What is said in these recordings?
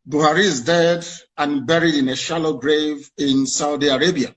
Buhari is dead and buried in a shallow grave in Saudi Arabia.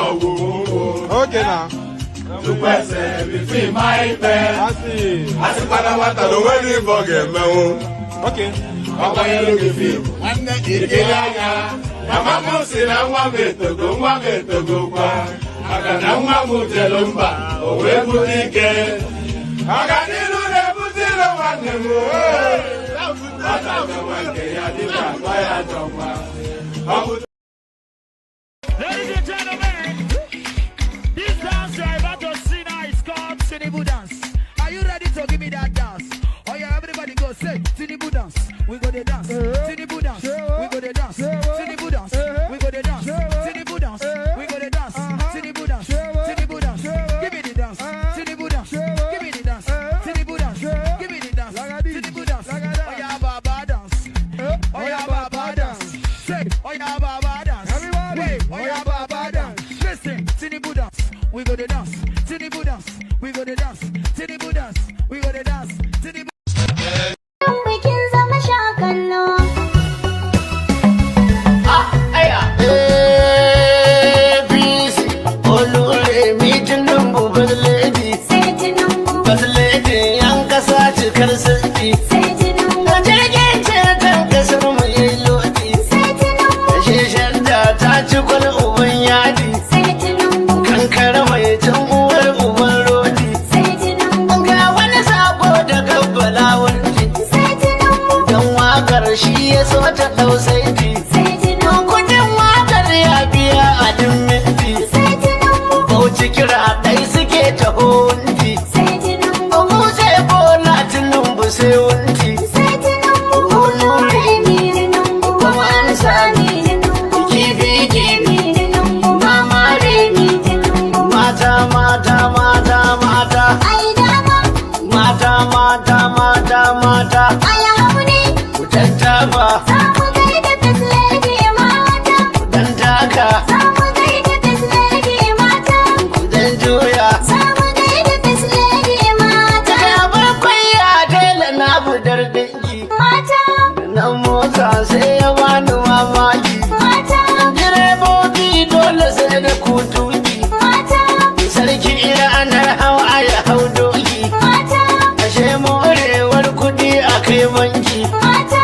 Okay now. To person between my pen. I see. I see Panamata the wedding forget me. Okay. Papa you look at me. One day Ikilaya. Mama Musi na mwame to go kwa. Aka na mwamu telumba. Owe budike. Aka nilu ne butilo wane mo. Ata me wanke ya dika kwa ya jomwa. Ladies and gentlemen, this dance you're about to see now is called Tinubu dance. Are you ready to give me that dance? Oh yeah, everybody go say Tinubu dance. We go the dance. Tinubu dance. We go the dance. Tinubu dance. We go the dance. Tinubu dance. We go the dance. Tinubu dance. Tinubu dance. Give me the dance. Tinubu dance. Give me the dance. Tinubu dance. Give me the dance. Tinubu dance. Oh yeah, Baba dance. Oh yeah, Baba dance. Say, oh yeah, Baba dance. Wait, oh yeah, Baba dance. Listen, Tinubu dance. We go the dance. Tinubu dance. We go the dance. Tinubu dance. We go the dance. Tinubu. Shi ya so ta dau saiti kudin wakar ya biya a dimminti bauchi kira dai suke taho wunti mu sai bola Tinubu sai wunti kuma an sani kibi mama remi mata mata mata mata mata mata mata tattaba samu gaida taslaki mata dan taka samu gaida taslaki mata dan juya samu gaida taslaki mata ya bakwai ya tela na budar dinki mata nan motsa sai ya bani mamaki mata direbobi dole sai da kutuki mata sarki ranar hawa ya hau doki mata ashe morewar kudi a kai banki mata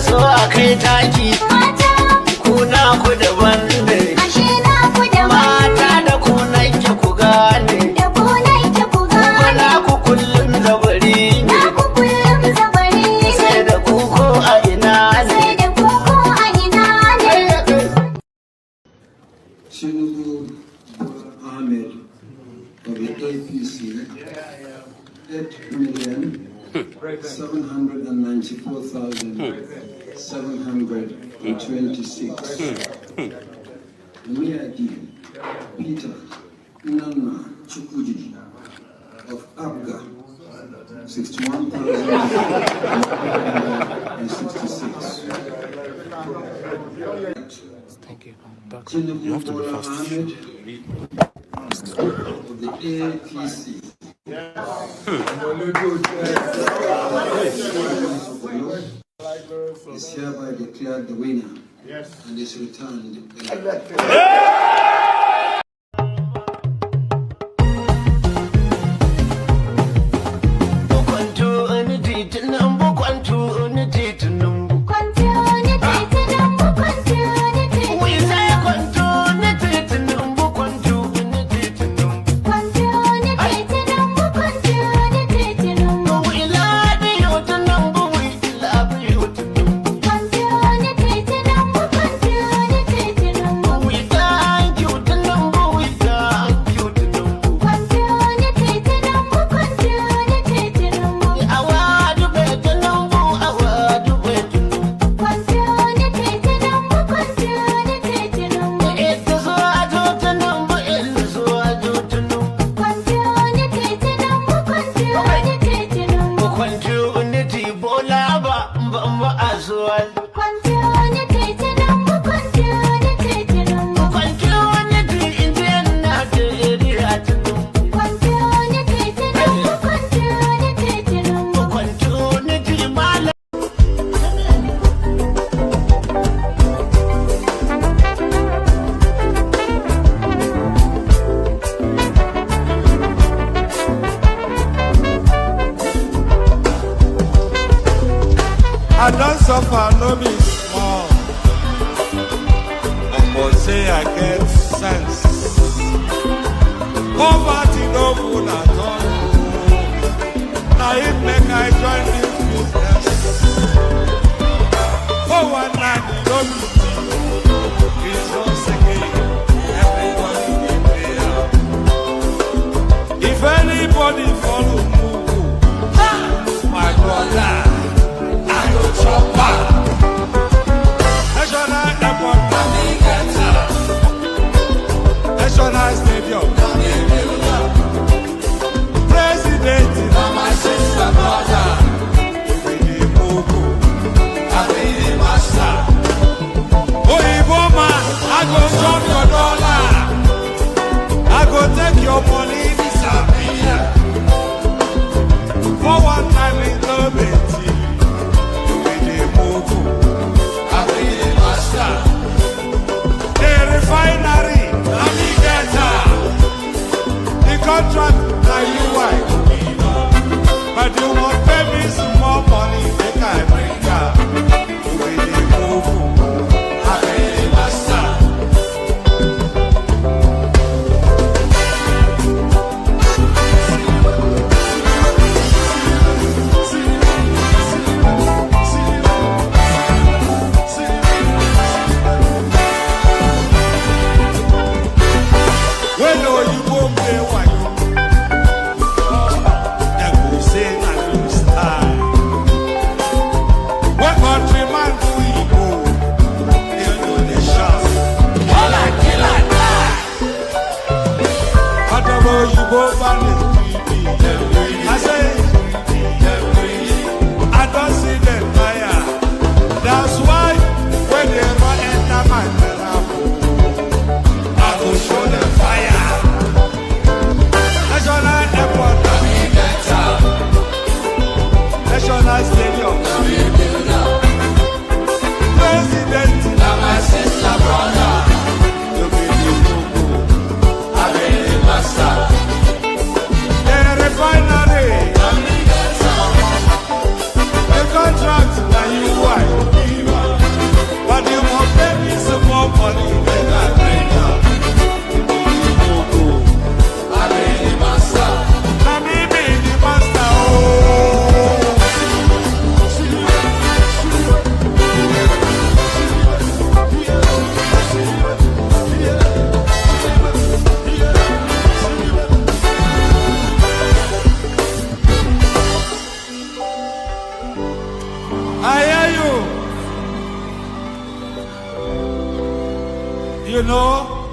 so a kai taki kuna ku daban ne mata da ku nake ku gane kuna ku kullum zabari ne sai da ku ko a ina ne Tinubu 8,794,726. Miyadi Peter Nana Chukwudi of Abga, 61,166. Thank you. You have to be fast. Of the APC. Is hereby declared the winner and is returned. I don't suffer, no be small. But say I get sense. Poverty no good at all. Now it make I join this business. For one night, no be it's no second. Everybody can pay out. If anybody follow Mugu, my brother. National Stadium. You know,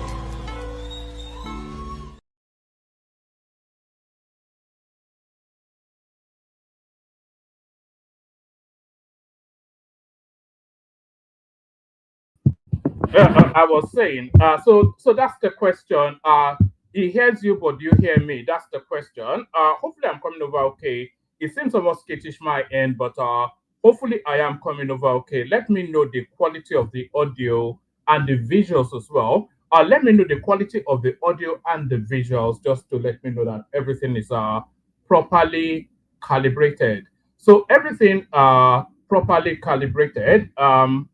I was saying, so that's the question. He hears you, but do you hear me? That's the question. Hopefully I'm coming over okay. It seems almost skittish my end, but hopefully I am coming over okay. Let me know the quality of the audio and the visuals as well. Let me know the quality of the audio and the visuals, just to let me know that everything is properly calibrated. So everything properly calibrated. Pardon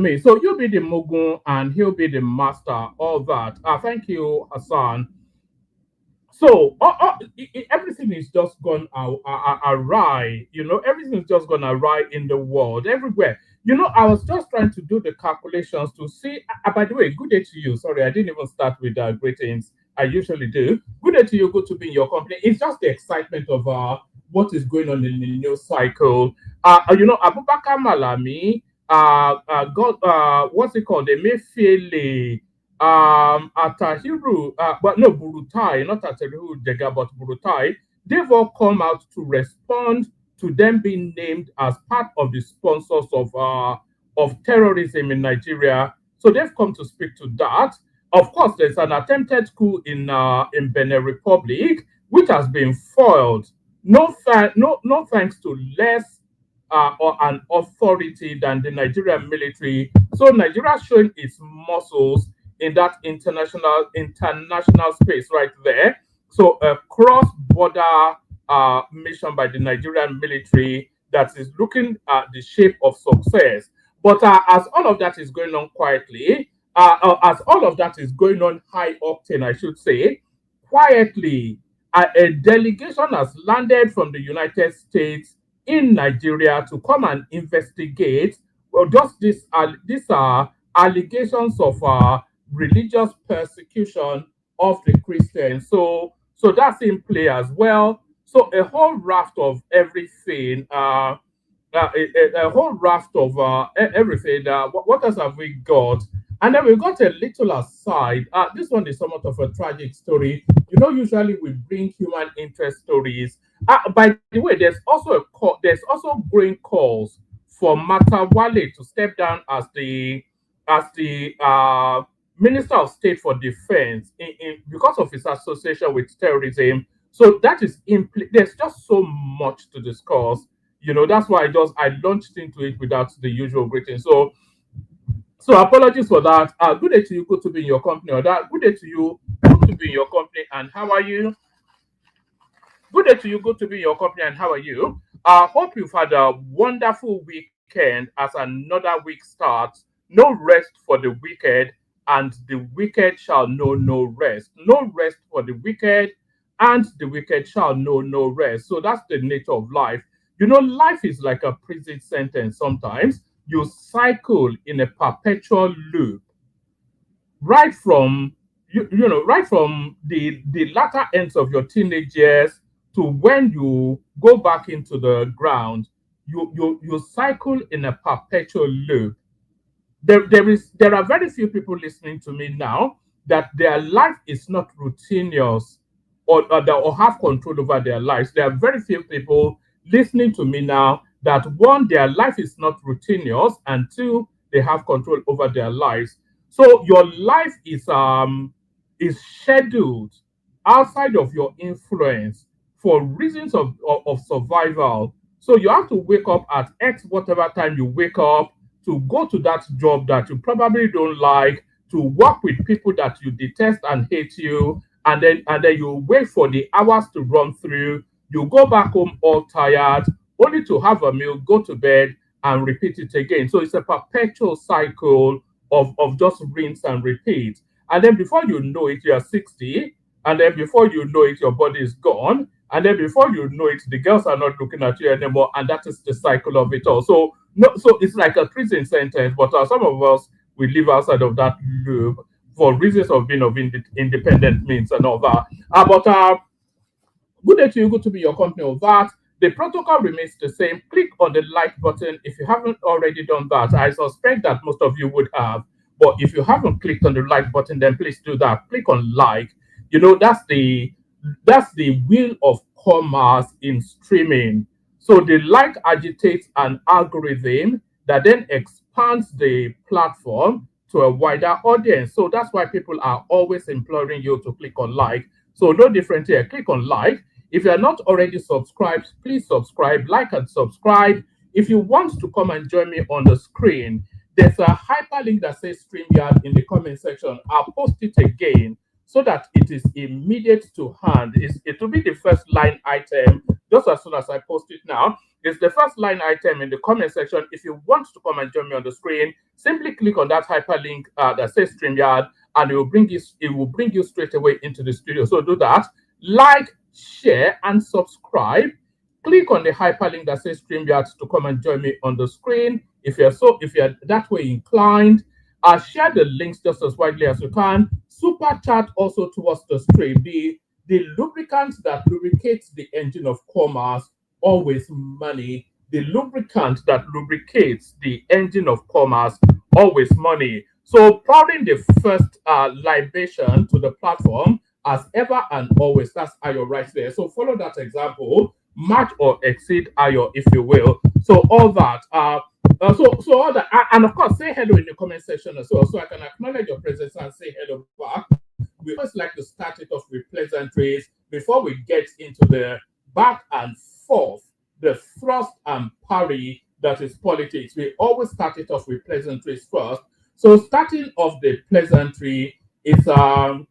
me. So you'll be the Mugun and he'll be the master. All that. Thank you, Hassan. So everything is just gone awry. You know, everything's just gone awry in the world, everywhere. You know, I was just trying to do the calculations to see. By the way, good day to you. Sorry, I didn't even start with greetings. I usually do. Good day to you. Good to be in your company. It's just the excitement of what is going on in the news cycle. You know, Abubakar Malami, God, what's it called? Emefiele, Atahiru, but no, Burutai, not Atahiru Jega, but Burutai, they've all come out to respond to them being named as part of the sponsors of terrorism in Nigeria. So they've come to speak to that. Of course, there's an attempted coup in Benin Republic, which has been foiled. No thanks to less or an authority than the Nigerian military. So Nigeria showing its muscles in that international space right there. So a cross-border mission by the Nigerian military that is looking at the shape of success. But as all of that is going on quietly, as all of that is going on high octane, I should say, quietly, a delegation has landed from the United States in Nigeria to come and investigate well, just these are allegations of religious persecution of the Christians. So that's in play as well. So a whole raft of everything. A whole raft of everything. What else have we got? And then we got a little aside. This one is somewhat of a tragic story. You know, usually we bring human interest stories. By the way, there's also growing calls for Mata Wale to step down as the Minister of State for Defense because of his association with terrorism. So that is there's just so much to discuss. You know, that's why I launched into it without the usual greeting. So apologies for that. Good day to you, good to be in your company. Or that good day to you, good to be in your company. And how are you? Good day to you, good to be in your company. And how are you? Hope you've had a wonderful weekend as another week starts. No rest for the wicked, and the wicked shall know no rest. No rest for the wicked, and the wicked shall know no rest. So that's the nature of life. You know, life is like a prison sentence sometimes. You cycle in a perpetual loop right from right from the latter ends of your teenage years to when you go back into the ground. You cycle in a perpetual loop. There are very few people listening to me now that their life is not routinous or have control over their lives. There are very few people listening to me now that one, their life is not routinous, and two, they have control over their lives. So your life is scheduled outside of your influence for reasons of survival. So you have to wake up at X whatever time you wake up to go to that job that you probably don't like, to work with people that you detest and hate you, and then you wait for the hours to run through. You go back home all tired, only to have a meal, go to bed, and repeat it again. So it's a perpetual cycle of just rinse and repeat. And then before you know it, you're 60. And then before you know it, your body is gone. And then before you know it, the girls are not looking at you anymore. And that is the cycle of it all. So no, so it's like a prison sentence. But some of us, we live outside of that loop for reasons of being of independent means and all that. But good day to you. Good to be your company of that. The protocol remains the same. Click on the like button if you haven't already done that. I suspect that most of you would have, but if you haven't clicked on the like button, then please do that. Click on like. You know, that's the wheel of commerce in streaming. So the like agitates an algorithm that then expands the platform to a wider audience. So that's why people are always imploring you to click on like. So no different here. Click on like. If you are not already subscribed, please subscribe, like and subscribe. If you want to come and join me on the screen, there's a hyperlink that says StreamYard in the comment section. I'll post it again so that it is immediate to hand. It will be the first line item just as soon as I post it now. It's the first line item in the comment section. If you want to come and join me on the screen, simply click on that hyperlink that says StreamYard, and it will bring you straight away into the studio. So do that. Like, share, and subscribe. Click on the hyperlink that says StreamYard to come and join me on the screen. If you're that way inclined, share the links just as widely as you can. Super chat also towards the stream. The lubricant that lubricates the engine of commerce, always money. The lubricant that lubricates the engine of commerce, always money. So pouring the first libation to the platform as ever and always. That's Ayo right there. So follow that example. Match or exceed Ayo, if you will. So all that. So all that, and of course, say hello in the comment section as well, so I can acknowledge your presence and say hello back. We always like to start it off with pleasantries before we get into the back and forth, the thrust and parry that is politics. We always start it off with pleasantries first. So starting off the pleasantry is Adewale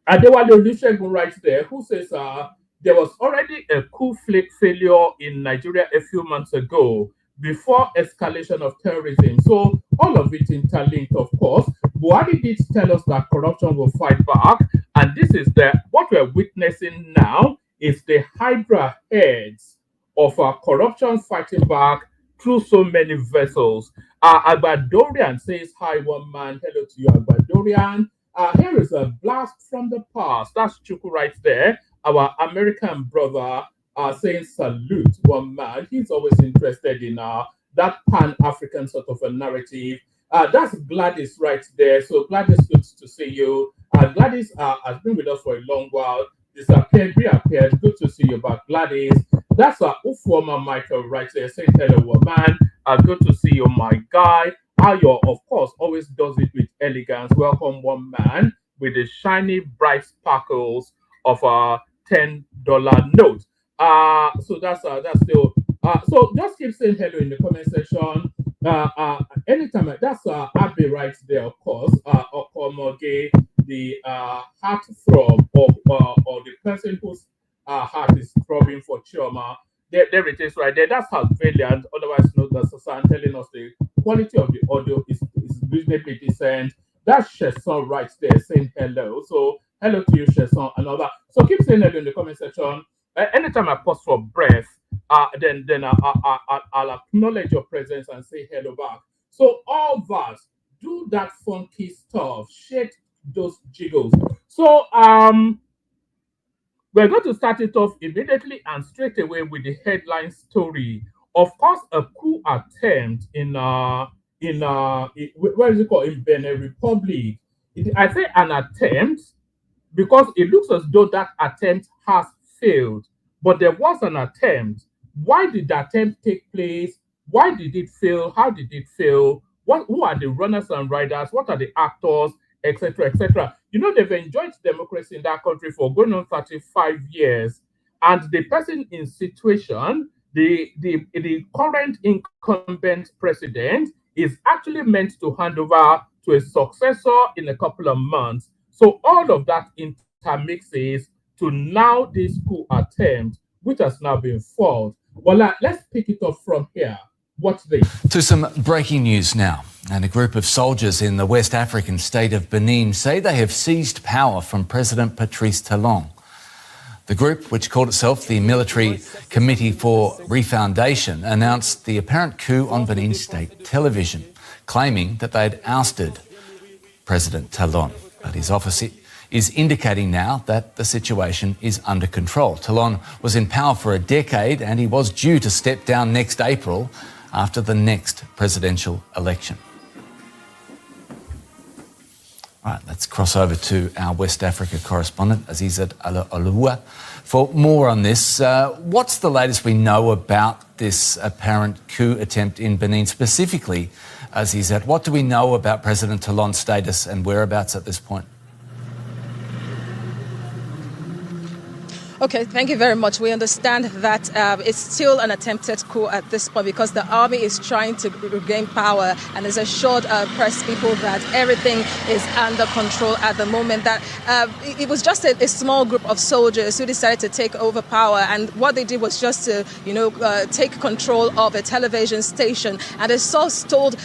Olusegun right there, who says there was already a coup failure in Nigeria a few months ago before escalation of terrorism. So all of it interlinked, of course. Buhari did tell us that corruption will fight back, and this is what we're witnessing now is the Hydra heads of corruption fighting back through so many vessels. Agbadorian says, hi, one man. Hello to you, Agbadorian. Here is a blast from the past. That's Chuku right there, our American brother, saying salute, one man. He's always interested in that pan-African sort of a narrative. That's Gladys right there. So Gladys, good to see you. Gladys has been with us for a long while. Disappeared, reappeared. Good to see you back, Gladys. That's Ufuoma Michael right there, saying hello, woman. Good to see you, my guy. Ayo, of course, always does it with elegance. Welcome, one man, with the shiny, bright sparkles of a $10 note. So that's still. So just keep saying hello in the comment section. Anytime that's Abby right there, of course. Okomoge, the heartthrob or the person whose heart is throbbing for Chioma. There it is right there. That's how Valiant, otherwise known as Susan, telling us the quality of the audio is reasonably decent. That's Sheson right there saying hello. So hello to you, Sheson, and all that. So keep saying hello in the comment section. Anytime I pause for breath, then I'll acknowledge your presence and say hello back. So all that, do that funky stuff, shake those jiggles. So we're going to start it off immediately and straight away with the headline story. Of course, a coup attempt in where is it called, in Benin Republic. I say an attempt because it looks as though that attempt has failed, but there was an attempt. Why did the attempt take place? Why did it fail? How did it fail? Who are the runners and riders? What are the actors, etc., etc.? You know, they've enjoyed democracy in that country for going on 35 years, and the person in situation, the current incumbent president, is actually meant to hand over to a successor in a couple of months. So all of that intermixes to now this coup attempt, which has now been foiled. Well, let's pick it up from here. What's this? To some breaking news now. And a group of soldiers in the West African state of Benin say they have seized power from President Patrice Talon. The group, which called itself the Military Committee for Refoundation, announced the apparent coup on Benin state television, claiming that they'd ousted President Talon. But his office is indicating now that the situation is under control. Talon was in power for a decade and he was due to step down next April after the next presidential election. All right, let's cross over to our West Africa correspondent, Azizat Alua, for more on this. What's the latest we know about this apparent coup attempt in Benin? Specifically, Azizat, what do we know about President Talon's status and whereabouts at this point? Okay, thank you very much. We understand that it's still an attempted coup at this point because the army is trying to regain power and has assured press people that everything is under control at the moment. That it was just a small group of soldiers who decided to take over power, and what they did was just to, take control of a television station. And a source told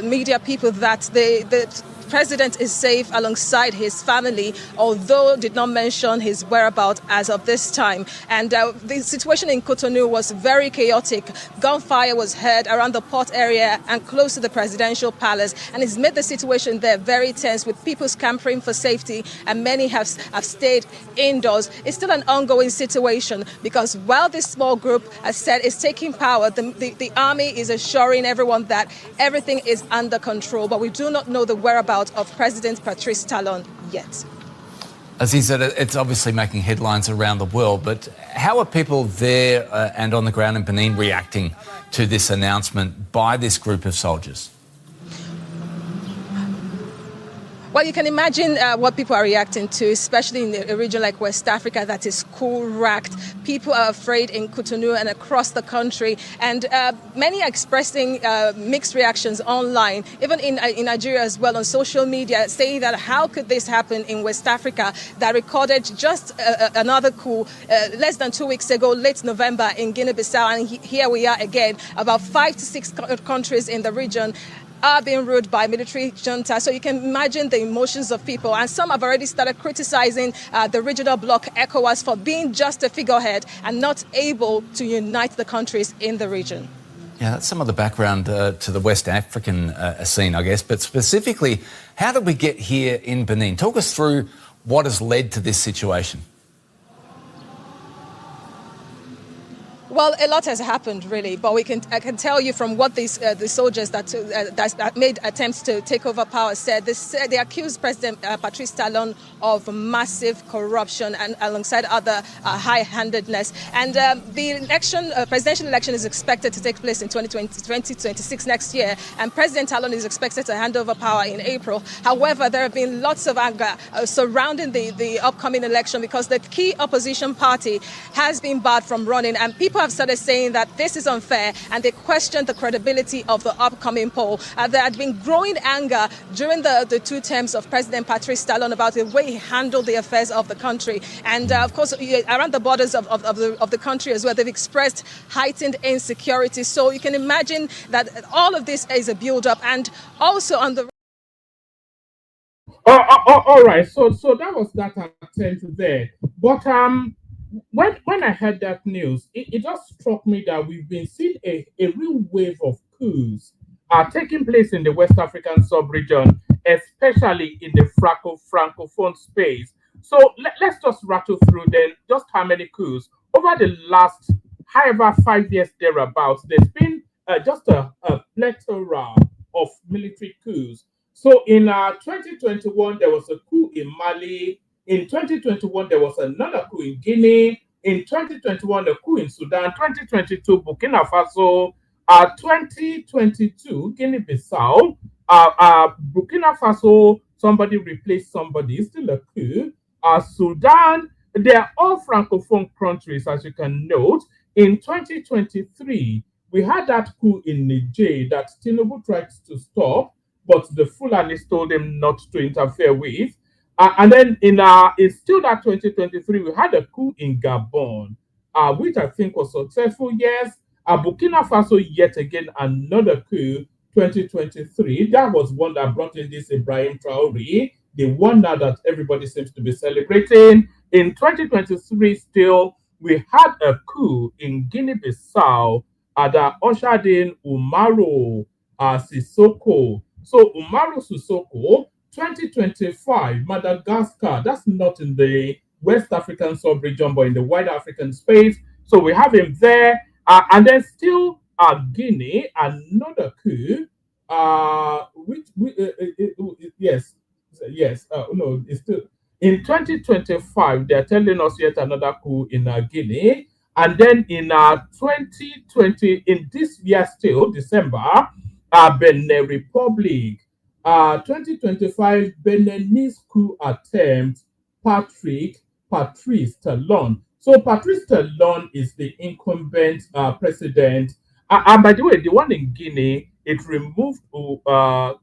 media people that the president is safe alongside his family, although did not mention his whereabouts as of this time. And the situation in Cotonou was very chaotic. Gunfire was heard around the port area and close to the presidential palace, and it's made the situation there very tense, with people scampering for safety, and many have stayed indoors. It's still an ongoing situation because while this small group, as said, is taking power, the army is assuring everyone that everything is under control, but we do not know the whereabouts of President Patrice Talon yet. As he said, it's obviously making headlines around the world, but how are people there and on the ground in Benin reacting to this announcement by this group of soldiers? Well, you can imagine what people are reacting to, especially in a region like West Africa that is coup-racked. People are afraid in Cotonou and across the country, and many are expressing mixed reactions online, even in Nigeria as well, on social media, saying that how could this happen in West Africa that recorded just another coup less than 2 weeks ago, late November in Guinea-Bissau, and here we are again. About 5 to 6 countries in the region are being ruled by military junta. So you can imagine the emotions of people. And some have already started criticizing the regional bloc ECOWAS for being just a figurehead and not able to unite the countries in the region. Yeah, that's some of the background to the West African scene, I guess. But specifically, how did we get here in Benin? Talk us through what has led to this situation. Well, a lot has happened, really, but I can tell you from what the soldiers that made attempts to take over power said. They accused President Patrice Talon of massive corruption and alongside other high-handedness. And the presidential election is expected to take place in 2026 next year, and President Talon is expected to hand over power in April. However, there have been lots of anger surrounding the upcoming election because the key opposition party has been barred from running, and people have started saying that this is unfair, and they question the credibility of the upcoming poll. There had been growing anger during the 2 terms of President Patrice Talon about the way he handled the affairs of the country. And of course, around the borders of the country as well, they've expressed heightened insecurity. So you can imagine that all of this is a build-up. And also on the... All right, so that was that attempt there. But when I heard that news, it just struck me that we've been seeing a real wave of coups taking place in the West African sub-region, especially in the Francophone space. So let's just rattle through then just how many coups. Over the last, however, 5 years thereabouts, there's been just a plethora of military coups. So in 2021, there was a coup in Mali. In 2021, there was another coup in Guinea. In 2021, a coup in Sudan. 2022, Burkina Faso. 2022, Guinea-Bissau. Burkina Faso, somebody replaced somebody. It's still a coup. Sudan, they are all Francophone countries, as you can note. In 2023, we had that coup in Niger that Tinubu tried to stop, but the Fulanis told him not to interfere with. And then in still that 2023, we had a coup in Gabon, which I think was successful. Yes, Burkina Faso yet again another coup, 2023. That was one that brought in this Ibrahim Traore, the one now that everybody seems to be celebrating. In 2023, still we had a coup in Guinea-Bissau that ushered in Umaru Sissoko. So Umaru Sissoko 2025, Madagascar, that's not in the West African sub-region, but in the wider African space. So we have him there. And then still Guinea, another coup, yes, no, it's still in 2025. They're telling us yet another coup in Guinea, and then in 2020, in this year still December, Benin Republic, 2025 Beninese coup attempt, Patrice Talon. So Patrice Talon is the incumbent president. And by the way, the one in Guinea, it removed Umaru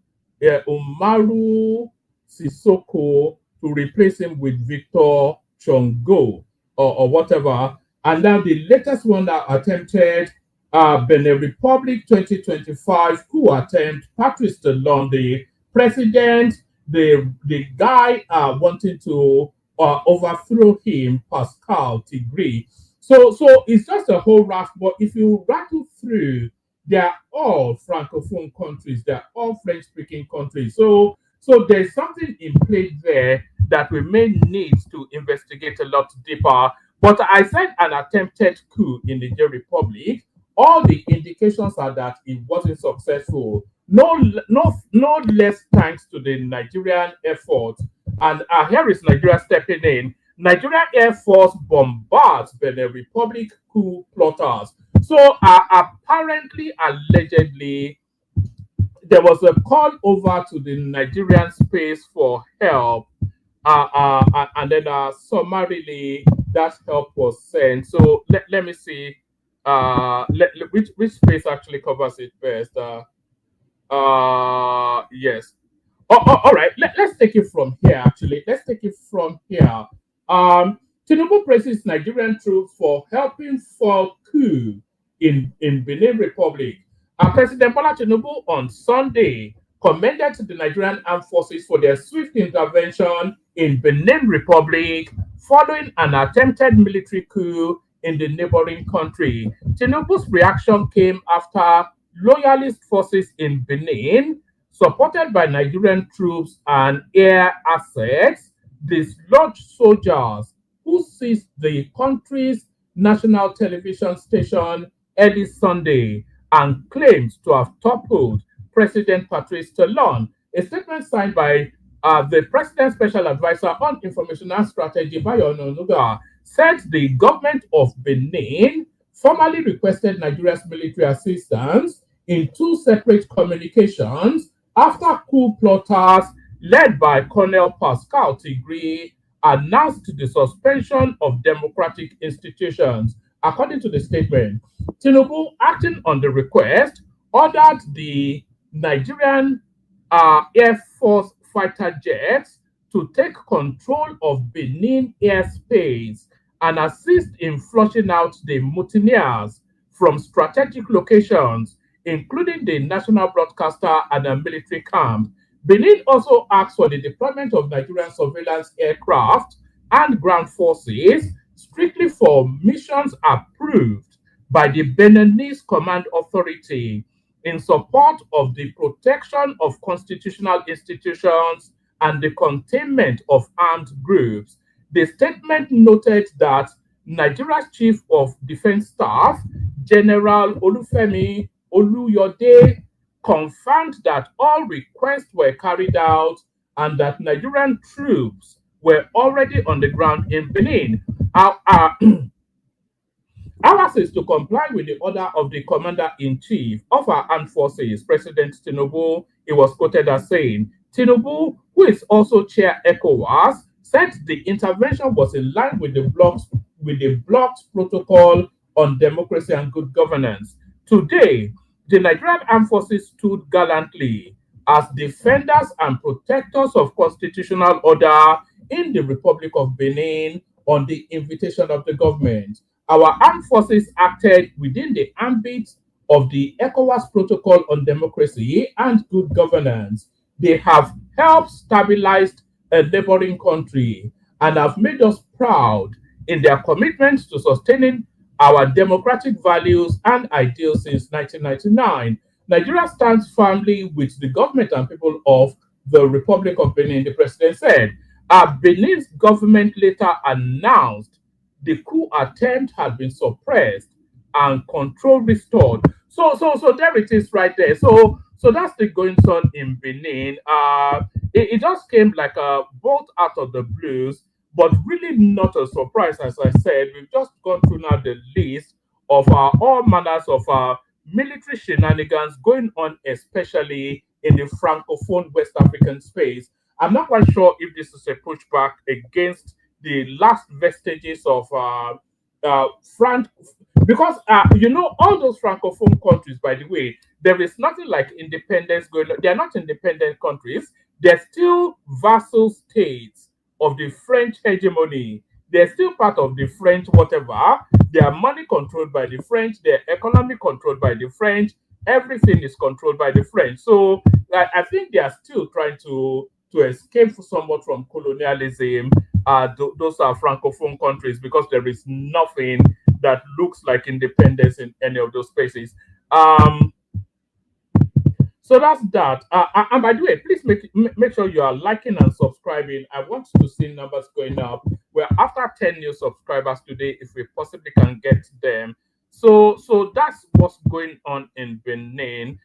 Sissoko to replace him with Victor Chongo or whatever. And now the latest one that attempted Benin Republic 2025 coup attempt, Patrice Talon, the president, the guy wanting to overthrow him, Pascal Tigri. So it's just a whole raft. But if you rattle through, they're all francophone countries. They're all French-speaking countries. So there's something in play there that we may need to investigate a lot deeper. But I said an attempted coup in the Niger Republic. All the indications are that it wasn't successful. No less thanks to the Nigerian effort. And here is Nigeria stepping in. Nigerian Air Force bombards Benin Republic coup plotters. So apparently, allegedly, there was a call over to the Nigerian space for help, and then summarily that help was sent. So let me see which space actually covers it best. Yes. All right. Let's take it from here. Actually, let's take it from here. Tinubu praises Nigerian troops for helping fall coup in Benin Republic. President Bola Tinubu on Sunday commended the Nigerian armed forces for their swift intervention in Benin Republic following an attempted military coup in the neighboring country. Tinubu's reaction came after loyalist forces in Benin, supported by Nigerian troops and air assets, dislodged soldiers who seized the country's national television station early Sunday and claimed to have toppled President Patrice Talon. A statement signed by the President's Special Advisor on Informational Strategy, Bayo Onanuga, said the government of Benin formally requested Nigeria's military assistance in two separate communications after coup plotters led by Colonel Pascal Tigri announced the suspension of democratic institutions. According to the statement, Tinubu, acting on the request, ordered the Nigerian Air Force fighter jets to take control of Benin airspace and assist in flushing out the mutineers from strategic locations, including the national broadcaster and a military camp. Benin also asked for the deployment of Nigerian surveillance aircraft and ground forces strictly for missions approved by the Beninese Command Authority in support of the protection of constitutional institutions and the containment of armed groups. The statement noted that Nigeria's Chief of Defense Staff, General Olufemi Oluyode, confirmed that all requests were carried out and that Nigerian troops were already on the ground in Benin. Ours is to comply with the order of the Commander-in-Chief of our armed forces, President Tinubu. He was quoted as saying, Tinubu, who is also Chair ECOWAS, said the intervention was in line with the bloc's protocol on democracy and good governance. Today, the Nigerian armed forces stood gallantly as defenders and protectors of constitutional order in the Republic of Benin on the invitation of the government. Our armed forces acted within the ambit of the ECOWAS Protocol on Democracy and Good Governance. They have helped stabilize a neighboring country and have made us proud in their commitment to sustaining our democratic values and ideals since 1999. Nigeria stands firmly with the government and people of the Republic of Benin. The president said, Benin's government later announced the coup attempt had been suppressed and control restored. So there it is right there. So that's the goings on in Benin. It just came like a bolt out of the blues, but really not a surprise. As I said, we've just gone through now the list of all manners of military shenanigans going on, especially in the francophone West African space. I'm not quite sure if this is a pushback against the last vestiges of Frank, because all those francophone countries. By the way, there is nothing like independence going on. They are not independent countries. They're still vassal states of the French hegemony. They're still part of the French whatever. Their money controlled by the French. Their economy controlled by the French. Everything is controlled by the French. So I think they are still trying to escape somewhat from colonialism. Those are francophone countries because there is nothing that looks like independence in any of those spaces. So that's that. And by the way, please make sure you are liking and subscribing. I want to see numbers going up. We're after 10 new subscribers today, if we possibly can get them. So that's what's going on in Benin.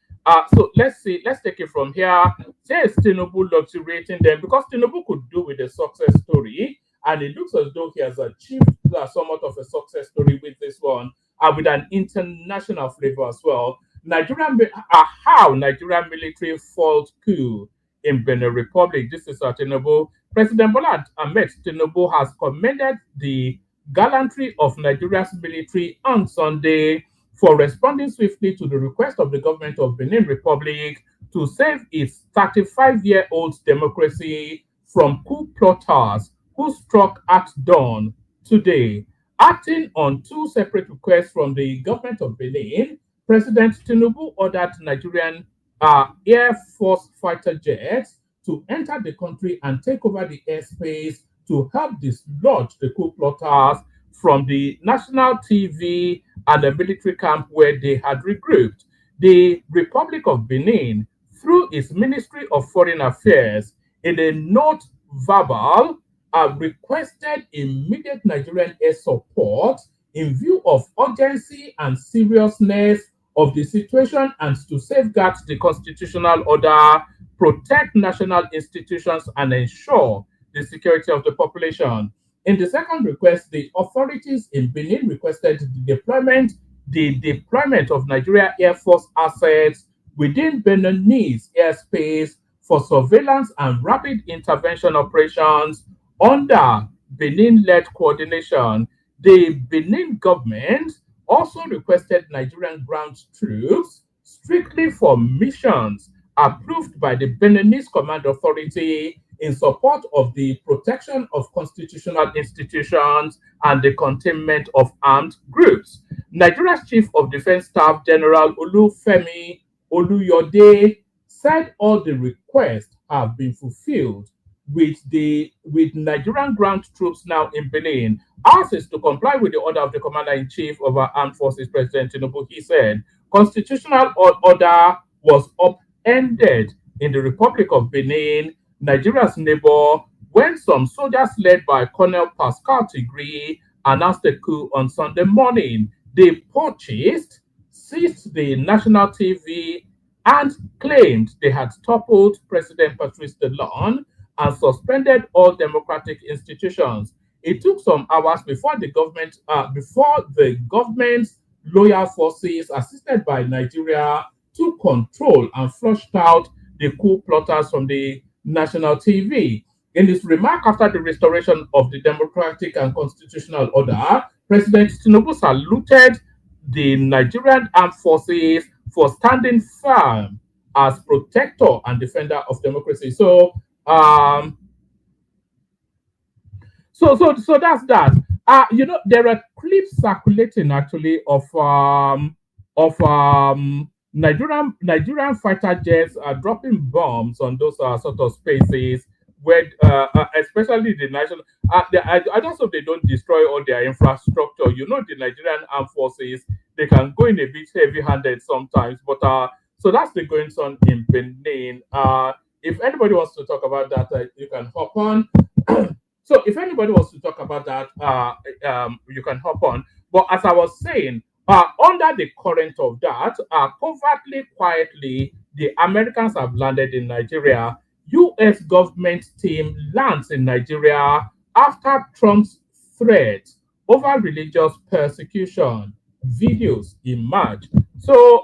So let's see. Let's take it from here. Says Tinubu luxuriating them because Tinubu could do with a success story, and it looks as though he has achieved somewhat of a success story with this one, with an international flavor as well. How Nigerian military fought coup in Benin Republic. This is Tinubu. President Bola Ahmed Tinubu has commended the gallantry of Nigeria's military on Sunday for responding swiftly to the request of the government of Benin Republic to save its 35-year-old democracy from coup plotters who struck at dawn today. Acting on two separate requests from the government of Benin, President Tinubu ordered Nigerian Air Force fighter jets to enter the country and take over the airspace to help dislodge the coup plotters from the national TV and the military camp where they had regrouped. The Republic of Benin, through its Ministry of Foreign Affairs, in a note verbal, requested immediate Nigerian air support in view of urgency and seriousness of the situation and to safeguard the constitutional order, protect national institutions, and ensure the security of the population. In the second request, the authorities in Benin requested the deployment of Nigeria Air Force assets within Beninese airspace for surveillance and rapid intervention operations under Benin-led coordination. The Benin government also requested Nigerian ground troops strictly for missions approved by the Beninese Command Authority in support of the protection of constitutional institutions and the containment of armed groups. Nigeria's Chief of Defense Staff General Olufemi Oluyode said all the requests have been fulfilled with Nigerian ground troops now in Benin. Ours is to comply with the order of the Commander-in-Chief of our Armed Forces, President Tinubu. He said constitutional order was upended in the Republic of Benin, Nigeria's neighbor, when some soldiers led by Colonel Pascal Tigri announced a coup on Sunday morning. They purchased, seized the national TV, and claimed they had toppled President Patrice Talon and suspended all democratic institutions. It took some hours before the government's loyal forces, assisted by Nigeria, took control and flushed out the coup plotters from the national TV. In his remark after the restoration of the democratic and constitutional order, President Tinubu saluted the Nigerian armed forces for standing firm as protector and defender of democracy. So that's that. There are clips circulating actually of Nigerian fighter jets dropping bombs on those sort of spaces where, especially the national. I don't know if they don't destroy all their infrastructure. The Nigerian armed forces, they can go in a bit heavy-handed sometimes, but so that's the goings on in Benin. if anybody wants to talk about that, you can hop on. So if anybody wants to talk about that, you can hop on. But as I was saying, under the current of that, covertly, quietly, the Americans have landed in Nigeria. U.S. government team lands in Nigeria after Trump's threat over religious persecution. Videos emerge. So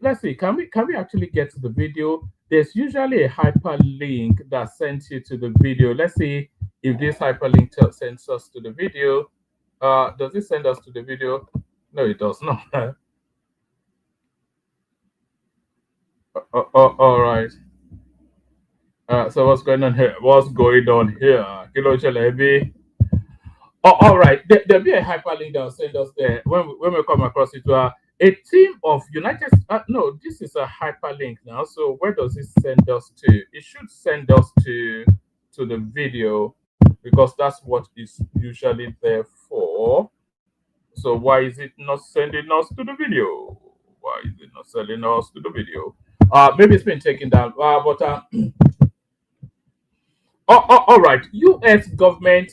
let's see. Can we actually get to the video? There's usually a hyperlink that sends you to the video. Let's see if this hyperlink sends us to the video. Does it send us to the video? No, it does not. All right. So what's going on here? What's going on here? Kilo Chalebi. Oh, all right. There'll be a hyperlink that will send us there when we come across it. A team of United. No, this is a hyperlink now. So where does it send us to? It should send us to the video because that's what is usually there for. So why is it not sending us to the video? Why is it not sending us to the video? Maybe it's been taken down. All right. U.S. government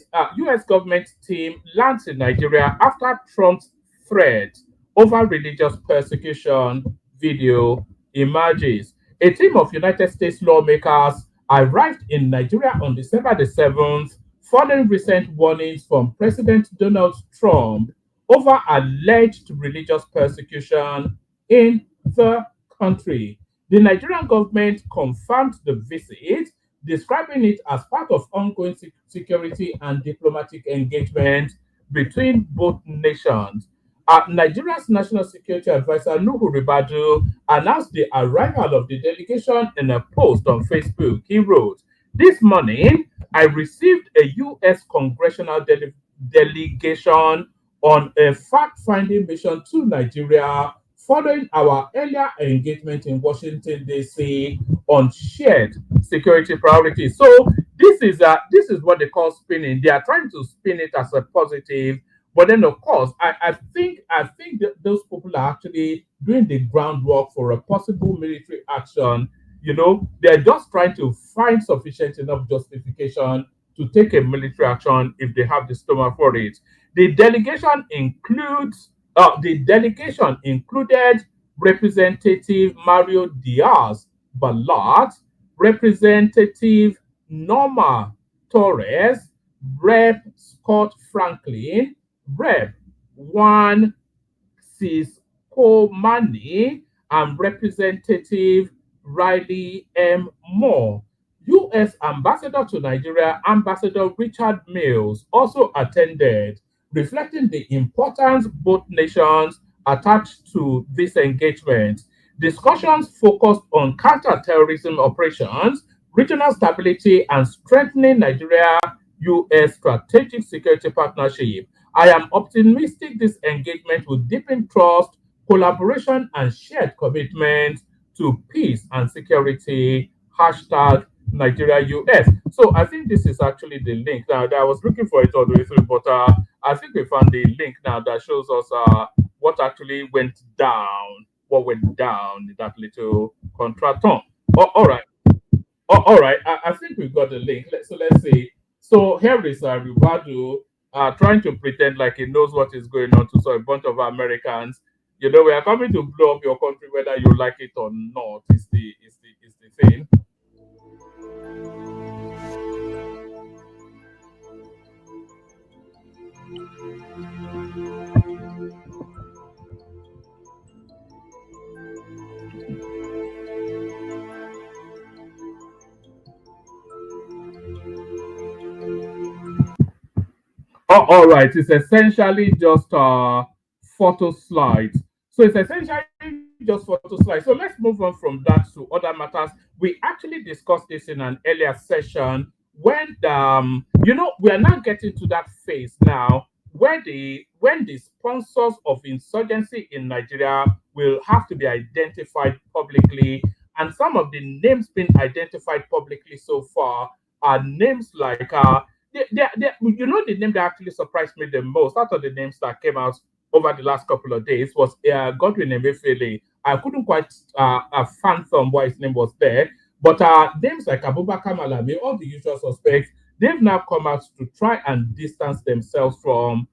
team lands in Nigeria after Trump's threat over religious persecution video emerges. A team of United States lawmakers arrived in Nigeria on December the 7th following recent warnings from President Donald Trump over alleged religious persecution in the country. The Nigerian government confirmed the visit, describing it as part of ongoing security and diplomatic engagement between both nations. Nigeria's National Security Advisor Nuhu Ribadu announced the arrival of the delegation in a post on Facebook. He wrote, "This morning, I received a U.S. congressional delegation on a fact-finding mission to Nigeria following our earlier engagement in Washington, D.C. on shared security priorities." So this is what they call spinning. They are trying to spin it as a positive, but then of course, I think that those people are actually doing the groundwork for a possible military action. You know, they're just trying to find sufficient enough justification to take a military action if they have the stomach for it. The delegation included Representative Mario Diaz Balart, Representative Norma Torres, Rep. Scott Franklin, Rep. Juan Ciscomani, and Representative Riley M. Moore. U.S. Ambassador to Nigeria, Ambassador Richard Mills, also attended, reflecting the importance both nations attached to this engagement. Discussions focused on counter-terrorism operations, regional stability, and strengthening Nigeria-U.S. strategic security partnership. I am optimistic this engagement will deepen trust, collaboration, and shared commitment to peace and security. Hashtag Nigeria US. So I think this is actually the link. Now I was looking for it all the way through, but I think we found the link now that shows us what actually went down, what went down in that little contracton. All right. All right. I think we've got the link. So let's see. So here is Ribadu trying to pretend like he knows what is going on to so a bunch of Americans. You know, we are coming to blow up your country whether you like it or not. Is the thing. All right, it's essentially just photo slides. So it's essentially just photo slides. So let's move on from that to other matters. We actually discussed this in an earlier session when we are now getting to that phase now where when the sponsors of insurgency in Nigeria will have to be identified publicly, and some of the names being identified publicly so far are names like the name that actually surprised me the most out of the names that came out over the last couple of days was Godwin Emefiele I couldn't quite fathom why his name was there. But names like Abubakar Malami, all the usual suspects, they've now come out to try and distance themselves from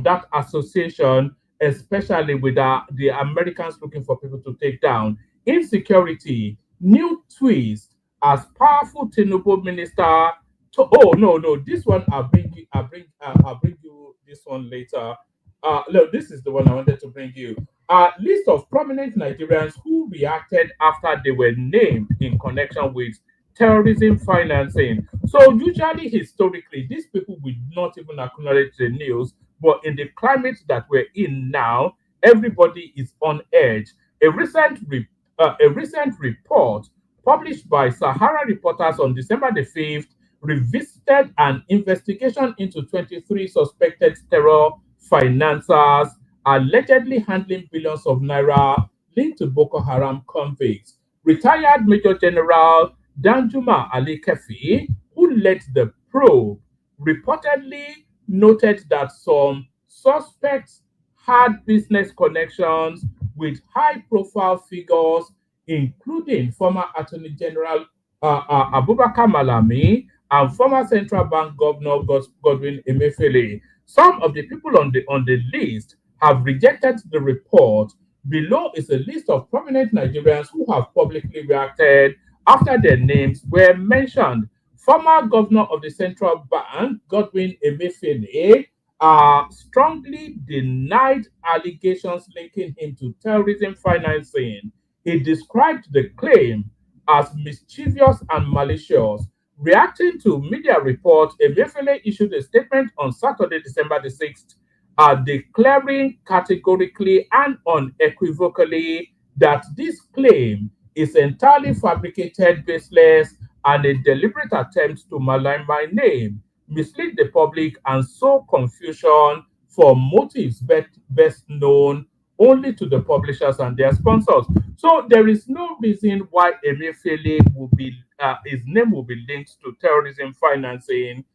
that association, especially with the Americans looking for people to take down. Insecurity, new twist as powerful Tinubu minister. Oh no, this one I'll bring you this one later. No, this is the one I wanted to bring you. List of prominent Nigerians who reacted after they were named in connection with terrorism financing. So usually, historically, these people would not even acknowledge the news. But in the climate that we're in now, everybody is on edge. A recent report published by Sahara reporters on December the 5th revisited an investigation into 23 suspected terror financiers allegedly handling billions of naira linked to Boko Haram convicts. Retired Major General Danjuma Ali Kefi, who led the probe, reportedly noted that some suspects had business connections with high profile figures, including former Attorney General Abubakar Malami and former Central Bank Governor Godwin Emefiele. Some of the people on the list have rejected the report. Below is a list of prominent Nigerians who have publicly reacted after their names were mentioned. Former Governor of the Central Bank, Godwin Emefiele, strongly denied allegations linking him to terrorism financing. He described the claim as mischievous and malicious. Reacting to media reports, Emefiele issued a statement on Saturday, December the 6th, declaring categorically and unequivocally that this claim is entirely fabricated, baseless, and a deliberate attempt to malign my name, mislead the public, and sow confusion for motives best known only to the publishers and their sponsors. So there is no reason why Emefiele will be his name will be linked to terrorism financing,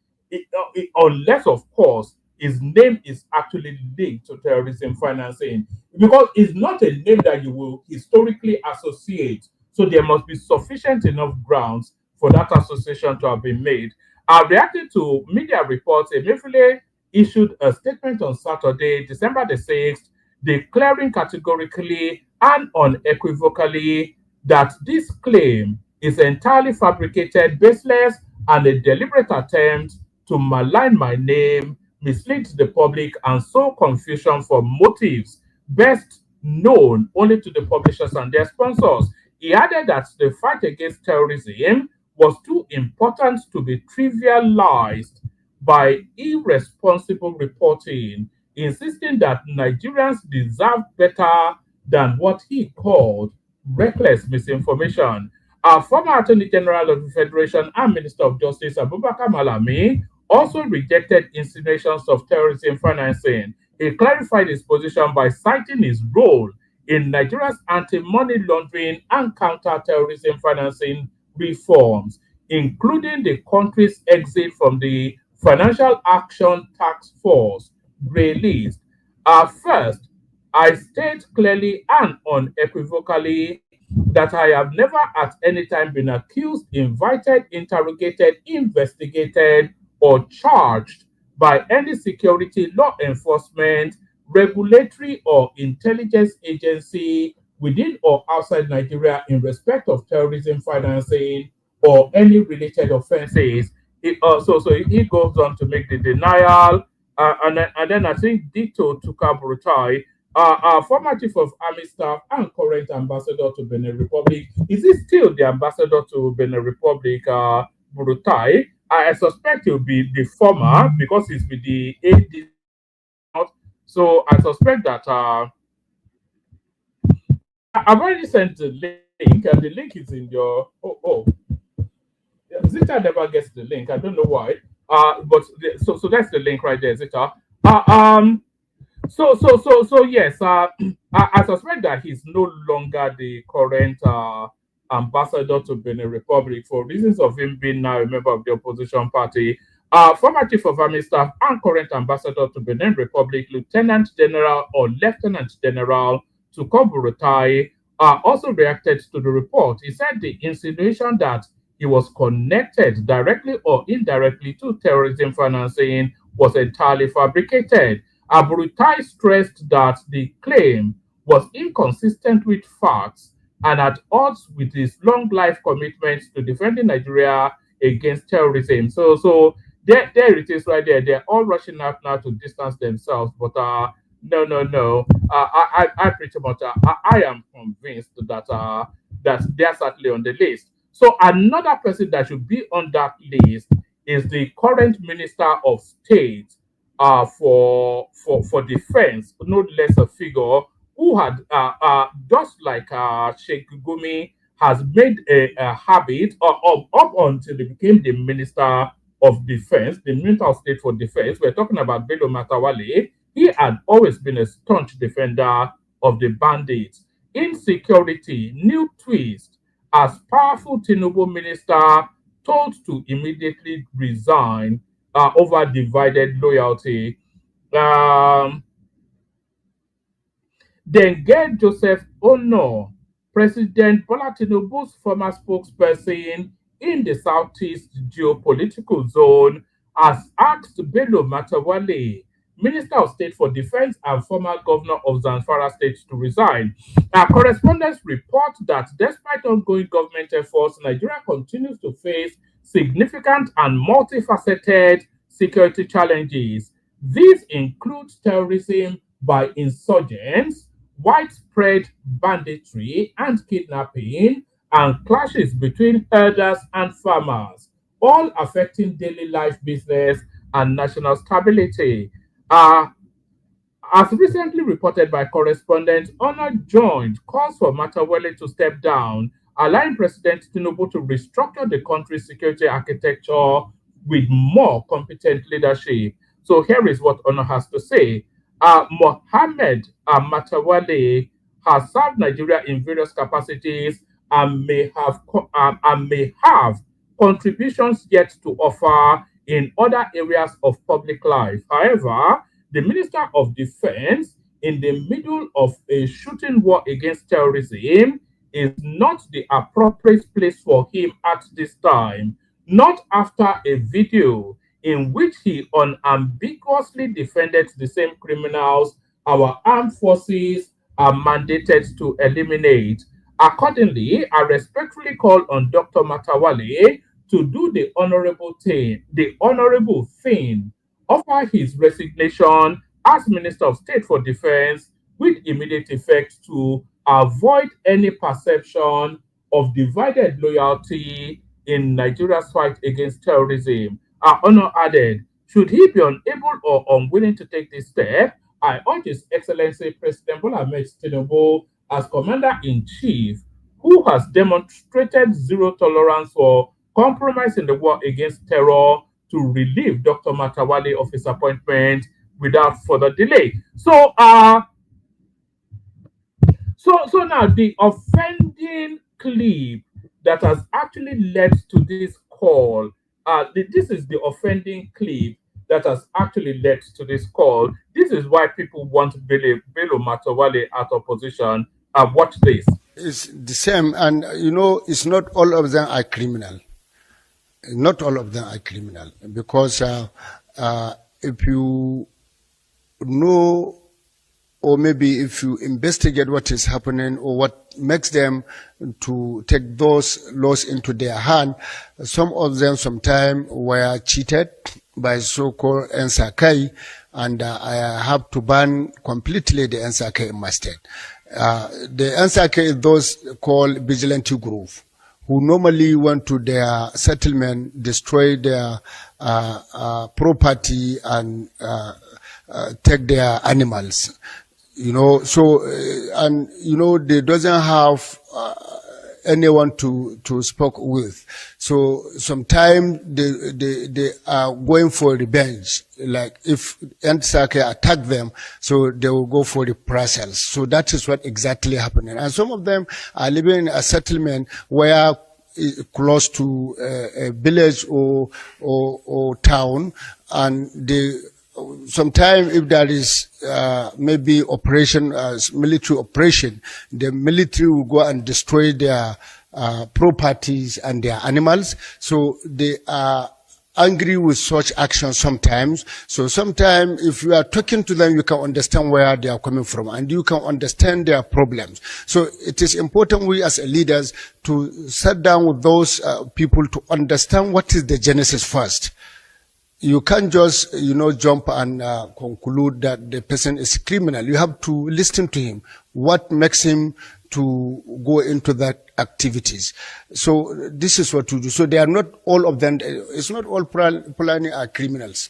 unless, of course, his name is actually linked to terrorism financing, because it's not a name that you will historically associate. So there must be sufficient enough grounds for that association to have been made. Reacting to media reports, Emefiele issued a statement on Saturday, December the 6th, declaring categorically and unequivocally that this claim is entirely fabricated, baseless, and a deliberate attempt to malign my name, mislead the public, and sow confusion for motives best known only to the publishers and their sponsors. He added that the fight against terrorism was too important to be trivialized by irresponsible reporting, insisting that Nigerians deserve better than what he called reckless misinformation. Our former Attorney General of the Federation and Minister of Justice, Abubakar Malami, also rejected insinuations of terrorism financing. He clarified his position by citing his role in Nigeria's anti-money laundering and counter-terrorism financing reforms, including the country's exit from the Financial Action Task Force released. First, I state clearly and unequivocally that I have never at any time been accused, invited, interrogated, investigated, or charged by any security, law enforcement, regulatory, or intelligence agency within or outside Nigeria in respect of terrorism financing or any related offenses. So he goes on to make the denial, and then I think Dito Tuka former chief of army staff and current ambassador to Benin Republic. Is he still the ambassador to Benin Republic, Burutai? I suspect he'll be the former because he's with the AD. So I suspect that I've already sent the link, and the link is in your. Zita never gets the link. I don't know why. So that's the link right there, Zita. So yes. I suspect that he's no longer the current ambassador to Benin Republic for reasons of him being now a member of the opposition party. Former chief of army staff and current ambassador to Benin Republic, Lieutenant General or Lieutenant General Tuko Burutai, also reacted to the report. He said the insinuation that he was connected directly or indirectly to terrorism financing was entirely fabricated. Aburutai stressed that the claim was inconsistent with facts and at odds with his long life commitment to defending Nigeria against terrorism. So there it is right there. They're all rushing out now to distance themselves, but no. I pretty much I am convinced that they're certainly on the list. So another person that should be on that list is the current Minister of State for defense, no less a figure who had just like Sheikh Gumi has made a habit up until he became the Minister of Defense, the Minister of State for Defense. We're talking about Bello Matawale. He had always been a staunch defender of the bandits. Insecurity, new twist, as powerful Tinubu minister told to immediately resign over divided loyalty. Then get Joseph Ono, President Bola Tinubu's former spokesperson in the Southeast geopolitical zone, has asked Bello Matawale, Minister of State for Defense and former governor of Zamfara State, to resign. Our correspondents report that despite ongoing government efforts, Nigeria continues to face significant and multifaceted security challenges. These include terrorism by insurgents, widespread banditry and kidnapping, and clashes between herders and farmers, all affecting daily life, business, and national stability. As recently reported by correspondent Honor joined calls for Matawale to step down, allowing President Tinubu to restructure the country's security architecture with more competent leadership. So here is what Honor has to say. Mohammed Matawale has served Nigeria in various capacities and may have contributions yet to offer in other areas of public life. However, the Minister of Defense, in the middle of a shooting war against terrorism, is not the appropriate place for him at this time, not after a video in which he unambiguously defended the same criminals our armed forces are mandated to eliminate. Accordingly, I respectfully call on Dr. Matawale to do the honorable thing, offer his resignation as Minister of State for Defense with immediate effect to avoid any perception of divided loyalty in Nigeria's fight against terrorism. Honor added, should he be unable or unwilling to take this step, I urge His Excellency President Bola Ahmed Tinubu, as Commander-in-Chief, who has demonstrated zero tolerance for compromise in the war against terror, to relieve Dr. Matawale of his appointment without further delay. So now the offending clip that has actually led to this call, this is the offending clip that has actually led to this call. This is why people want Bello Matawale out of position. Watch this. It's the same, and it's not all of them are criminal. Not all of them are criminal, because if you know, or maybe if you investigate what is happening or what makes them to take those laws into their hand, some of them sometimes were cheated by so-called Nsakai, and I have to ban completely the Nsakai in my state. The Nsakai is those called vigilante group, who normally went to their settlement, destroy their property, and take their animals. They doesn't have anyone to speak with. So sometimes they are going for revenge. Like if Ntsake attack them, so they will go for reprisals. So that is what exactly happening. And some of them are living in a settlement where close to a village or town, and they sometimes if there is maybe operation, military operation, the military will go and destroy their properties and their animals. So they are angry with such actions sometimes. So sometimes if you are talking to them, you can understand where they are coming from and you can understand their problems. So it is important we as leaders to sit down with those people to understand what is the genesis first. You can't just, jump and conclude that the person is criminal. You have to listen to him. What makes him to go into that activities? So this is what to do. So they are not all of them. It's not all Fulani are criminals.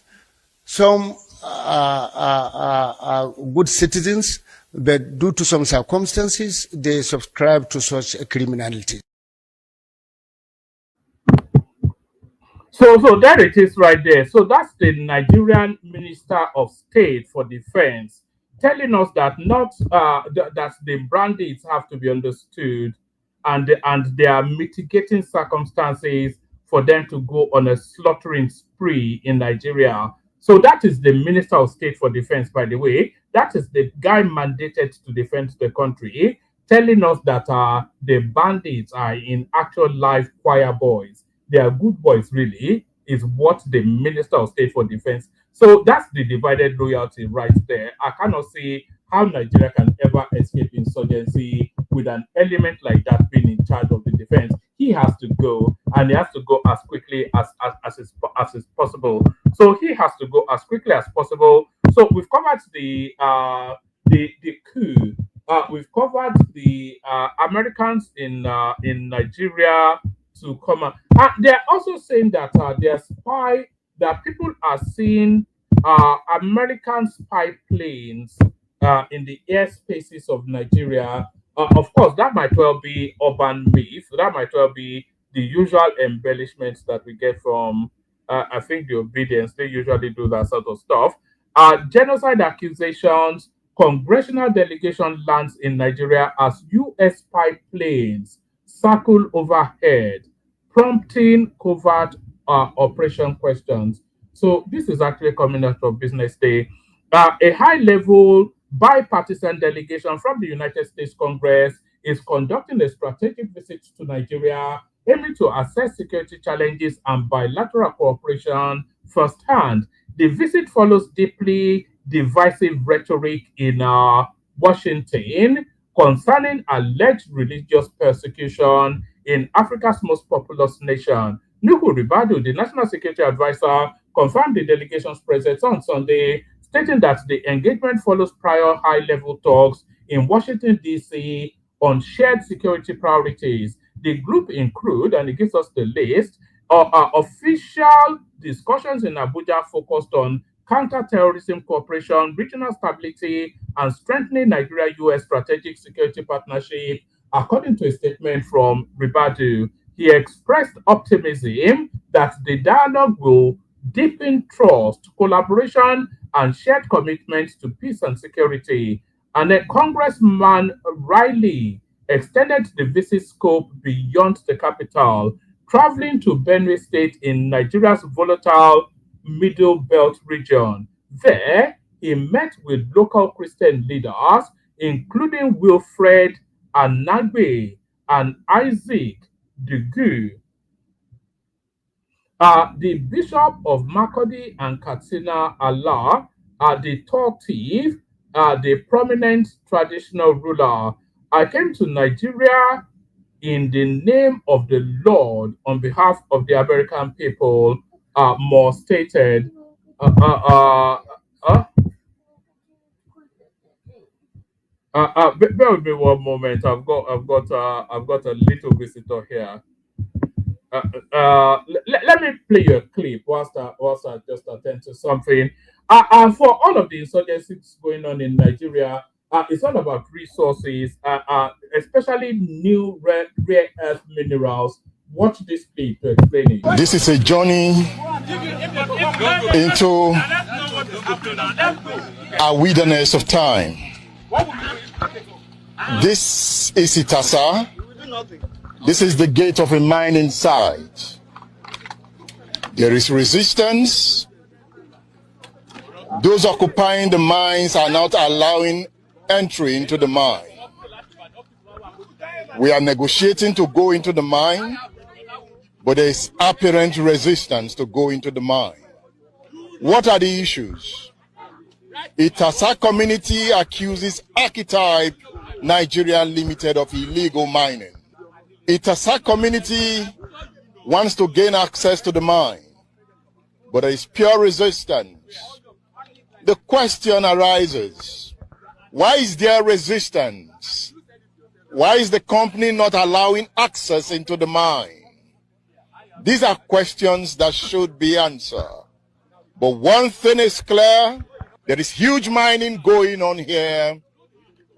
Some are good citizens, but due to some circumstances, they subscribe to such a criminality. So there it is right there. So that's the Nigerian Minister of State for Defense telling us that that the bandits have to be understood and there are mitigating circumstances for them to go on a slaughtering spree in Nigeria. So that is the Minister of State for Defense, by the way. That is the guy mandated to defend the country, telling us that the bandits are in actual life choir boys. They are good boys, really, is what the Minister of State for Defense. So that's the divided loyalty right there. I cannot see how Nigeria can ever escape insurgency with an element like that being in charge of the defense. He has to go, and he has to go as quickly as is possible. So he has to go as quickly as possible. So we've covered the coup. We've covered the Americans in Nigeria to come out. They're also saying that that people are seeing American spy planes in the airspaces of Nigeria. Of course, that might well be urban myth. That might well be the usual embellishments that we get from, I think, the obedience. They usually do that sort of stuff. Genocide accusations. Congressional delegation lands in Nigeria as U.S. spy planes circle overhead, prompting covert operation questions. So this is actually coming out of Business Day. A high-level bipartisan delegation from the United States Congress is conducting a strategic visit to Nigeria, aiming to assess security challenges and bilateral cooperation firsthand. The visit follows deeply divisive rhetoric in Washington concerning alleged religious persecution in Africa's most populous nation. Nuhu Ribadu, the National Security Advisor, confirmed the delegation's presence on Sunday, stating that the engagement follows prior high-level talks in Washington, D.C. on shared security priorities. The group include, and it gives us the list, official discussions in Abuja focused on counter-terrorism cooperation, regional stability, and strengthening Nigeria-US strategic security partnership. According to a statement from Ribadu, he expressed optimism that the dialogue will deepen trust, collaboration, and shared commitment to peace and security. And then Congressman Riley extended the visit scope beyond the capital, traveling to Benue State in Nigeria's volatile Middle Belt region. There, he met with local Christian leaders, including Wilfred Anagbe and Isaac Dugu. The Bishop of Makurdi and Katsina Allah, the Tortif, the prominent traditional ruler. I came to Nigeria in the name of the Lord on behalf of the American people, more stated. Bear with me one moment. I've got a little visitor here. Let me play you a clip whilst I just attend to something. For all of the insurgencies going on in Nigeria, it's all about resources, especially new rare earth minerals. Watch this clip to explain it. This is a journey into a wilderness of time. This is Itasa. This is the gate of a mine inside. There is resistance. Those occupying the mines are not allowing entry into the mine. We are negotiating to go into the mine, but there is apparent resistance to go into the mine. What are the issues? Itasa community accuses Archetype Nigeria Limited of illegal mining. Itasa community wants to gain access to the mine, but there is pure resistance. The question arises, why is there resistance? Why is the company not allowing access into the mine? These are questions that should be answered. But one thing is clear, there is huge mining going on here,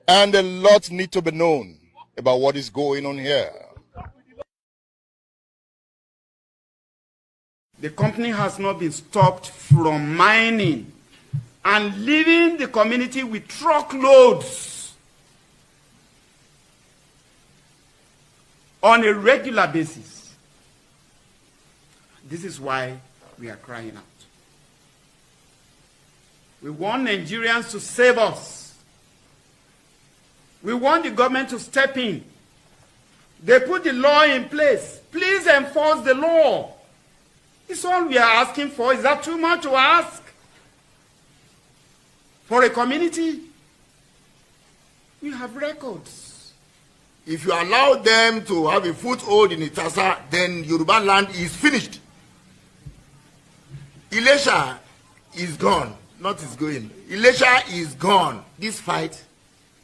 and a lot need to be known about what is going on here. The company has not been stopped from mining and leaving the community with truckloads on a regular basis. This is why we are crying out. We want Nigerians to save us. We want the government to step in. They put the law in place. Please enforce the law. It's all we are asking for. Is that too much to ask? For a community? We have records. If you allow them to have a foothold in Itasa, then Yoruba land is finished. Ilesha is gone, not is going. Ilesha is gone. This fight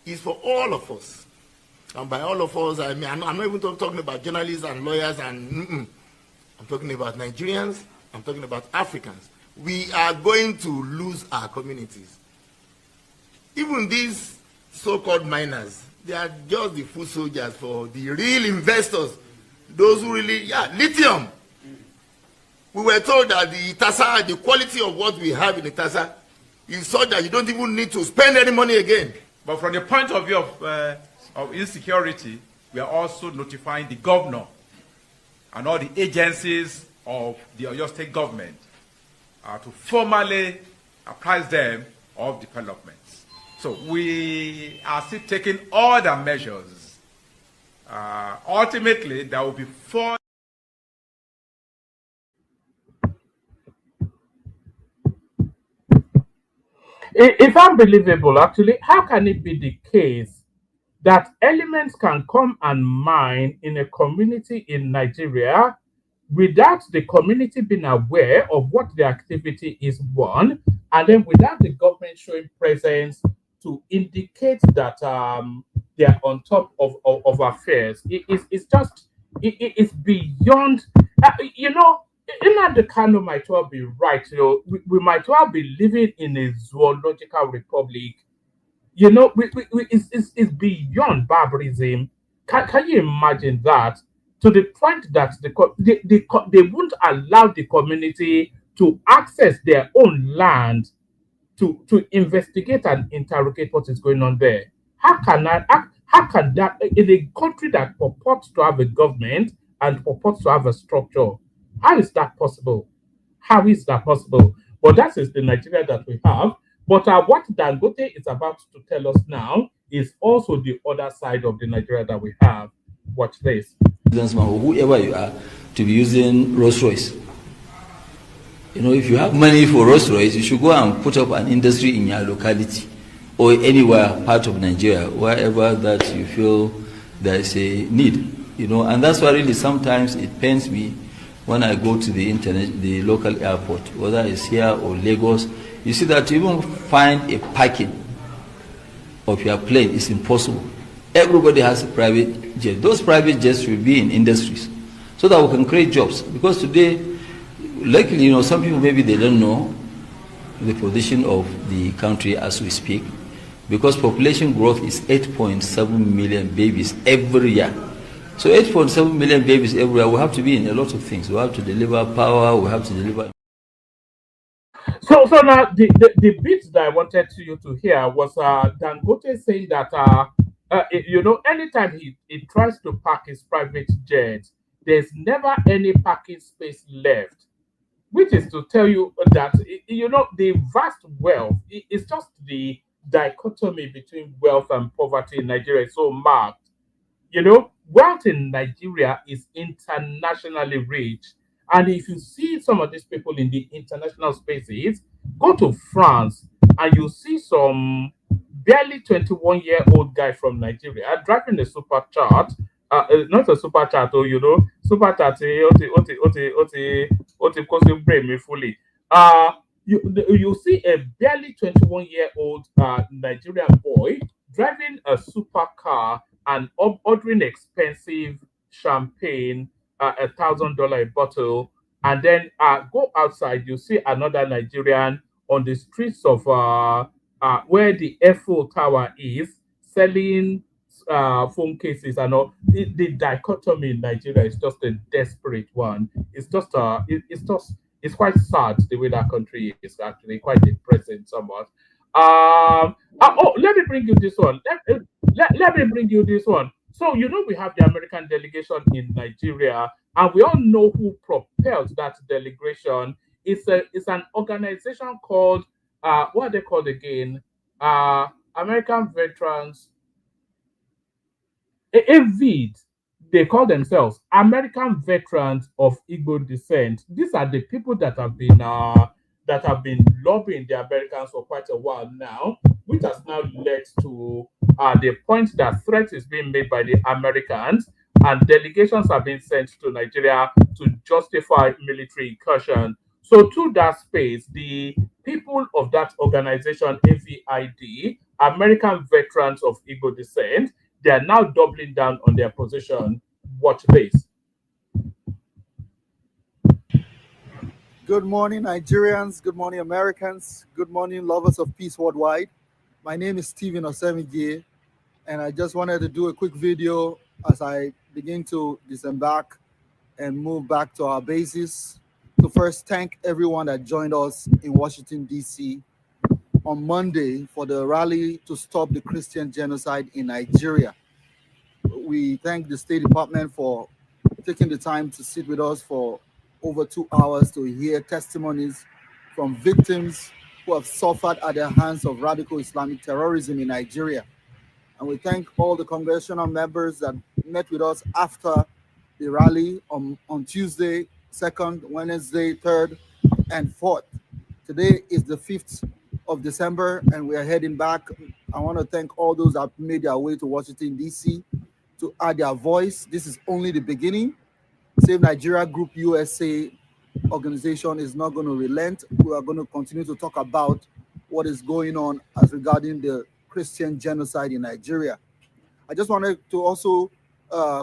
is for all of us. And by all of us, I mean, I'm not even talking about journalists and lawyers and I'm talking about Nigerians, I'm talking about Africans. We are going to lose our communities. Even these so-called miners, they are just the foot soldiers for the real investors. Those who really, lithium. We were told that the Itasa, the quality of what we have in Itasa, is such that you don't even need to spend any money again. But from the point of view of insecurity, we are also notifying the governor and all the agencies of the Oyo State government to formally apprise them of developments. So we are still taking all the measures. Ultimately, there will be 4. It's unbelievable, actually. How can it be the case that elements can come and mine in a community in Nigeria without the community being aware of what the activity is, one, and then without the government showing presence to indicate that they are on top of affairs? It's beyond, the Kano might well be right. We might well be living in a zoological republic. It's beyond barbarism. Can you imagine that? To the point that they won't allow the community to access their own land to investigate and interrogate what is going on there. How can that in a country that purports to have a government and purports to have a structure? How is that possible? How is that possible? But that is the Nigeria that we have. But what Dangote is about to tell us now is also the other side of the Nigeria that we have. Watch this. Whoever you are, to be using Rolls Royce. If you have money for Rolls Royce, you should go and put up an industry in your locality or anywhere part of Nigeria, wherever that you feel there is a need. And that's why really sometimes it pains me when I go to the local airport, whether it's here or Lagos. You see that to even find a parking of your plane is impossible. Everybody has a private jet. Those private jets will be in industries so that we can create jobs. Because today, luckily, some people maybe they don't know the position of the country as we speak, because population growth is 8.7 million babies every year. So 8.7 million babies every year, we have to be in a lot of things. We have to deliver power, we have to deliver. So now the bit that I wanted you to hear was Dangote saying that anytime he tries to park his private jet, there's never any parking space left. which is to tell you that the vast wealth is just the dichotomy between wealth and poverty in Nigeria is so marked. Wealth in Nigeria is internationally rich. And if you see some of these people in the international spaces, go to France and you see some barely 21-year-old guy from Nigeria driving a supercharged, not a supercharged, supercharged, brain me fully. You see a barely 21-year-old Nigerian boy driving a supercar and ordering expensive champagne, $1,000 bottle, and then go outside, you see another Nigerian on the streets of where the Eiffel Tower is, selling phone cases and all. The dichotomy in Nigeria is just a desperate one. It's just it's quite sad the way that country is, actually quite depressing somewhat. Let me bring you this one. Let me bring you this one. So we have the American delegation in Nigeria, and we all know who propelled that delegation. It's an organization called what are they called again? American Veterans, AVID. They call themselves American Veterans of Igbo descent. These are the people that have been lobbying the Americans for quite a while now, which has now led to the point that threat is being made by the Americans, and delegations are being sent to Nigeria to justify military incursion. So, to that space, the people of that organization, AVID, American Veterans of Igbo descent, they are now doubling down on their position. Watch this. Good morning, Nigerians. Good morning, Americans. Good morning, lovers of peace worldwide. My name is Stephen Osemide, and I just wanted to do a quick video as I begin to disembark and move back to our bases. To first thank everyone that joined us in Washington, D.C. on Monday for the rally to stop the Christian genocide in Nigeria. We thank the State Department for taking the time to sit with us for over 2 hours to hear testimonies from victims who have suffered at the hands of radical Islamic terrorism in Nigeria. And we thank all the congressional members that met with us after the rally on Tuesday, 2nd, Wednesday, 3rd, and 4th. Today is the 5th of December, and we are heading back. I want to thank all those that made their way to Washington, D.C. to add their voice. This is only the beginning. Save Nigeria Group USA organization is not going to relent. We are going to continue to talk about what is going on as regarding the Christian genocide in Nigeria. I just wanted to also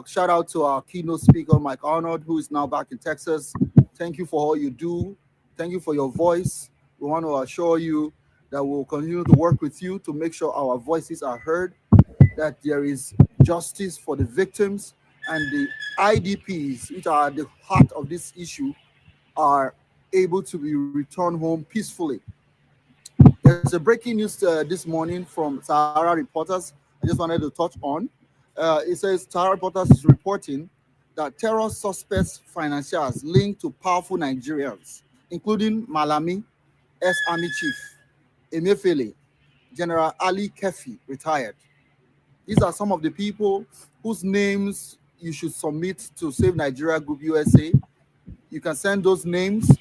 shout out to our keynote speaker, Mike Arnold, who is now back in Texas. Thank you for all you do. Thank you for your voice. We want to assure you that we'll continue to work with you to make sure our voices are heard, that there is justice for the victims, and the IDPs, which are the heart of this issue, are able to be returned home peacefully. There's a breaking news this morning from Sahara Reporters I just wanted to touch on. It says Sahara Reporters is reporting that terror suspects financiers linked to powerful Nigerians, including Malami, ex-army chief, Emefiele, General Ali Kefi, retired. These are some of the people whose names you should submit to Save Nigeria Group USA. You can send those names.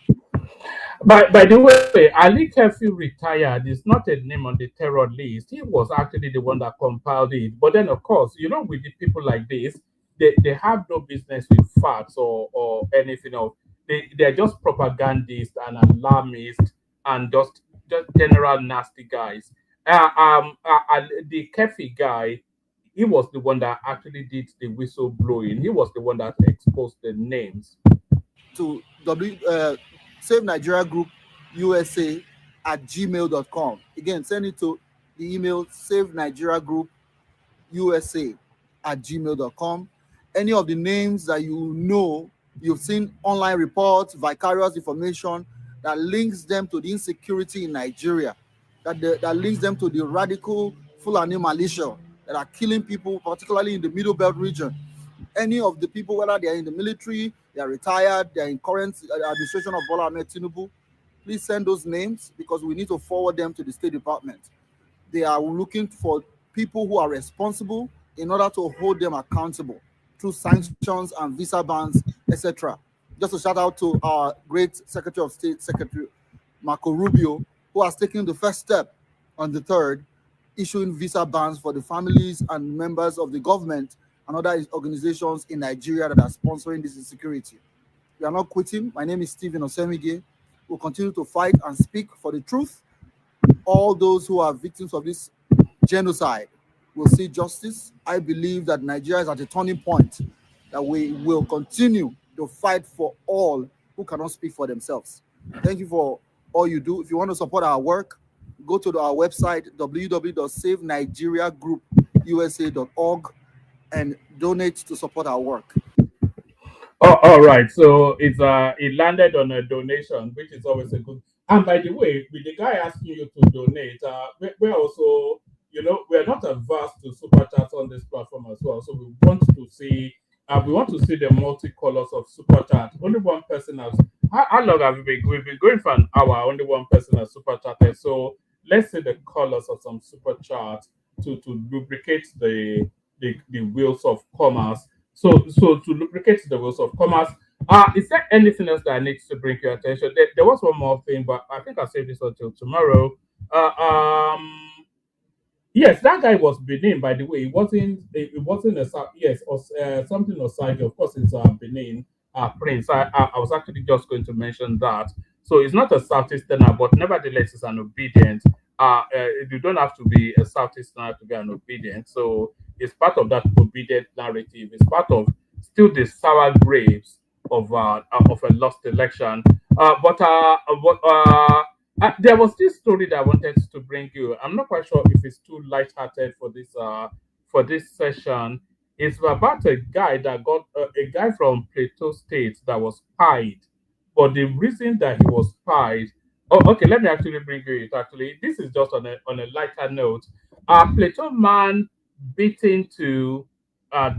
By the way, Ali Kefi retired is not a name on the terror list. He was actually the one that compiled it. But then, of course, with the people like this, they have no business with facts or anything else. They're just propagandists and alarmists and just general nasty guys. The Kefi guy, he was the one that actually did the whistle blowing. He was the one that exposed the names. To Save Nigeria Group USA at gmail.com. Again, send it to the email Save Nigeria Group USA at gmail.com. Any of the names that you've seen online reports, vicarious information that links them to the insecurity in Nigeria, that links them to the radical Fulani militia that are killing people, particularly in the Middle Belt region. Any of the people, whether they are in the military, They are retired. They are in current administration of Bola Ahmed Tinubu. Please send those names because we need to forward them to the State Department. They are looking for people who are responsible in order to hold them accountable through sanctions and visa bans, etc. Just a shout out to our great Secretary of State, Secretary Marco Rubio, who has taken the first step on the 3rd, issuing visa bans for the families and members of the government and other organizations in Nigeria that are sponsoring this insecurity. We are not quitting. My name is Stephen Osemige. We'll continue to fight and speak for the truth. All those who are victims of this genocide will see justice. I believe that Nigeria is at a turning point, that we will continue to fight for all who cannot speak for themselves. Thank you for all you do. If you want to support our work, go to our website, www.savenigeriagroupusa.org, and donate to support our work. Oh, all right. So it landed on a donation, which is always a good. And by the way, with the guy asking you to donate, we're also, we're not averse to super chats on this platform as well. So we want to see the multicolors of super chat. Only one person has. How long have we been? We've been going for an hour. Only one person has super chatted. So let's see the colors of some super chats to lubricate the wheels of commerce. So to lubricate the wheels of commerce, is there anything else that needs to bring your attention? There was one more thing, but I think I'll save this until tomorrow. Yes, that guy was Benin, by the way. It wasn't a yes, or something Osage. Of course, it's Benin Prince. I was actually just going to mention that. So it's not a Southeasterner, but nevertheless, it's an obedient. You don't have to be a Southeasterner to be an obedient. So it's part of that obedient narrative. It's part of still the sour grapes of a lost election. There was this story that I wanted to bring you. I'm not quite sure if it's too light-hearted for this session. It's about a guy that got a guy from Plateau State that was spied. But the reason that he was spied. Oh, okay. Let me actually bring you it. Actually, this is just on a lighter note. A Plateau man beaten to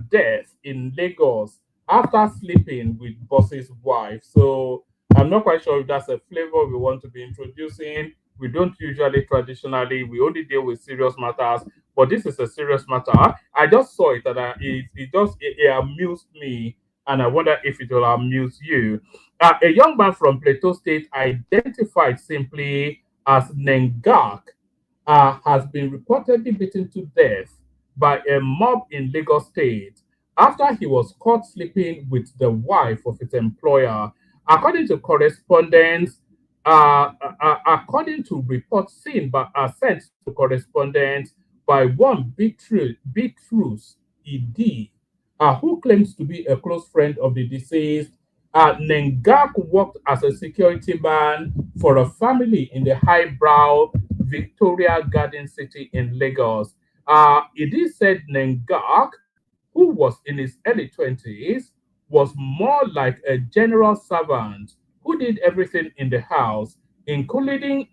death in Lagos after sleeping with boss's wife. So I'm not quite sure if that's a flavor we want to be introducing. We don't usually traditionally, we only deal with serious matters, but this is a serious matter. I just saw it and it amused me, and I wonder if it will amuse you. A young man from Plateau State, identified simply as Nengak, has been reportedly beaten to death by a mob in Lagos State after he was caught sleeping with the wife of his employer. According to correspondence, according to reports seen but are sent to correspondence by one Bitrus Idi, who claims to be a close friend of the deceased. Nengak worked as a security man for a family in the highbrow Victoria Garden City in Lagos. It is said Nengak, who was in his early 20s, was more like a general servant who did everything in the house, including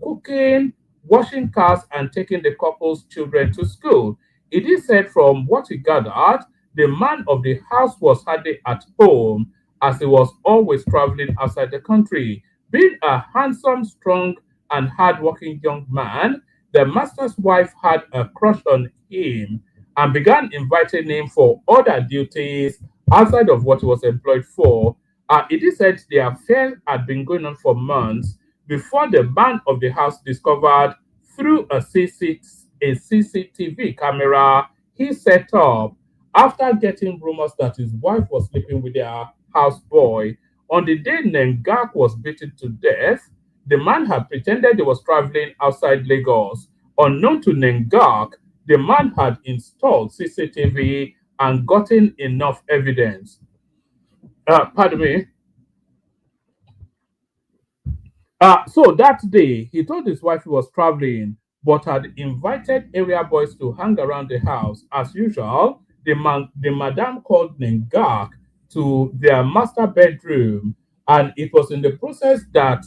cooking, washing cars, and taking the couple's children to school. It is said from what he gathered, the man of the house was hardly at home as he was always traveling outside the country. Being a handsome, strong, and hardworking young man, the master's wife had a crush on him and began inviting him for other duties outside of what he was employed for. It is said the affair had been going on for months before the man of the house discovered through a CCTV camera he set up after getting rumors that his wife was sleeping with their houseboy. On the day Nengak was beaten to death, the man had pretended he was traveling outside Lagos. Unknown to Nengak, the man had installed CCTV and gotten enough evidence. Pardon me. So that day, he told his wife he was traveling, but had invited area boys to hang around the house. As usual, the madam called Nengak to their master bedroom, and it was in the process that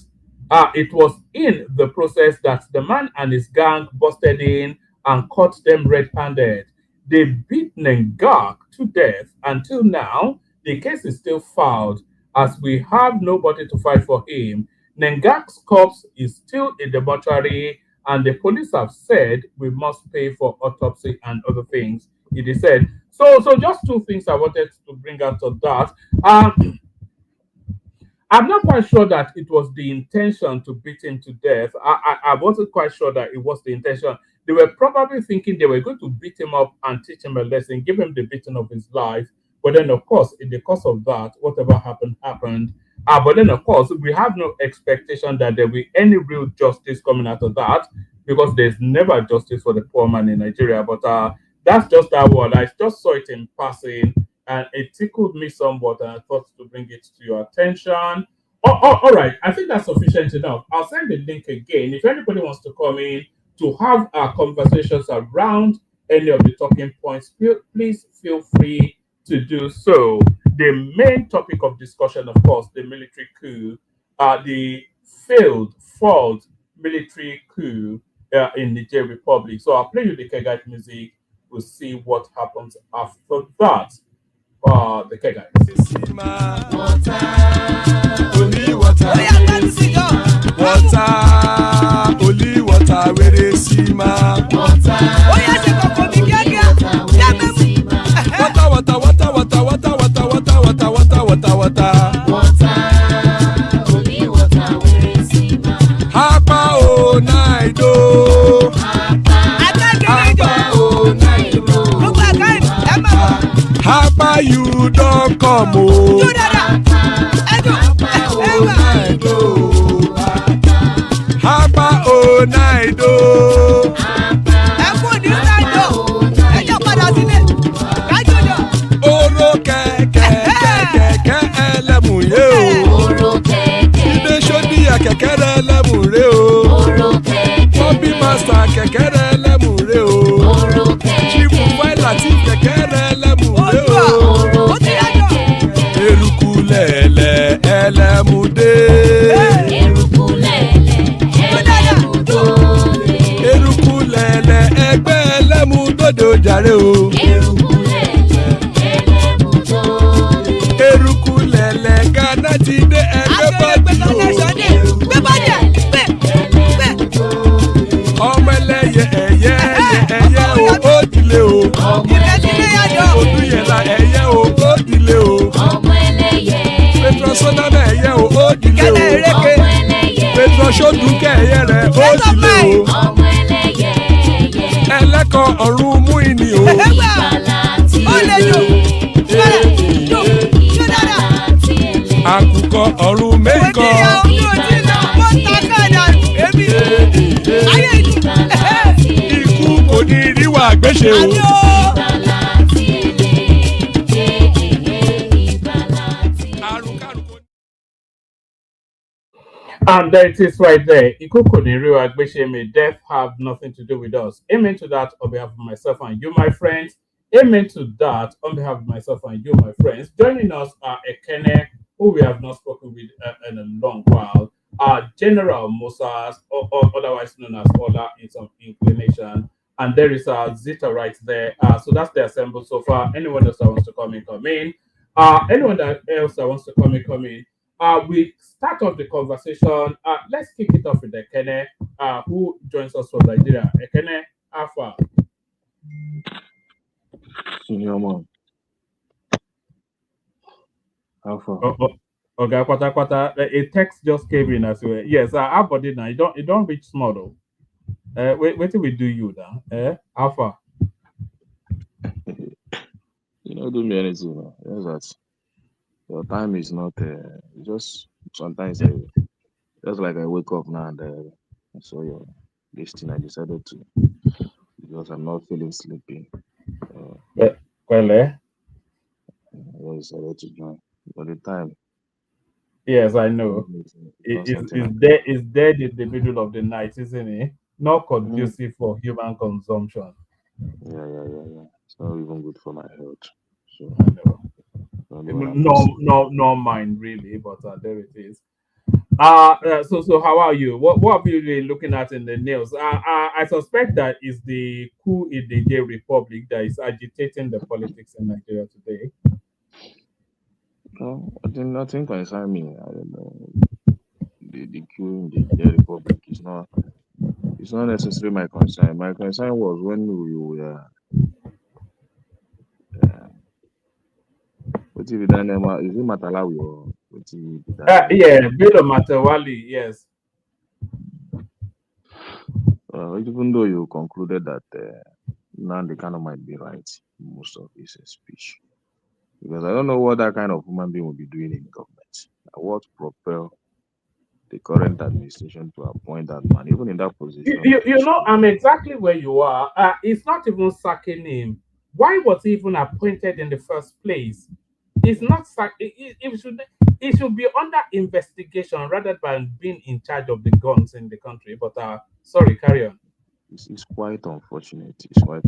the man and his gang busted in and caught them red-handed. They beat Nengak to death. Until now, the case is still filed as we have nobody to fight for him. Nengak's corpse is still in the mortuary, and the police have said we must pay for autopsy and other things. It is said. So just two things I wanted to bring out of that. I'm not quite sure that it was the intention to beat him to death. I wasn't quite sure that it was the intention. They were probably thinking they were going to beat him up and teach him a lesson, give him the beating of his life. But then, of course, in the course of that, whatever happened, happened. But then, of course, we have no expectation that there will be any real justice coming out of that because there's never justice for the poor man in Nigeria. But that's just that word. I just saw it in passing and it tickled me somewhat, and I thought to bring it to your attention. All right, I think that's sufficient enough. I'll send the link again. If anybody wants to come in to have our conversations around any of the talking points, please feel free to do so. The main topic of discussion, of course, the military coup, the failed military coup in Niger Republic. So I'll play you the Kegite music. We'll see what happens after that. The Kegite. Only water, where they see ma. Water, only water, where they see ma. Hapa o naido. Hapa o naido. Hapa you don't come o. Hapa o naido. Oro kẹ̀kẹ́ ẹlẹ́mùyé o. Ilé sọ́díyà kẹ̀kẹ́ ẹlẹ́mùrè o. Bobby master kẹ̀kẹ́ ẹlẹ́mùrè o. Chifu Failati kẹ̀kẹ́ ẹlẹ́mùrè o. Eruku lẹ̀lẹ̀ ẹlẹ́mùdé. Eruku lẹ̀lẹ̀ ẹgbẹ́ ẹlẹ́mùdódò jàre o. Eruku lẹ̀lẹ̀ Ghana ti dé ẹgbẹ́ bọ́dì o. Ọmọ ẹlẹ́yẹ ẹyẹ o ó dilé o. Olúyẹ̀lá ẹyẹ o ó dilé o. Petrosodana ẹyẹ o ó dilé o. Petrosodunke ẹyẹ rẹ̀ ó dilé o. Ẹlẹ́kọ̀ ọ̀run mú ìní o. Àkùkọ ọ̀run méjìkọ. Ikú kò ní ríwà gbéṣe o. And there it is right there. Ikukuniru Agbeshe, may death have nothing to do with us. Amen to that on behalf of myself and you, my friends. Amen to that on behalf of myself and you, my friends. Joining us are Ekene, who we have not spoken with in a long while, General Moses, or otherwise known as Ola in some inclination. And there is Zita right there. So that's the assemble so far. Anyone else that wants to come in, come in. Anyone else that wants to come in. We start off the conversation. Let's kick it off with Ekene, who joins us from Nigeria. Ekene, Alpha. Senior man. Alpha. Okay, kwata. A text just came in as well. Yes, our body now. You don't reach small though. Wait till we do you now. Alpha. You don't do me anything. No. Just that your time is not. Just sometimes just like I wake up now and I saw your this thing. I decided to because I'm not feeling sleepy. I decided to join. But the time. Yes, I know. It's dead in the middle of the night, isn't it? Not conducive for human consumption. Yeah. It's not even good for my health. So I know. No mine really, but there it is. So how are you? What have you been looking at in the news? I suspect that is the coup in the Niger Republic that is agitating the politics in Nigeria today. No, I think nothing concern me. I don't know. The queue in the Republic is not. It's not necessarily my concern. My concern was when we were. What if that name is it Matalawi or what if that name? Yeah, Bello Matawali, yes. Even though you concluded that Nandi Kano might be right in most of his speech, because I don't know what that kind of human being will be doing in government. What propel the current administration to appoint that man, even in that position? You know, I'm exactly where you are. It's not even sacking him. Why was he even appointed in the first place? It's not sack. It should be under investigation rather than being in charge of the guns in the country. But sorry, carry on. It's quite unfortunate. It's quite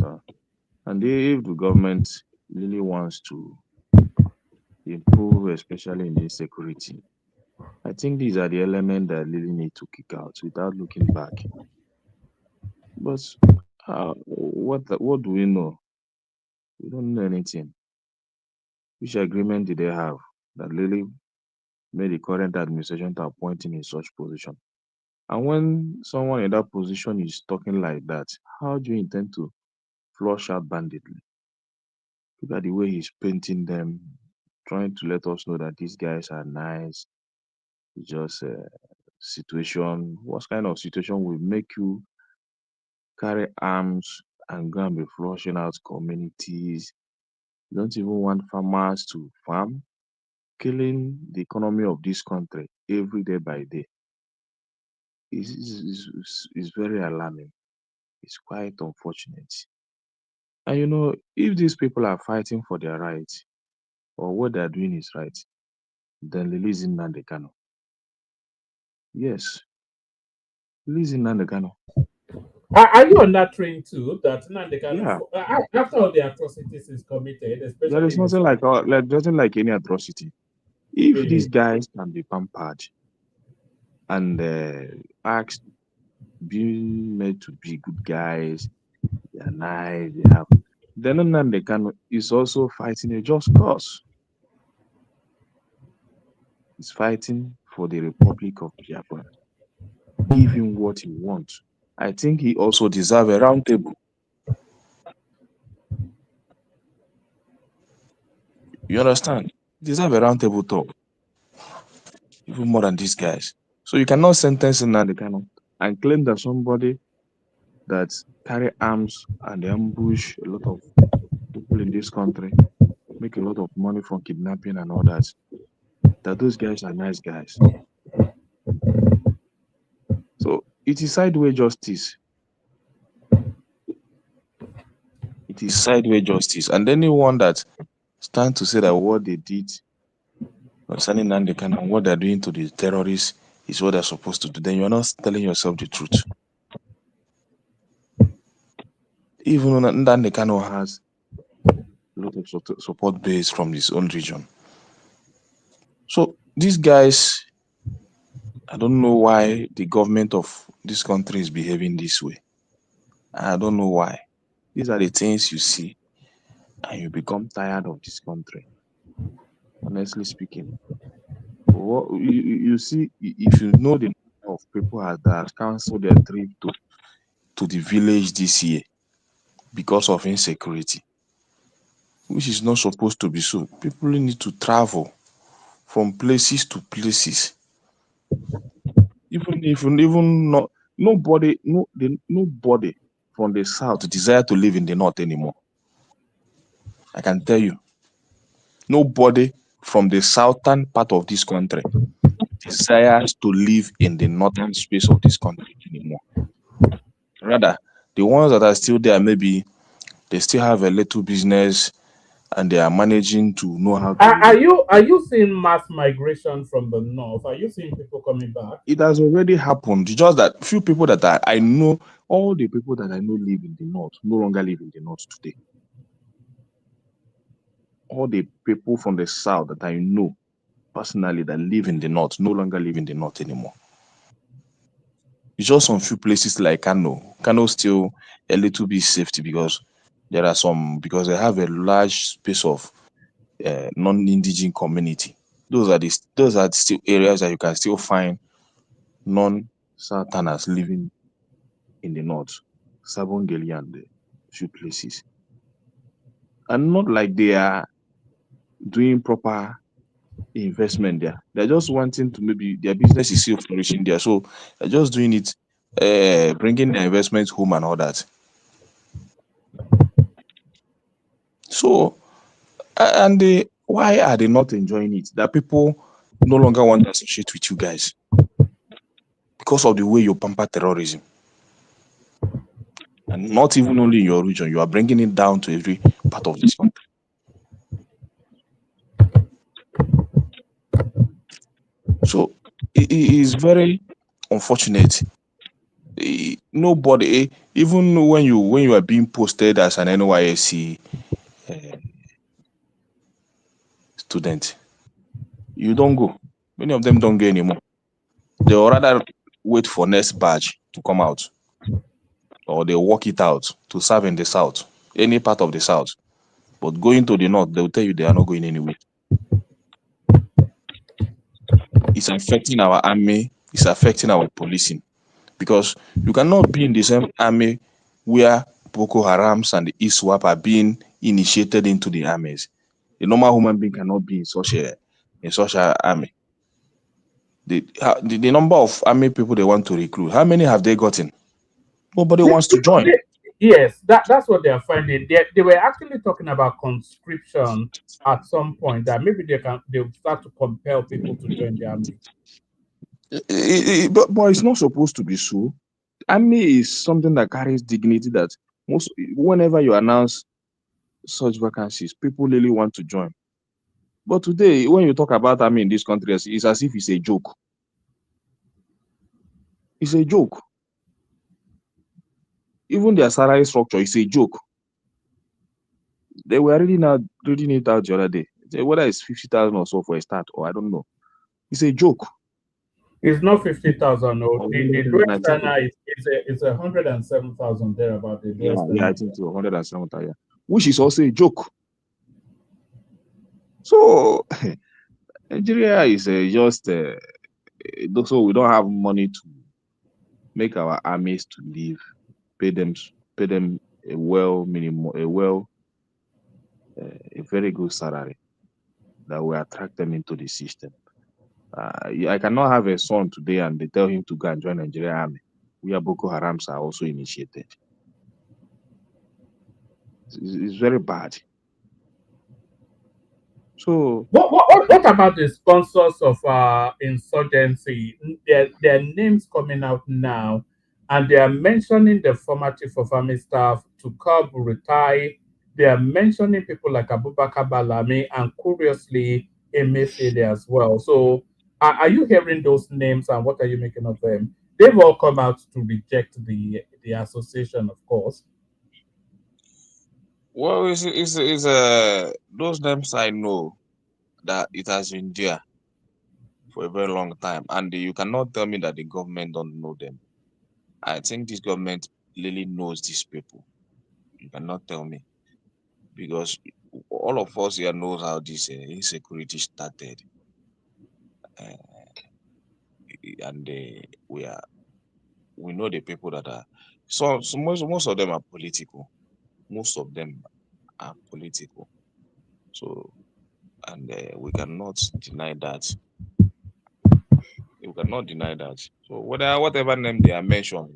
and if the government really wants to improve, especially in insecurity, I think these are the elements that really need to kick out without looking back. But what do we know? We don't know anything. Which agreement did they have that really made the current administration to appoint him in such position? And when someone in that position is talking like that, how do you intend to flush out banditry? Look at the way he's painting them, trying to let us know that these guys are nice. It's just a situation. What kind of situation will make you carry arms and go and be flushing out communities? You don't even want farmers to farm, killing the economy of this country every day by day. Is very alarming. It's quite unfortunate. And you know, if these people are fighting for their rights or what they're doing is right, then releasing Nnamdi Kanu. Yes, releasing Nnamdi Kanu. Are you on that train too? That Nnamdi Kanu, Yeah, after all the atrocities is committed, there especially is in the nothing south. like nothing like any atrocity. If these Really? guys can be pampered and asked, being made to be good guys, they are nice, they have. Then Nnamdi Kanu is also fighting a just cause. He's fighting for the Republic of Biafra. Give him what he wants. I think he also deserves a round table. You understand? Deserve a round table talk, even more than these guys. So you cannot sentence Nnamdi Kanu and claim that somebody that carry arms and ambush a lot of people in this country, make a lot of money from kidnapping and all that, that those guys are nice guys. So it is sideways justice. It is sideways justice. And anyone that stands to say that what they did concerning Nnamdi Kanu and what they're doing to the terrorists is what they're supposed to do, then you're not telling yourself the truth. Even Nnamdi Kanu has a lot of support base from his own region. So these guys, I don't know why the government of this country is behaving this way. I don't know why. These are the things you see and you become tired of this country, honestly speaking. What you see, if you know the number of people that canceled their trip to the village this year because of insecurity, which is not supposed to be so. People need to travel from places to places. Even not nobody from the south desire to live in the north anymore. I can tell you, nobody from the southern part of this country desires to live in the northern space of this country anymore. Rather, the ones that are still there, maybe they still have a little business and they are managing to know how to Are relate. you seeing mass migration from the north? Are you seeing people coming back? It has already happened. It's just that few people that I know, all the people that I know live in the north, no longer live in the north today. All the people from the south that I know personally that live in the north no longer live in the north anymore. It's just some few places like Kano. Kano still a little bit safety because there are some, because they have a large space of non-indigenous community. Those are the still areas that you can still find non-Southerners living in the north, Sabongeli and the few places, and not like they are doing proper investment there. They're just wanting to, maybe their business is still flourishing there, so they're just doing it, bringing their investments home and all that. So, and why are they not enjoying it? That people no longer want to associate with you guys because of the way you pamper terrorism, and not even only in your region, you are bringing it down to every part of this country. So it is very unfortunate. Nobody, even when you are being posted as an NYSC student, you don't go. Many of them don't go anymore. They will rather wait for next batch to come out, or they work it out to serve in the south, any part of the south. But going to the north, they will tell you they are not going anywhere. It's affecting our army. It's affecting our policing, because you cannot be in the same army where Boko Harams and the ISWAP are being initiated into the armies. A normal human being cannot be in such a army. The number of army people they want to recruit, how many have they gotten? Nobody wants to join. Yes, that's what they are finding. They were actually talking about conscription at some point, that maybe they'll start to compel people to join the army. But it's not supposed to be so. Army is something that carries dignity, that whenever you announce such vacancies, people really want to join. But today, when you talk about army in this country, it's as if it's a joke. It's a joke. Even their salary structure is a joke. They were reading it out the other day. Whether it's 50,000 or so for a start, or I don't know. It's a joke. It's not 50,000. No, the lowest earner is 107,000 there about the lowest earner. Yeah, I think so, 107,000. Which is also a joke. So Nigeria is just so we don't have money to make our armies to live, pay them a very good salary that will attract them into the system. I cannot have a son today and they tell him to go and join Nigerian army, where Boko Harams are also initiated. It's very bad. So what about the sponsors of insurgency? Their names coming out now, and they are mentioning the former chief of army staff to curb retire. They are mentioning people like Abubakar Balami and, curiously, Emefiele as well. So are you hearing those names, and what are you making of them? They've all come out to reject the association, of course. Well, it's those names I know that it has been there for a very long time, and you cannot tell me that the government don't know them. I think this government really knows these people. You cannot tell me, because all of us here knows how this insecurity started, and we know the people that are. So most of them are political. Most of them are political. So, and we cannot deny that. You cannot deny that. So whatever name they are mentioned,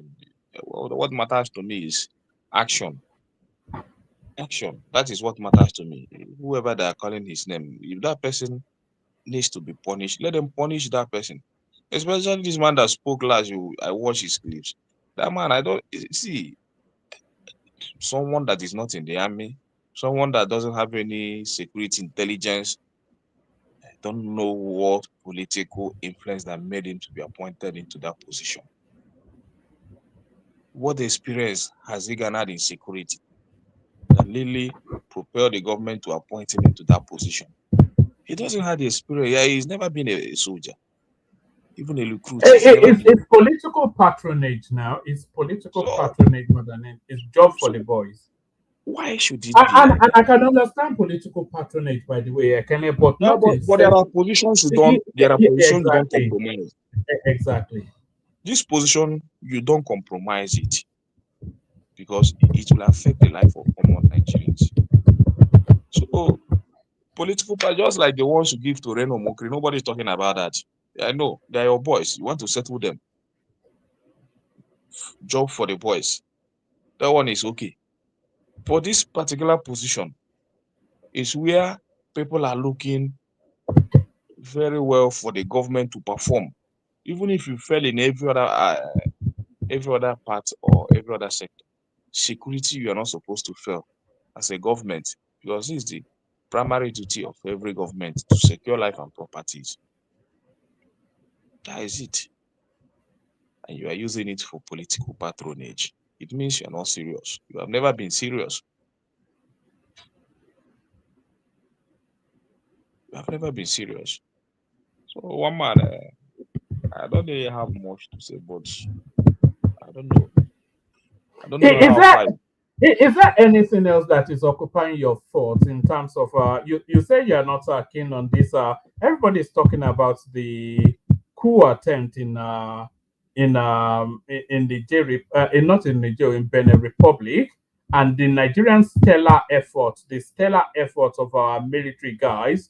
what matters to me is action. Action. That is what matters to me. Whoever they are calling his name, if that person needs to be punished, let them punish that person. Especially this man that spoke last. I watched his clips. That man, I don't see someone that is not in the army, someone that doesn't have any security intelligence. I don't know what political influence that made him to be appointed into that position. What experience has he garnered in security that really propelled the government to appoint him into that position? He doesn't have the experience. Yeah, he's never been a soldier, even a recruit. It's political patronage now. It's political patronage more than it's job for the boys. Why should it And, be like and that? I can understand political patronage, by the way, Ekene, but No, not in but there sense. are positions you don't Exactly. compromise. Exactly. This position, you don't compromise it because it will affect the life of common Nigerians. So political party, just like the ones you give to Reno Mokri, nobody's talking about that. I know they're your boys. You want to settle them. Job for the boys. That one is okay. For this particular position is where people are looking very well for the government to perform. Even if you fail in every other part or every other sector, security you are not supposed to fail as a government because this is the primary duty of every government to secure life and properties. That is it. And you are using it for political patronage. It means you are not serious. You have never been serious. You have never been serious. So one man, I don't really have much to say, but I don't know. I don't know Is how that far. is there anything else that is occupying your thoughts in terms of you say you're not keen on this everybody's talking about the coup attempt in Nigeria in not in Nigeria in Benin Republic and the Nigerian stellar effort of our military guys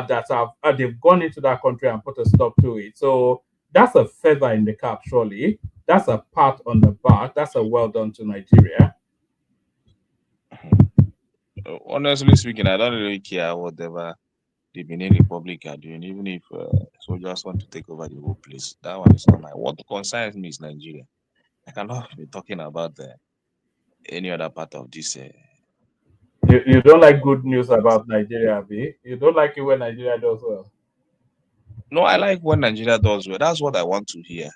that have they've gone into that country and put a stop to it. So that's a feather in the cap, surely. That's a pat on the back. That's a well done to Nigeria. Honestly speaking, I don't really care whatever the Benin Republic are doing, even if soldiers want to take over the whole place. That one is not my. What concerns me is Nigeria. I cannot be talking about any other part of this. You don't like good news about Nigeria, B. You don't like it when Nigeria does well. No, I like when Nigeria does well. That's what I want to hear.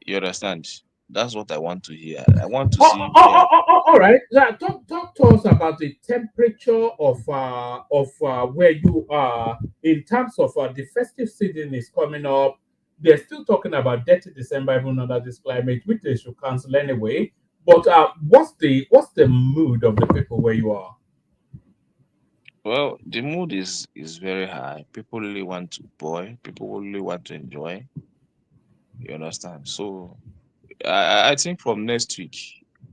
You understand? That's what I want to hear. I want to see where. All right. Yeah, talk to us about the temperature of where you are in terms of the festive season is coming up. They're still talking about dirty December even under this climate, which they should cancel anyway. But what's the mood of the people where you are? Well, the mood is very high. People really want to boy. People really want to enjoy. You understand? So I think from next week,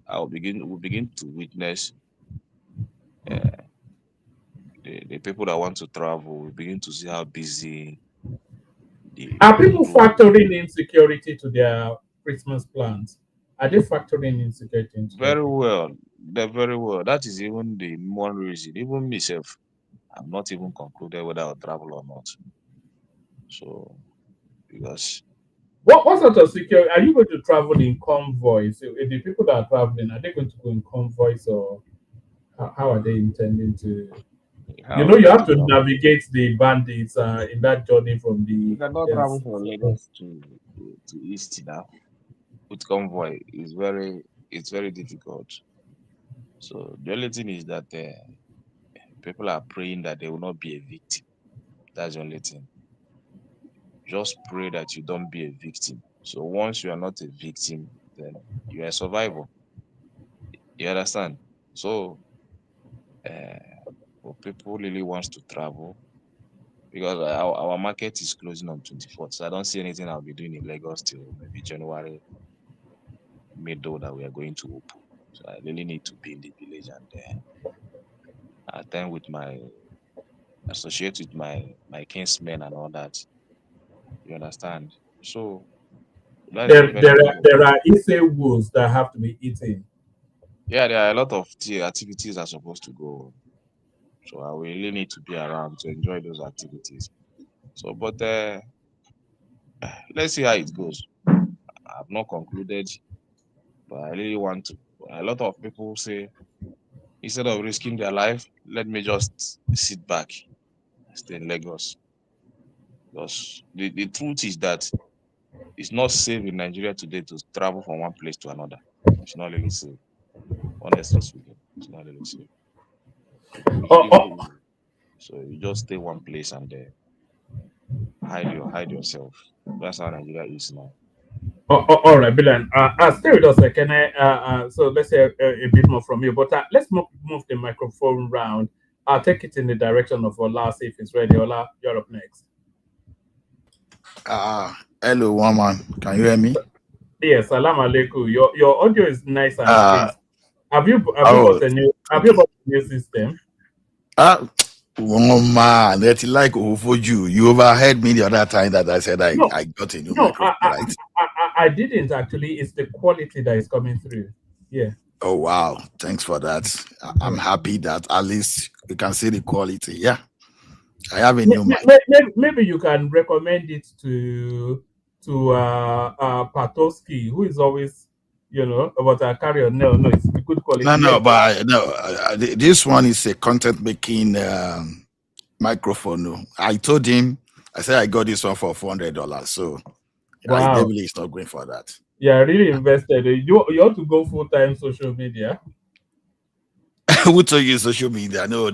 we'll begin to witness uh, the people that want to travel. We begin to see how busy Are the people people. factoring in security to their Christmas plans? Are they factoring in security into their Very Christmas? well. They're very well. That is even the one reason. Even myself, I'm not even concluded whether I'll travel or not. So because What sort of security are you going to travel in convoys? The people that are traveling, are they going to go in convoys or how are they intending to? how are we You going have to to travel? navigate the bandits in that journey from You the. cannot travel from Lagos to East now with convoy. It's very difficult. So the only thing is that people are praying that they will not be a victim. That's the only thing. Just pray that you don't be a victim. So once you are not a victim, then you are a survivor. You understand? So for people really wants to travel because our market is closing on 24th. So I don't see anything I'll be doing in Lagos till maybe January middle that we are going to open. So I really need to be in the village and attend with my associate with my kinsmen and all that. You understand? So that's the There, there benefit are of there are Ise wolves that have to be eaten. yeah, there are a lot of activities are supposed to go. So I will really need to be around to enjoy those activities. So but let's see how it goes. I've not concluded, but I really want to. A lot of people say instead of risking their life, let me just sit back, stay in Lagos. Because the truth is that it's not safe in Nigeria today to travel from one place to another. It's not really safe. Honestly speaking, it's not really safe. Oh, oh, So you just stay one place and hide yourself. That's how Nigeria is now. All right, Bilan. Stay with us. Can I? So let's say a bit more from you, but let's move the microphone round. I'll take it in the direction of Ola. See if it's ready. Ola, you're up next. Hello, woman. Can you hear me? Yes, salam alaikum. Your audio is nice and Uh, crisp. Have you oh, bought a new Have you bought a new system? uh, woman, that like for you. You overheard me the other time that I said I, No, I got a new no, microphone, right? I didn't actually. It's the quality that is coming through. Yeah. Oh wow, thanks for that. I'm Yeah. happy that at least you can see the quality. Yeah, I have a new mic. Maybe you can recommend it to Patowski, who is always, about a carrier. No, it's good quality. No, Yes. but no, this one is a content making microphone. No. I told him, I said I got this one for $400. So I Wow. definitely is not going for that. Yeah, really invested. You ought to go full time social media. Who told you social media? No,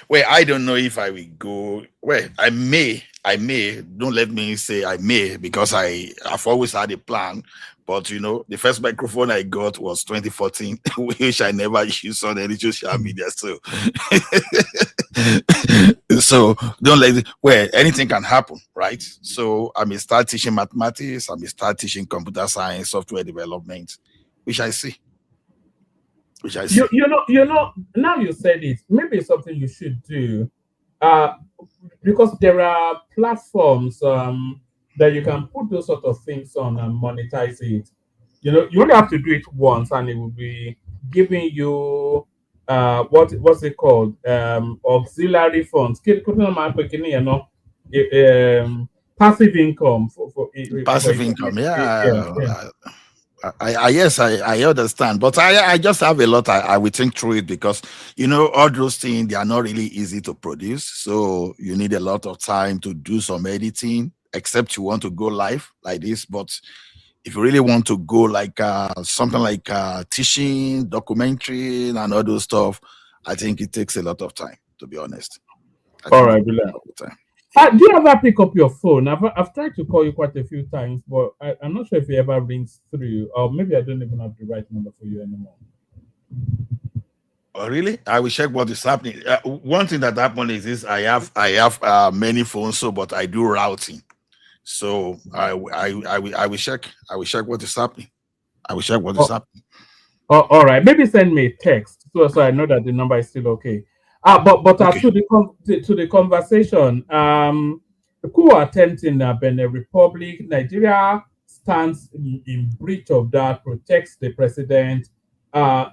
well, I don't know if I will go. Well, I may. Don't let me say I may, because I've always had a plan. But the first microphone I got was 2014, which I never used on any social media. So, so don't let it. Well, anything can happen, right? So I may start teaching mathematics. I may start teaching computer science, software development, which I see. Now you said it, maybe it's something you should do, because there are platforms that you can put those sort of things on and monetize it. You only have to do it once and it will be giving you what's it called, auxiliary funds. Passive income for Passive income, yeah. Yes, I understand, but I just have a lot. I will think through it, because all those things, they are not really easy to produce. So you need a lot of time to do some editing, except you want to go live like this. But if you really want to go like something like teaching, documentary, and all those stuff, I think it takes a lot of time. To be honest, I All think it right, takes a Bilal. lot of time. Do you ever pick up your phone? I've tried to call you quite a few times, but I'm not sure if it ever rings through, or maybe I don't even have the right number for you anymore. Oh, really? I will check what is happening. One thing that happened is this: I have many phones, so but I do routing. So I will check. I will check what is happening. I will check what is happening. All right. Maybe send me a text so I know that the number is still okay. But Okay. to the conversation, the coup attempt in Benin Republic, Nigeria stands in breach of that, protects the president.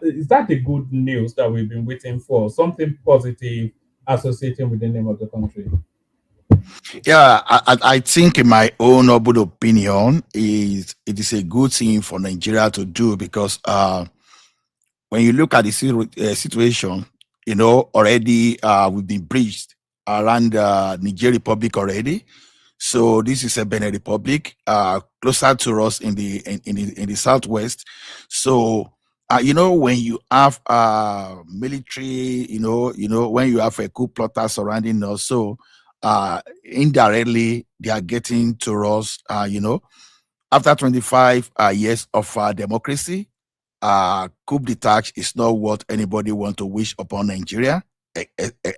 Is that the good news that we've been waiting for? Something positive associating with the name of the country? Yeah, I think in my own humble opinion, it is a good thing for Nigeria to do, because when you look at the situation, already we've been breached around Niger Republic already. So this is a Benin Republic, closer to us in the southwest. So when you have military, when you have a coup plotter surrounding us, so indirectly they are getting to us. After 25 years of democracy, coup d'etat is not what anybody want to wish upon Nigeria,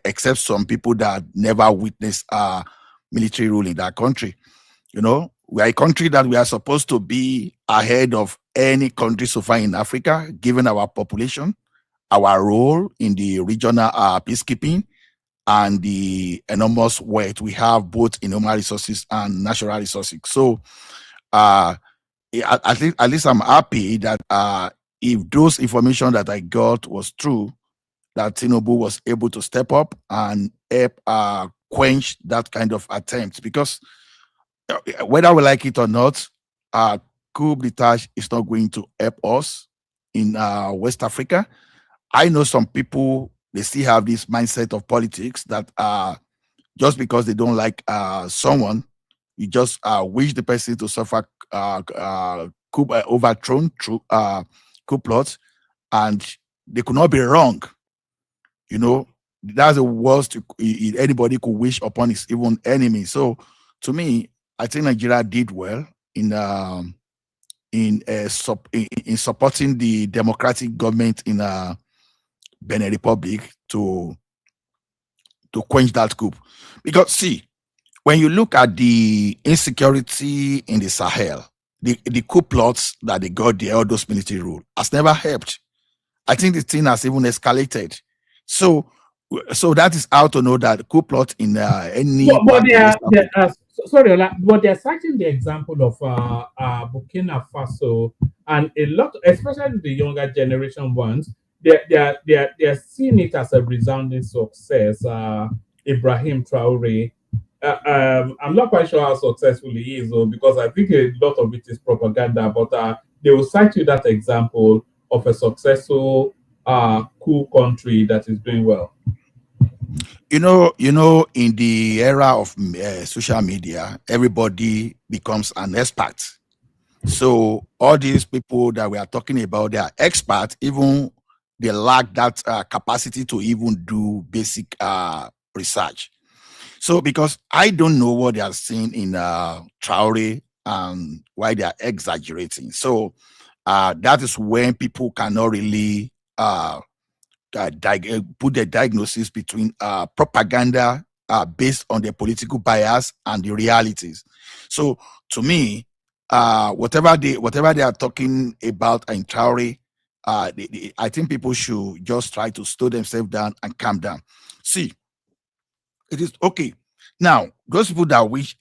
except some people that never witnessed military rule in that country. We are a country that we are supposed to be ahead of any country so far in Africa, given our population, our role in the regional peacekeeping, and the enormous wealth we have both in human resources and natural resources. So at least I'm happy that if those information that I got was true, that Tinubu was able to step up and help quench that kind of attempt. Because whether we like it or not, coup d'etat is not going to help us in West Africa. I know some people, they still have this mindset of politics that just because they don't like someone, you just wish the person to suffer coup overthrown through coup plots, and they could not be wrong. That's the worst anybody could wish upon his even enemy. So to me, I think Nigeria did well in in supporting the democratic government in Benin Republic to quench that coup. Because see, when you look at the insecurity in the Sahel, the coup plots that they got there, all those military rule, has never helped. I think the thing has even escalated. So that is how to know that coup plot in any But part they of are, West Africa. sorry, Ola, but they're citing the example of Burkina Faso and a lot, especially the younger generation ones. They're seeing it as a resounding success. Ibrahim Traore. I'm not quite sure how successful he is, though, because I think a lot of it is propaganda. But they will cite you that example of a successful coup country that is doing well. You know, in the era of social media, everybody becomes an expert. So all these people that we are talking about, they are experts, even they lack that capacity to even do basic research. So because I don't know what they are seeing in Traore and why they are exaggerating. So that is when people cannot really put the diagnosis between propaganda based on their political bias and the realities. So to me, whatever they are talking about in Traore, I think people should just try to slow themselves down and calm down. See, it is okay. Now, those people that wish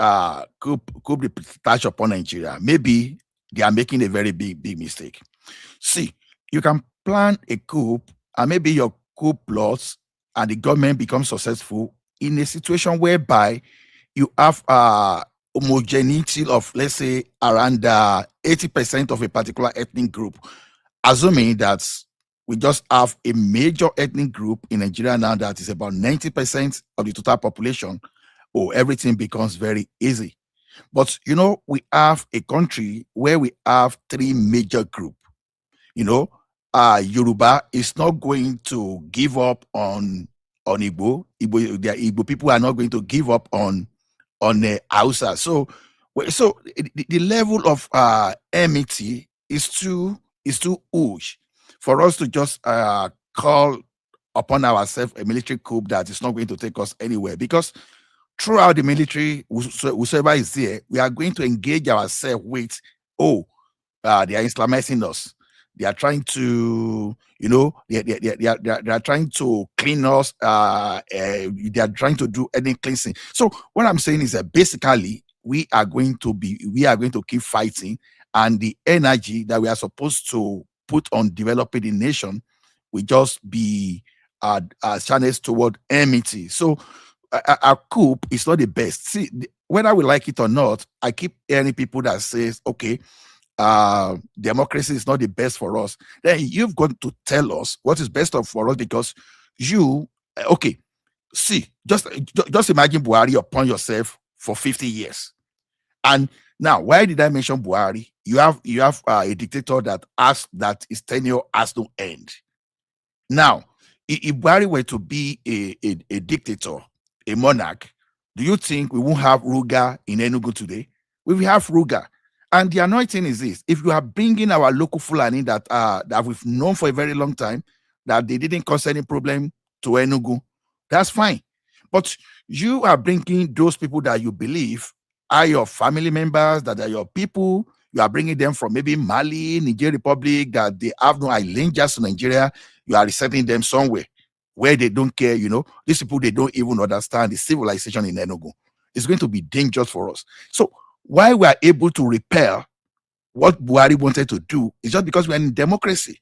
could be touch upon Nigeria, maybe they are making a very big mistake. See, you can plan a coup and maybe your coup plots and the government becomes successful in a situation whereby you have homogeneity of, let's say, around 80% of a particular ethnic group, assuming that we just have a major ethnic group in Nigeria now that is about 90% of the total population. Oh, everything becomes very easy. But you know, we have a country where we have three major groups. You know, Yoruba is not going to give up on Igbo. The Igbo people are not going to give up on Hausa. So the level of enmity is too huge for us to just call upon ourselves a military coup that is not going to take us anywhere, because throughout the military, whosoever is there, we are going to engage ourselves with, they are Islamizing us. They are trying to, they are trying to clean us. They are trying to do any cleansing. So what I'm saying is that basically we are going to keep fighting, and the energy that we are supposed to put on developing the nation will just be channels toward enmity. So our coup is not the best. See, whether we like it or not, I keep hearing people that says, okay, democracy is not the best for us. Then you've got to tell us what is best for us, because okay, see, just imagine Buhari upon yourself for 50 years. And now, why did I mention Buhari? You have a dictator that his tenure has no end. Now, if Buhari were to be a dictator, a monarch, do you think we won't have Ruga in Enugu today? We will have Ruga. And the annoying is this: if you are bringing our local Fulani that we've known for a very long time, that they didn't cause any problem to Enugu, that's fine. But you are bringing those people that you believe are your family members, that are your people. You are bringing them from maybe Mali, Niger Republic, that they have no allegiance to Nigeria. You are resetting them somewhere where they don't care. These people, they don't even understand the civilization in Enugu. It's going to be dangerous for us. So why we are able to repel what Buhari wanted to do is just because we're in democracy.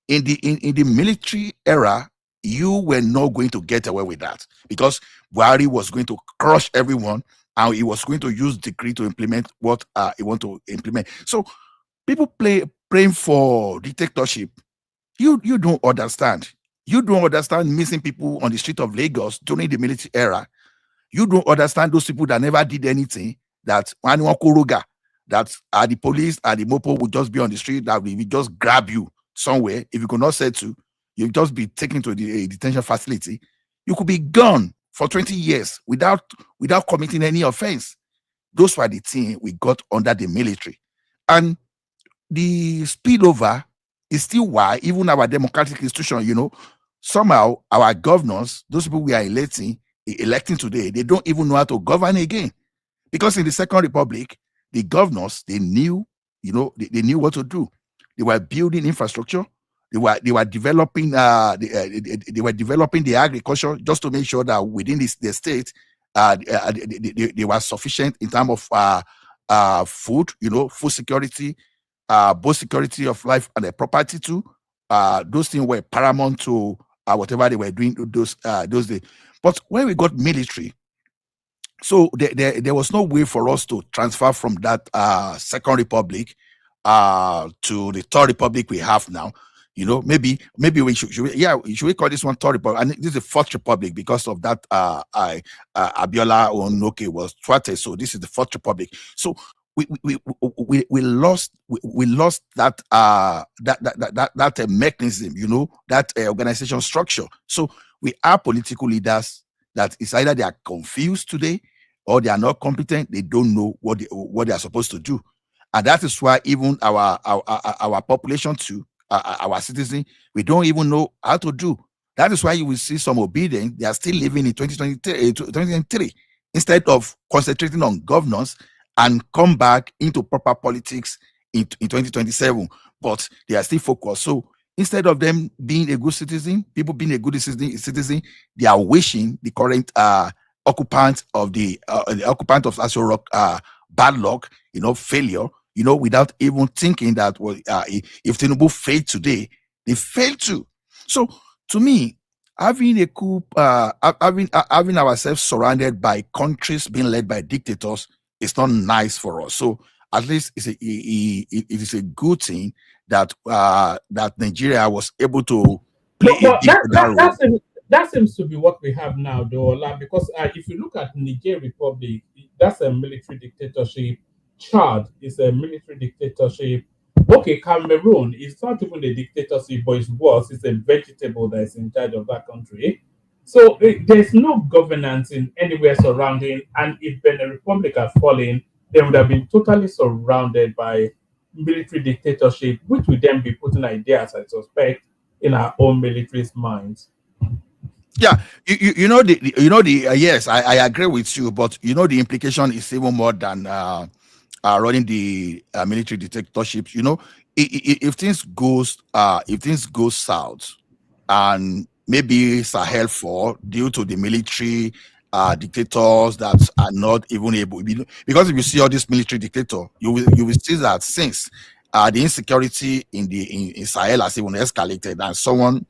In the military era, you were not going to get away with that, because Buhari was going to crush everyone, and he was going to use decree to implement what he want to implement. So people praying for dictatorship. You don't understand. You don't understand missing people on the street of Lagos during the military era. You don't understand those people that never did anything, that anyone kuruga, that the police and the mopo would just be on the street, that we just grab you somewhere. If you could not settle, you'll just be taken to the detention facility. You could be gone for 20 years without committing any offense. Those were the things we got under the military. And the spillover is still why even our democratic institution, somehow our governors, those people we are electing today, they don't even know how to govern again. Because in the Second Republic, the governors, they knew, they knew what to do. They were building infrastructure. They were developing they were developing the agriculture just to make sure that within the state they were sufficient in terms of food, food security, both security of life and property too. Those things were paramount to whatever they were doing those days. But when we got military, so there was no way for us to transfer from that Second Republic to the Third Republic we have now. Maybe we should we call this one Third Republic? And this is the Fourth Republic because of that Abiola Onoke was thwarted. So this is the Fourth Republic. So we lost that that mechanism, that organization structure. So we are political leaders that is either they are confused today or they are not competent. They don't know what they are supposed to do, and that is why even our population too, our citizens, we don't even know how to do. That is why you will see some obedient. They are still living in 2023 instead of concentrating on governance and come back into proper politics in 2027. But they are still focused. So instead of them being a good citizen, people being a good citizen, they are wishing the current occupant of Aso Rock bad luck, failure, without even thinking that if Tinubu failed today, they failed too. So to me, having a coup, having ourselves surrounded by countries being led by dictators is not nice for us. So at least it is a good thing that that Nigeria was able to play that seems to be what we have now, though, because if you look at Niger Republic, that's a military dictatorship. Chad is a military dictatorship. Okay, Cameroon is not even a dictatorship, but it's worse. It's a vegetable that is in charge of that country. So there's no governance in anywhere surrounding. And if Benin Republic had fallen, they would have been totally surrounded by military dictatorship, which would then be putting ideas, I suspect, in our own military's minds. Yeah, yes, I agree with you, but the implication is even more than running the military dictatorships. If things go south, and maybe Sahel fall due to the military dictators that are not even able, because if you see all these military dictators, you will see that since the insecurity in Sahel has even escalated, and someone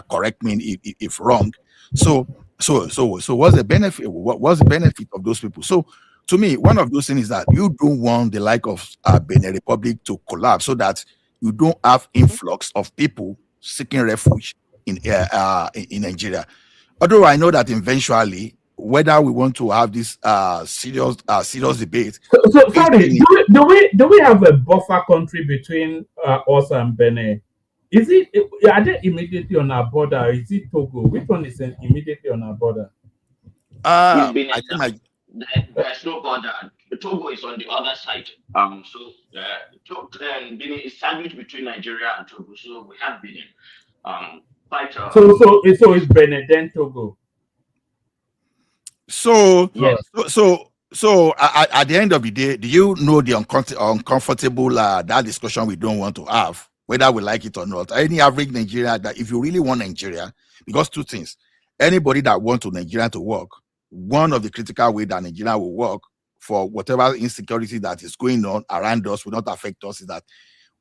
correct me if wrong. So what's the benefit? What's the benefit of those people? So to me, one of those things is that you don't want the like of Benin Republic to collapse, so that you don't have influx of people seeking refuge in Nigeria. Although I know that eventually, whether we want to have this serious debate. So sorry, do we have a buffer country between us and Benin? Are they immediately on our border? Is it Togo? Which one is immediately on our border? It's Benin. There's no border. Togo is on the other side. Benin is sandwiched between Nigeria and Togo. So we have Benin. So it's Benin then Togo. So yes. So at the end of the day, do you know the uncomfortable that discussion we don't want to have, whether we like it or not? Any average Nigerian, that if you really want Nigeria, because two things: anybody that wants Nigeria to work, one of the critical ways that Nigeria will work for whatever insecurity that is going on around us will not affect us is that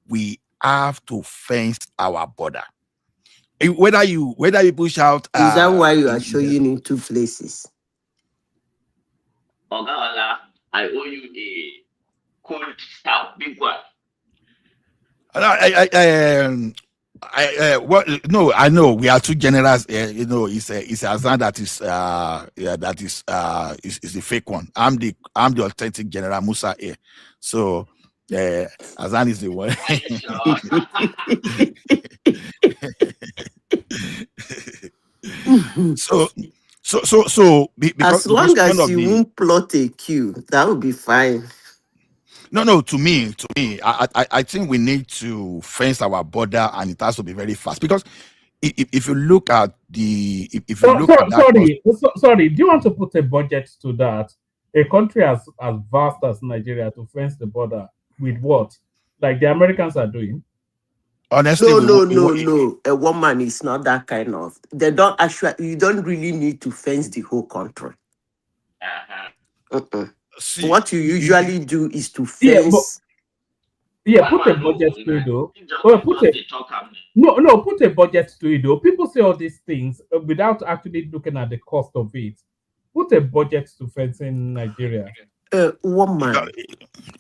we have to fence our border. Whether you push out, is that why you are showing in two places? Ogala, I owe you a cold stout, big one. No, I know we are two generals. It's Azan that is is the fake one. I'm the authentic General Musa here. So Azan is the one. Because as long as you won't plot a queue, that would be fine. No. To me, I think we need to fence our border, and it has to be very fast because if you look at if you look at that cost, Sorry. Do you want to put a budget to that? A country as vast as Nigeria to fence the border with what? Like the Americans are doing? honestly, No. A woman is not that kind of. They don't actually. You don't really need to fence the whole country. see, What you usually do is to Yeah, but fence. put a budget to it though. Put a budget to it though. People say all these things without actually looking at the cost of it. Put a budget to fencing Nigeria. Woman.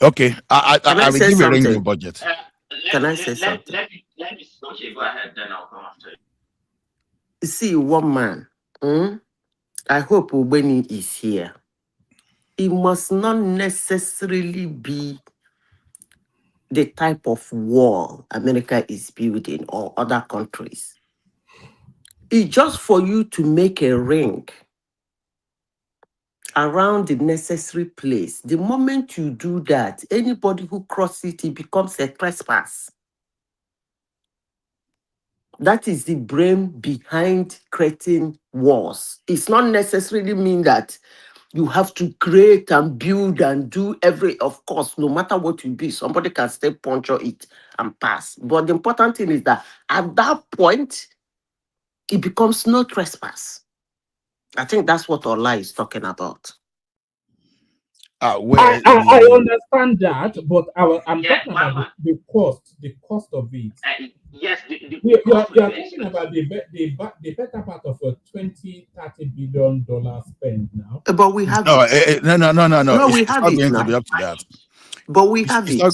Okay, Can I I will say give a range of something? budget. Can I say something? Okay, go ahead, then I'll come after you. See, woman. I hope Ubeni is here. It must not necessarily be the type of wall America is building or other countries. It's just for you to make a ring around the necessary place. The moment you do that, anybody who crosses it becomes a trespass. That is the brain behind creating walls. It's not necessarily mean that you have to create and build and do of course, no matter what you do, somebody can still puncture it and pass. But the important thing is that at that point, it becomes no trespass. I think that's what Ola is talking about. I understand that, but I'm talking about the cost of it. Yes, you are talking about the better part of a $20-30 billion spend now. But we have No, No, we it's have not it going now. to be up to that. But we have It's it. not,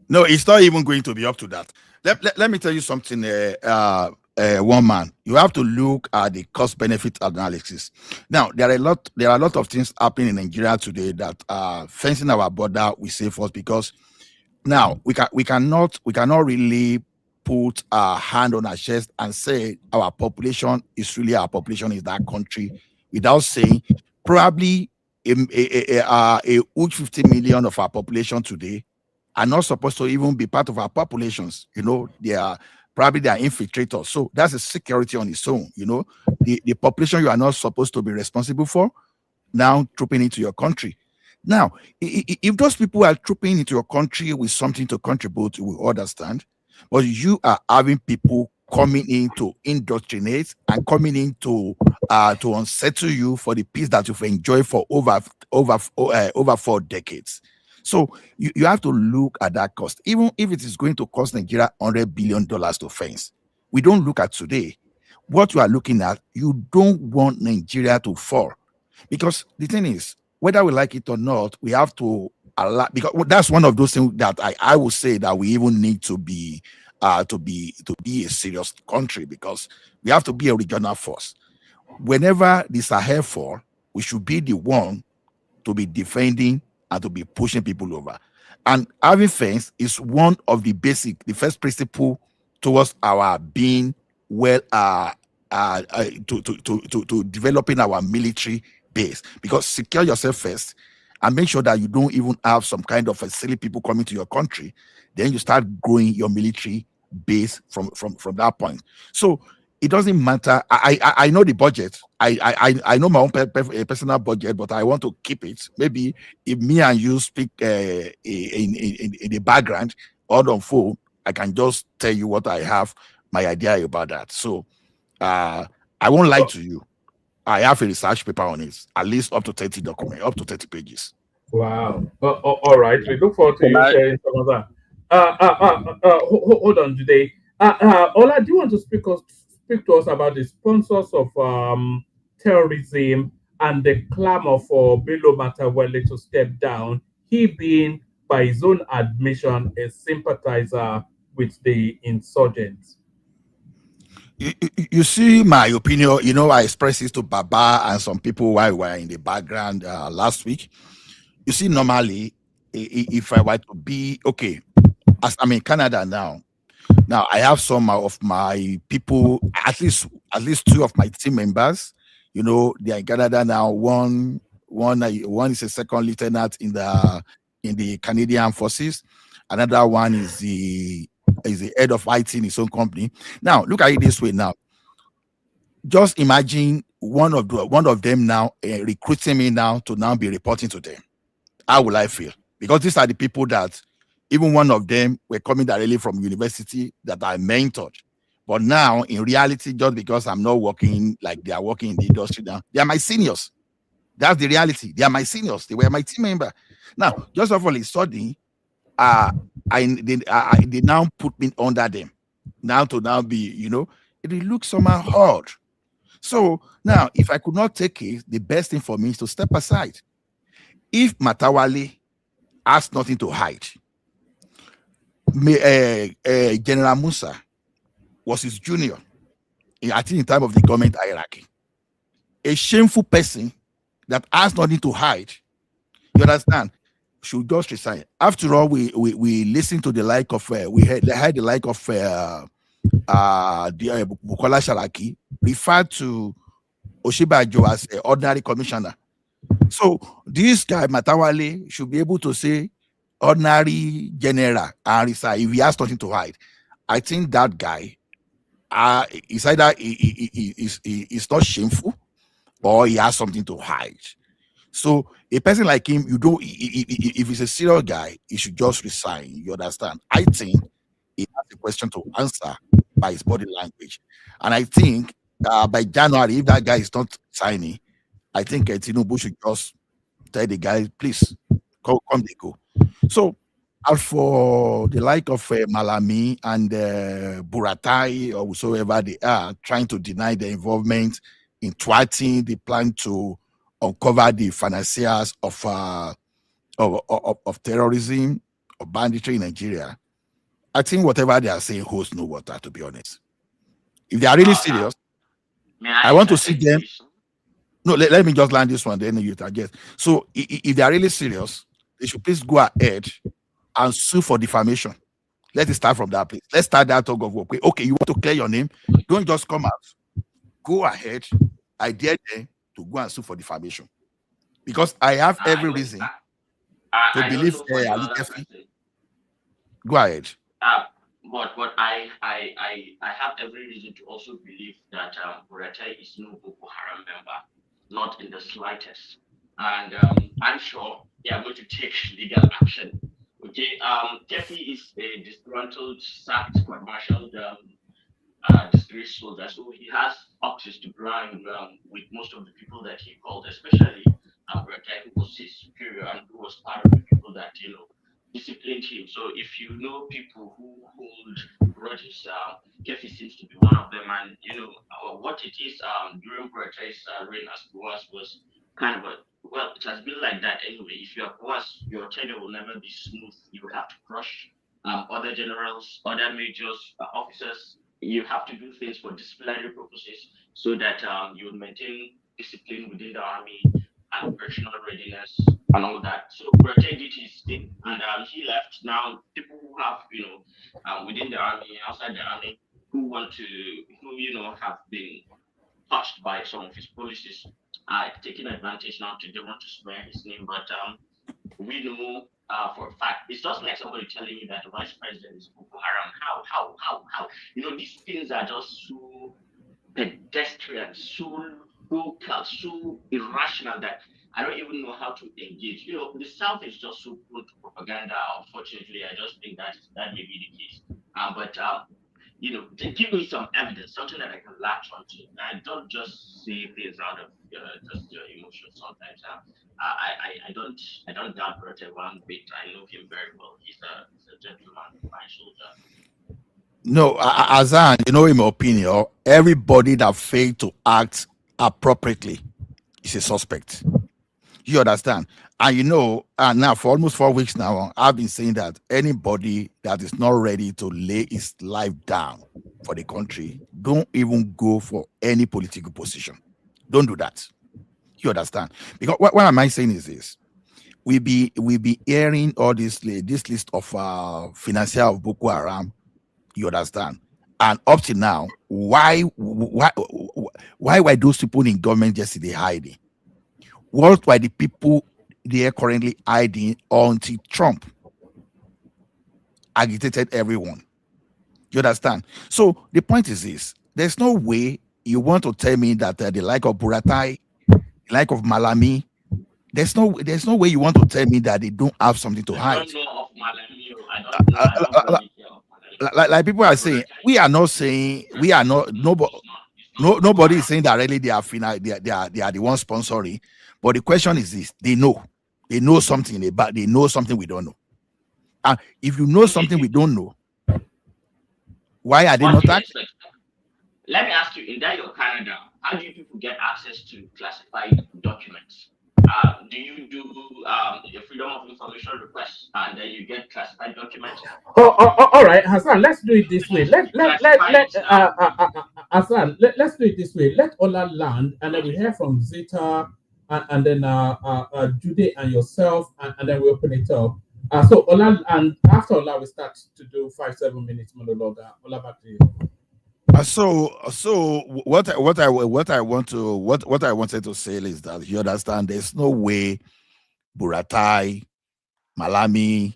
no, it's not even going to be up to that. Let me tell you something, one man. You have to look at the cost benefit analysis. Now, there are a lot of things happening in Nigeria today that fencing our border we say first, because now we cannot really put our hand on our chest and say our population is really our population in that country without saying probably a huge 50 million of our population today are not supposed to even be part of our populations. They are infiltrators. So that's a security on its own. The population you are not supposed to be responsible for now trooping into your country. Now, if those people are trooping into your country with something to contribute, we understand. But you are having people coming in to indoctrinate and coming in to unsettle you for the peace that you've enjoyed for over 4 decades. So you have to look at that cost. Even if it is going to cost Nigeria $100 billion to fence, we don't look at today. What you are looking at, you don't want Nigeria to fall. Because the thing is, whether we like it or not, we have to allow, because that's one of those things that I will say that we even need to be a serious country, because we have to be a regional force. Whenever the Sahel fall, we should be the one to be defending and to be pushing people over. And having fence is one of the first principle towards our being well to developing our military base. Because secure yourself first and make sure that you don't even have some kind of silly people coming to your country. Then you start growing your military base from that point. So it doesn't matter. I know the budget. I know my own personal budget, but I want to keep it. Maybe if me and you speak in the background or on phone, I can just tell you what I have, my idea about that. So I won't lie to you. I have a research paper on it, at least up to 30 documents, up to 30 pages. Wow. All right. We look forward to you sharing some of that. Hold on today. Ola, do you want to speak to us about the sponsors of terrorism and the clamor for Bello Matawalle to step down, he being, by his own admission, a sympathizer with the insurgents? You see my opinion, I expressed this to Baba and some people while we were in the background last week. You see, normally, if I were to be, okay, as I'm in Canada now I have some of my people, at least 2 of my team members, they are in Canada now. One is a second lieutenant in in the Canadian forces. Another one is the head of IT in his own company. Now, look at it this way now. Just imagine one of them now recruiting me now to now be reporting to them. How will I feel? Because these are the people that even one of them were coming directly from university that I mentored. But now, in reality, just because I'm not working like they are working in the industry now, they are my seniors. That's the reality. They are my seniors. They were my team member. Now, just of all a sudden, they now put me under them. Now to now be, it will look somehow hard. So now, if I could not take it, the best thing for me is to step aside. If Matawale has nothing to hide, General Musa was his junior, I think, in time of the government hierarchy. A shameful person that has nothing to hide, you understand, should just resign. After all, we listened to the like of we had the like of Bukola Saraki referred to Oshibajo as an ordinary commissioner. So this guy Matawale should be able to say ordinary general and resign if he has nothing to hide. I think that guy is either he's not shameful or he has something to hide. So a person like him, if he's a serious guy, he should just resign. You understand? I think he has a question to answer by his body language. And I think by January, if that guy is not signing, I think Tinubu should just tell the guy, please, come they go. So as for the like of Malami and Buratai or whosoever they are trying to deny their involvement in thwarting the plan to uncover the financiers of terrorism or banditry in Nigeria, I think whatever they are saying holds no water, to be honest. If they are really serious, I want to see them. No, let me just land this one, then you target. So if they are really serious, they should please go ahead and sue for defamation. Let it start from that place. Let's start that talk of work. Okay, you want to clear your name? Don't just come out. Go ahead. I dare them to go and sue for defamation. Because I have every reason to believe Ali Kefi. Go ahead. But I have every reason to also believe that Buratai is no Boko Haram member, not in the slightest. And I'm sure they are going to take legal action. Okay, Kefi is a disgruntled, sacked, court-martialed, disgraced soldier, so he has access to grind with most of the people that he called, especially Buratai, who was his superior and who was part of the people that disciplined him. So if you know people who hold grudges, Kefi seems to be one of them. And what it is during Buratai's reign as Boas was kind of it has been like that anyway. If you are Boas, your tenure will never be smooth. You have to crush other generals, other majors, officers. You have to do things for disciplinary purposes so that you will maintain discipline within the army and operational readiness and all that. So Buratai did his thing, and he left. Now people who have within the army, outside the army, who have been touched by some of his policies, are taking advantage now. They want to smear his name, but we know for a fact it's just like somebody telling you that the vice president is Boko Haram. How? These things are just so pedestrian, so local, so irrational that I don't even know how to engage. The South is just so prone to propaganda. Unfortunately, I just think that may be the case. But give me some evidence, something that I can latch onto. I don't just say things out of just your emotions. Sometimes I don't doubt Bertie one bit. I know him very well. He's a gentleman, fine soldier. No, Azan, in my opinion, everybody that failed to act appropriately is a suspect. You understand? And and now for almost 4 weeks now, I've been saying that anybody that is not ready to lay his life down for the country, don't even go for any political position. Don't do that. You understand? Because what am I saying is this? We be hearing all this list of financier of Boko Haram. You understand? And up to now, why were those people in government yesterday hiding? What were the people there currently hiding until Trump agitated everyone. You understand? So the point is this: there's no way you want to tell me that the like of Buratai, the like of Malami, there's no way you want to tell me that they don't have something to I hide. don't know of Malami. I don't know. I don't really care of Malami. Like people are saying, we are not saying we are not nobody is saying that really they are they are the ones sponsoring. But the question is this: they know something about, they know something we don't know. And if you know something we don't know, why are they not acting? Let me ask you, in that your Canada, how do you people get access to classified documents? Do you do your freedom of information request and then you get classified documents? All right, Hassan. Let's do it this way. Hassan. Let's do it this way. Let Ola land, and then we hear from Zeta, and then Jude and yourself, and then we open it up. So Ola, and after Ola, we start to do 5-7 minutes monologue. Ola, back to you. So what I wanted to say is that you understand there's no way Buratai, Malami,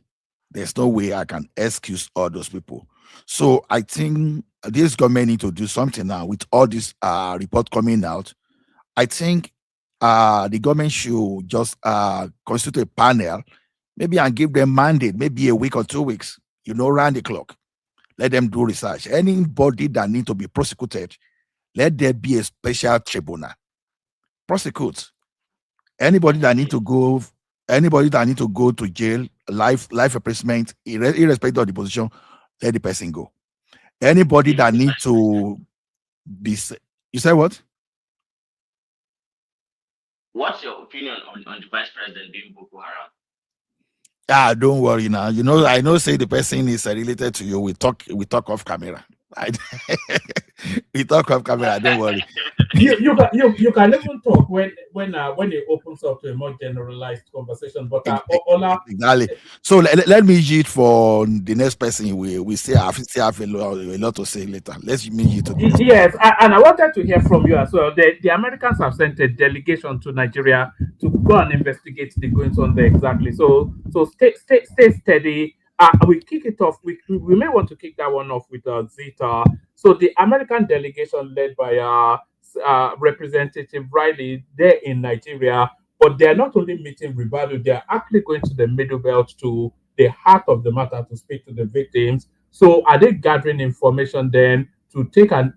there's no way I can excuse all those people. So I think this government need to do something now with all this report coming out. I think the government should just constitute a panel, maybe, and give them mandate, maybe a week or 2 weeks, round the clock. Let them do research. Anybody that need to be prosecuted, let there be a special tribunal. Prosecute. Anybody that need to go to jail, life imprisonment, irrespective of the position, let the person go. Anybody that need to be, you say what? What's your opinion on the vice president being Boko Haram? Don't worry now. I know say the person is related to you. We talk off camera. We talk off camera. Don't worry. You can even talk when it opens up to a more generalized conversation. But Ola, exactly. So let me yield for the next person. We still have a lot to say later. Let's yield to this. Yes, and I wanted to hear from you as well. The Americans have sent a delegation to Nigeria to go and investigate the goings on there exactly. So stay steady. We kick it off. We may want to kick that one off with Zeta. So the American delegation led by Representative Riley, they're in Nigeria, but they're not only meeting Ribadu, they're actually going to the Middle Belt, to the heart of the matter, to speak to the victims. So are they gathering information then to take an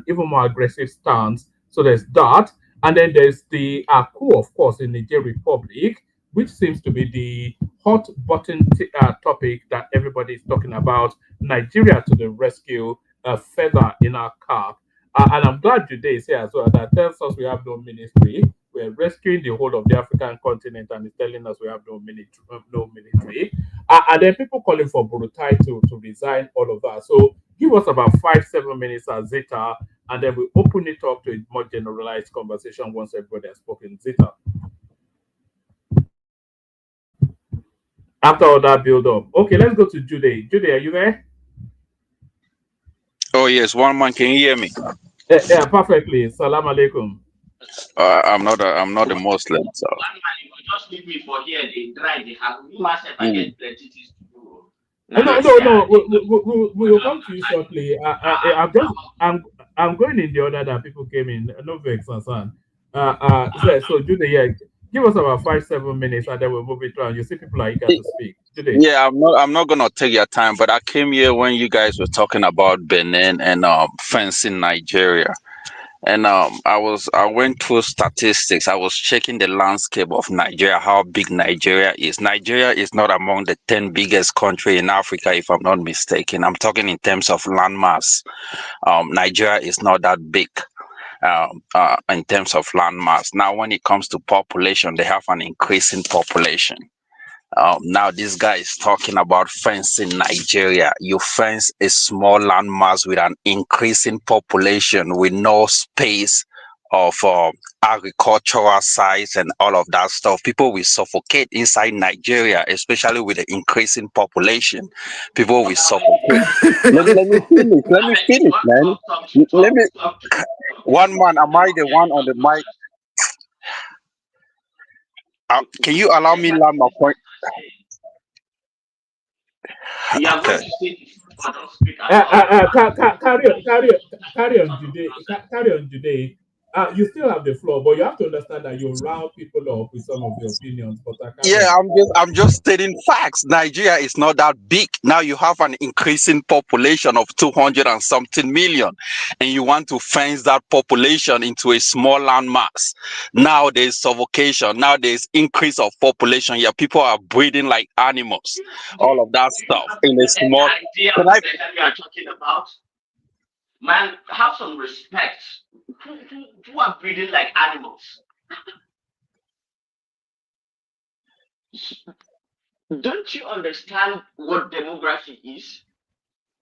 even more aggressive stance? So there's that. And then there's the Coup, of course, in Niger Republic, which seems to be the hot button topic that everybody is talking about. Nigeria to the rescue, a feather in our cap. And I'm glad today is here as well. That tells us we have no ministry. We're rescuing the whole of the African continent, and it's telling us we have no military. And then people calling for Burutai to resign, all of that. So give us about 5-7 minutes at Zeta, and then we open it up to a more generalized conversation once everybody has spoken. Zeta. After all that build up. Okay, let's go to Jude. Jude, are you there? Oh yes, one man. Can you hear me? Yeah, perfectly. Salam alaikum. I'm not a Muslim, so. One man, you will just leave me for here. They try. They have you myself. I get plenty things to do. No. We will come to you shortly. I'm going in the order that people came in. No vex, Hassan. So Jude, yeah, give us about 5-7 minutes, and then we'll move it on. You see, people are eager to speak. Jude. Yeah, I'm not gonna take your time, but I came here when you guys were talking about Benin and fencing Nigeria. And I went through statistics. I was checking the landscape of Nigeria, how big Nigeria is. Nigeria is not among the 10 biggest country in Africa, if I'm not mistaken. I'm talking in terms of landmass. Nigeria is not that big in terms of landmass. Now, when it comes to population, they have an increasing population. Now this guy is talking about fencing Nigeria. You fence a small landmass with an increasing population with no space of agricultural sites and all of that stuff. People will suffocate inside Nigeria, especially with the increasing population. People will suffocate. Let me finish, man. One man, am I the one on the mic? Can you allow me land my point? You are going Okay. to say this, but don't speak at all. Carry on, Jude. Carry on, Jude. You still have the floor, but you have to understand that you round people up with some of your opinions. But carry Yeah, on. I'm just stating facts. Nigeria is not that big. Now you have an increasing population of 200 and something million, and you want to fence that population into a small landmass. Now there's suffocation. Now there's increase of population. Yeah, people are breeding like animals. All of that Do you stuff have in a any small. idea Can of I? the level you are talking about? Man, have some respect. Who are breeding like animals? Don't you understand what demography is?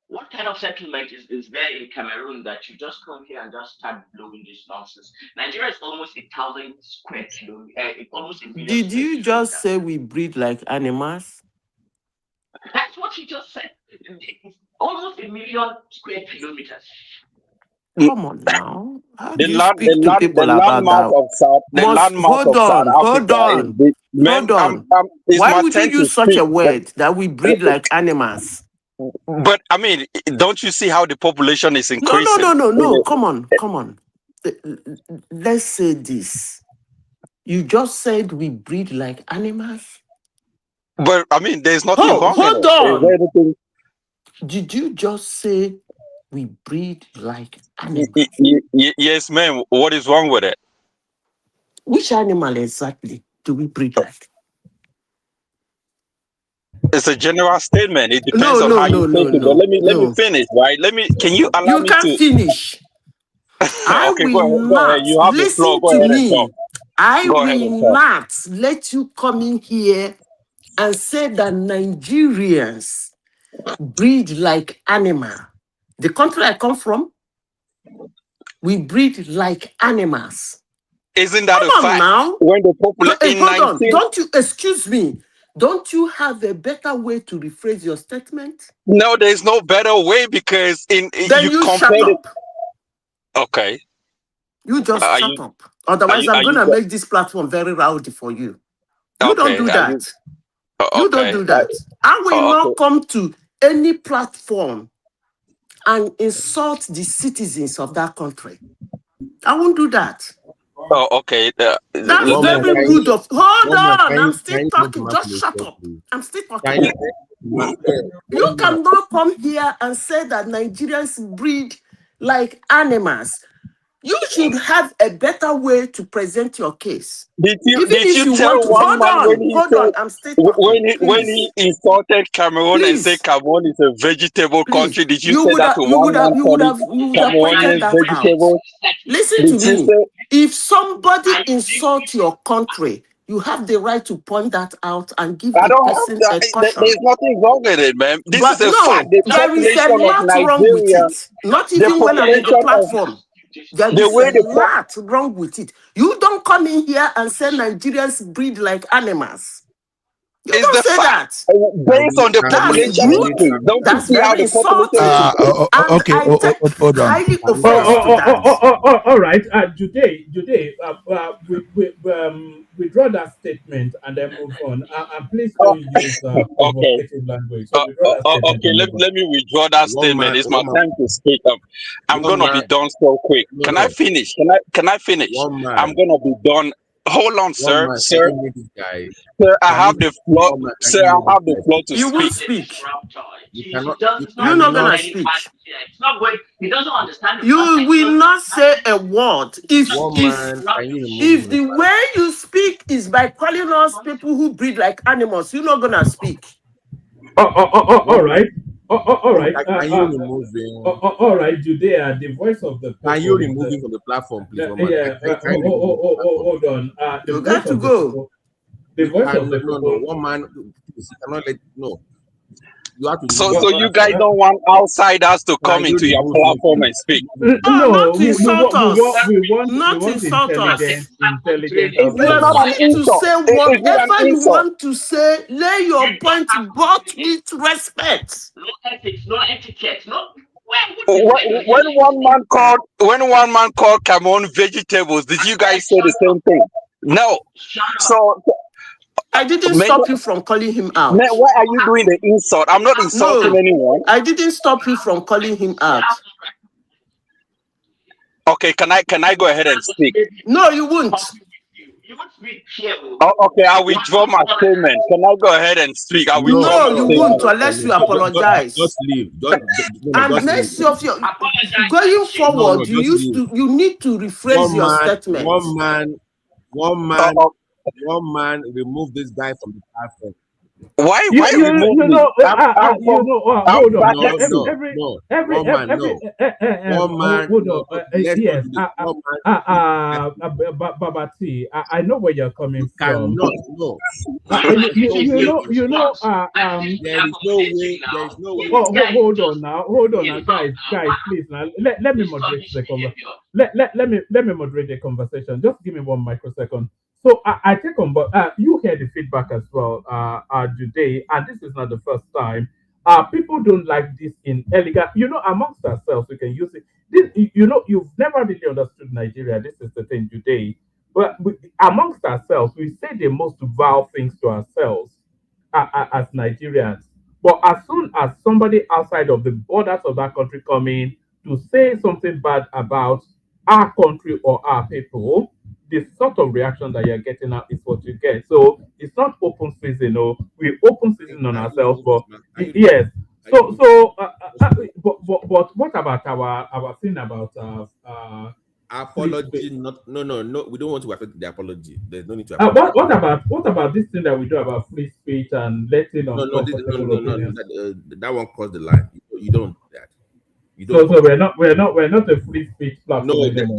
What kind of settlement is there in Cameroon that you just come here and just start blowing this nonsense? Nigeria is almost 1,000 square kilometers, almost a million Did square you just kilometers. say we breed like animals? That's what he just said. It's almost a million square kilometers. Come on now. How do The you land, speak to the people about landmass that? of Must hold South on, hold Africa is on, big. Man, hold on. it's Why my would you turn to use such speak. a word that we breed like animals? But I mean, don't you see how the population is No, no, increasing? no, no, no. Come on, come on. Let's say this. You just said we breed like animals. But I mean, there's nothing Oh, wrong in hold it. Is there on. anything? Did you just say we breed like animals? Yes, ma'am. What is wrong with it? Which animal exactly do we breed like? It's a general statement. It depends No, on no, how you no, no, take it. But no, let me no. finish, right? Can you allow You me can't to? finish. I Okay, will go ahead. not You have the floor. listen Go to ahead and talk. me. I Go ahead and will talk. not let you come in here and say that Nigerians breed like animal. The country I come from, we breed like animals. Isn't that Come a on fact? now. When the population Hey, in hold on. 19 Don't you, excuse me, don't you have a better way to rephrase your statement? No, there's no better way because Then you you shut compared it. up. Okay. You just Are shut you up. Otherwise, I'm are going you to make this platform very rowdy for you. You don't okay? do Are you that. You don't okay? do that. I will Okay. not come to any platform and insult the citizens of that country. I won't do that. Oh, okay. That's One man, very rude of. Hold one man, on. I'm still can you move the talking. mic Just to shut yourself, up. please? I'm still Can talking. You one man, cannot come here and say that Nigerians breed like animals. You should have a better way to present your case. Even did if you you tell want to, one man when he hold on, said I'm still talking. when he Please, insulted Cameroon and said please, Cameroon is a vegetable please. country? Did you say that to one man calling You would have pointed Cameroonians that out. vegetables? Listen to Did you me. say If somebody insults your country, you have the right to point that out and give I the don't have person a to? There's caution. nothing wrong with it, man. This is But a fact. no, The there is a population of lot wrong with Nigeria, it. Not the even when I'm in the population of platform. There the is way a lot wrong with it. You don't come in here and say Nigerians breed like animals. You is don't the say fact that. based on the That's population rude. increase. Don't you That's see how very the population is insulting. increasing? And Okay. I take Hold on. highly offense to that. All right. Today, we draw that statement and then move on. And please don't use Okay. provocative language. So we draw that statement Okay, and let, move on. let me withdraw that statement. It's my one man, time to speak up. I'm one gonna be man, done so quick. no, Can I no, finish? Can I finish? one I'm man, gonna be done. Hold on, one sir. man, can Sir, you mute this guy? sir, I Can you, have the floor. one man, can Sir, you I mute this have the guy, floor please? to You speak. won't He's a speak. disruptor. You He cannot, you does You're not not know gonna cannot, any speak. part here. It's not going. He doesn't understand the You context. He will doesn't not say understand a word. If one if man, can you remove him if from the the way you speak is by calling us people who breed like animals, you're not gonna speak. All one man, right. All one right. man, can you remove him? All right, Judea, the voice of the Can you people is remove him from the platform, please, one man? yeah. Can you remove him from the platform, Hold please? on. The You voice got to of the go. people. The You voice of cannot, the no, people. one man, please, you cannot let, no, you have to remove So him from so the you guys platform. don't want outsiders to come Can you into your remove him, platform please? and speak. Oh, No, not insult us. we Not want insult us. intelligent You It's are not outsiders. an free to insult. say Is it an whatever you insult? want to say. Lay your point, but with respect. no ethics, no etiquette, no. When one man called Cameroon vegetables, did you guys say the same thing? No. Shut So I didn't Man, stop you from calling him out. man, why are you doing the insult? I'm not insulting No, anyone. I didn't stop you from calling him out. Okay, can I go ahead and speak? No, you won't. You won't speak here. Oh, okay, I'll withdraw my statement. Can I go ahead and speak? I'll withdraw No, my you won't statement. unless you apologize. Just leave. And Just leave. next of your going forward, Just leave. you need to rephrase your statement. One man remove this guy from the platform. Why You remove me? know, I'm hold on. No. Every One man, no. One man, hold no. on. Let's not Yes, do this. One man. Babati, I know where you're coming from. Cannot, no. You know, There is no way. There is no way. hold on now, guys, please now. Let me moderate the conversation. Let me moderate the conversation. Just give me 1 microsecond. So I take on board. You hear the feedback as well today, and this is not the first time. People don't like this in elegant. You know, amongst ourselves, we can use it. This, you know, you've never really understood Nigeria. This is the thing today. But amongst ourselves, we say the most vile things to ourselves as Nigerians. But as soon as somebody outside of the borders of that country come in to say something bad about our country or our people, the sort of reaction that you're getting now is what you get. So it's not open season, no. We open season on ourselves, but yes. But what about our thing about Apology, no. We don't want to affect the apology. There's no need to apologize. what about this thing that we do about free speech and letting uncomfortable opinions? That one crossed the line. You don't do that. You So don't. we're not a free speech platform No, anymore.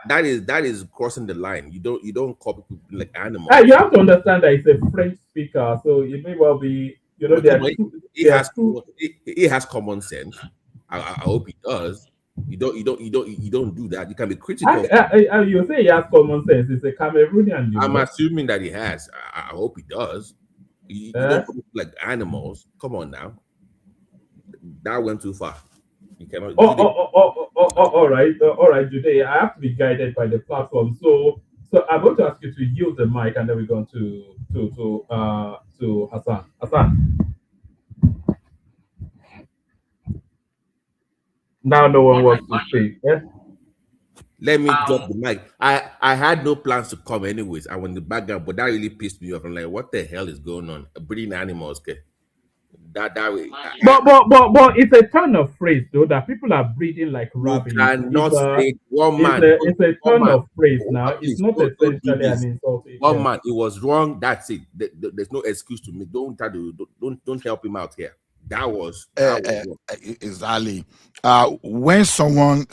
that is crossing the line. You don't call people like animals. You have to understand that it's a French speaker, so it may well be, you know, He has common sense. I hope he does. You don't do that. You can be critical. You say he has common sense. It's a Cameroonian. I'm assuming that he has. I hope he does. You don't put people like animals. Come on now. That went too far. You cannot. All right, today I have to be guided by the platform. So I'm going to ask you to yield the mic, and then we're going to Hassan. Hassan. Now no one wants to speak. Yeah? Let me drop the mic. I had no plans to come anyways. I went in the background, but that really pissed me off. I'm like, what the hell is going on? Breeding animals, okay? That way. But it's a turn of phrase though that people are breeding like rabbits. Cannot say one man. It's a turn of phrase now. It's not essentially an insult. One man, it was wrong. That's it. There's no excuse to me. Don't help him out here. That was exactly. When someone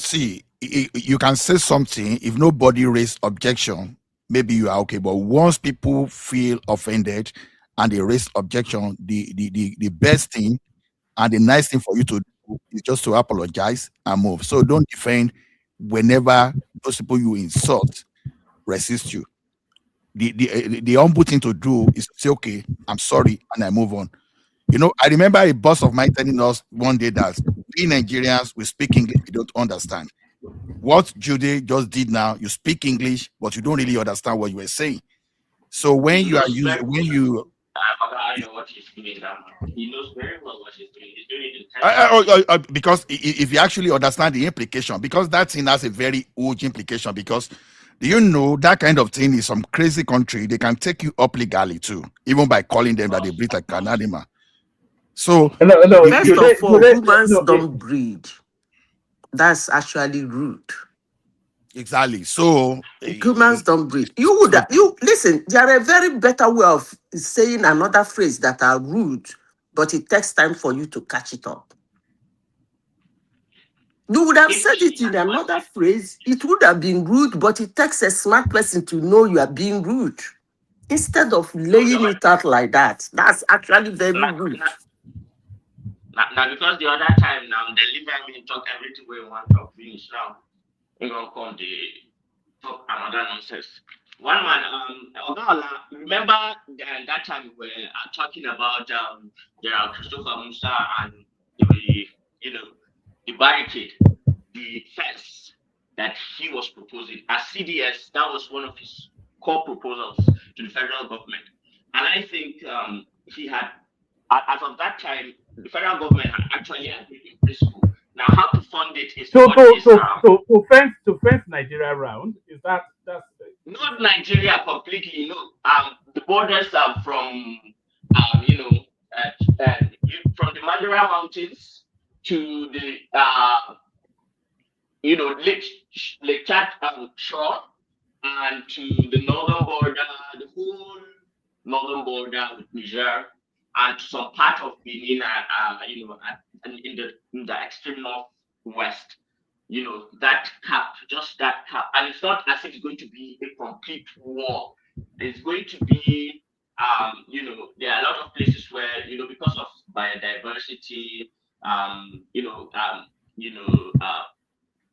you can say something. If nobody raised objection, maybe you are okay. But once people feel offended and they raise objection, the best thing and the nice thing for you to do is just to apologize and move. So don't defend whenever those people you insult resist you. The humble thing to do is to say, okay, I'm sorry, and I move on. You know, I remember a boss of mine telling us one day that we Nigerians, we speak English, we don't understand. What Jude just did now, you speak English, but you don't really understand what you were saying. So when you are using, I know what he's doing now. He knows very well what he's doing. He's doing it because if you actually understand the implication, because that thing has a very huge implication. Because do you know that kind of thing in some crazy country, they can take you up legally too, even by calling them that they breed like an animal. So First of all, humans don't breed. That's actually rude. Exactly. So humans don't breed. You listen. There are a very better way of saying another phrase that are rude, but it takes time for you to catch it up. You would have said it in another phrase. It would have been rude, but it takes a smart person to know you are being rude. Instead of laying it out like that, that's actually very rude. Now, because the other time now, they leave me talk everything we want to finish now. We're going to come to talk another nonsense. One man, remember that time we were talking about General Christopher Musa and the barricade, the fence that he was proposing. As CDS, that was one of his core proposals to the federal government. And I think he had, as of that time, the federal government had actually agreed in principle. Now, how to fund it is So what is to fence Nigeria around, is that's not Nigeria completely. No, the borders are from from the Mandara Mountains to the Lake Chad shore, and to the northern border, the whole northern border with Niger, and to some part of Benin, and in the extreme northwest. That cap, just that cap, and it's not as if it's going to be a complete war. It's going to be, there are a lot of places where, because of biodiversity, you know,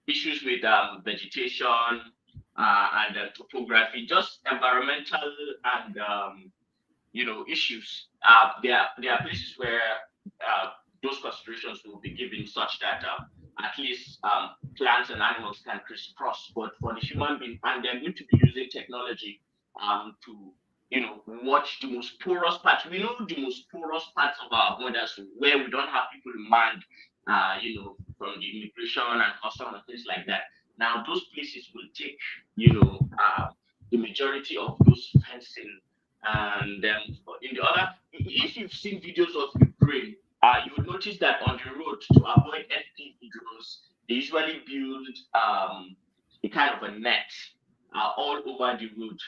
issues with vegetation and topography, just environmental and issues. There are places where those considerations will be given, such that at least plants and animals can crisscross. But for the human being, and they're going to be using technology to watch the most porous parts. We know the most porous parts of our borders where we don't have people in mind, from the immigration and custom and things like that. Now those places will take, the majority of those fencing. And in the other, if you've seen videos of Ukraine, you will notice that on the road, to avoid FPV drones, they usually build a kind of a net all over the road.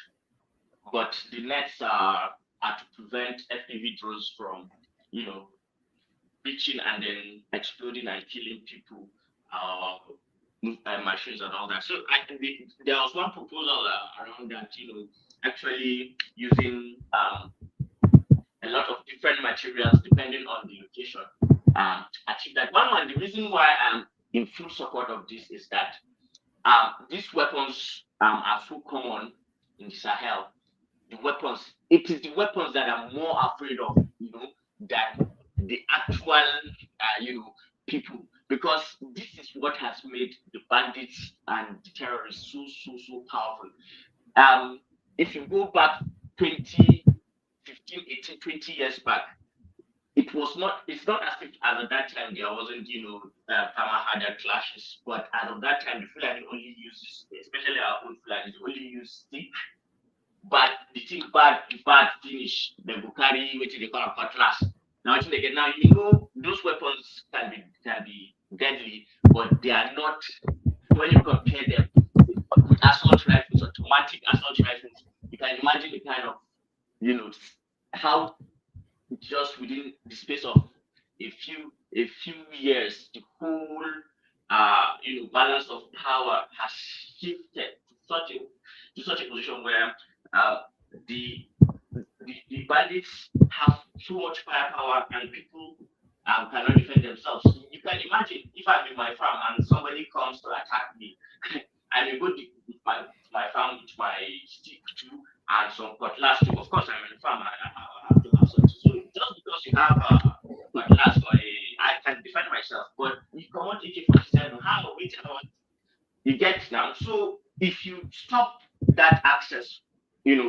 But the nets are to prevent FPV drones from, reaching and then exploding and killing people, machines and all that. So I think there was one proposal around that, actually using a lot of different materials depending on the location to achieve that. The reason why I'm in full support of this is that these weapons are so common in the Sahel. It is the weapons that I'm more afraid of, than the actual, people, because this is what has made the bandits and the terrorists so powerful. If you go back 20, 15, 18, 20 years back, it's not as if at that time there wasn't, Kamahada clashes, but at that time the Fulani only uses, especially our own Fulani, they only use stick. But the thing bad finish, the Bukari, which they call a cutlass. Now those weapons can be deadly, but they are not, when you compare them with assault rifles, automatic assault rifles. You can imagine the kind of, how just within the space of a few years, the whole balance of power has shifted to such a position where the bandits have so much firepower and people cannot defend themselves. You can imagine if I'm in my farm and somebody comes to attack me, I may go with my farm with my stick too and some cutlass too. Of course, I'm in the farm. I have to have something. So just because you have a cutlass I can defend myself. But you come on AK-47, how you get now. So if you stop that access,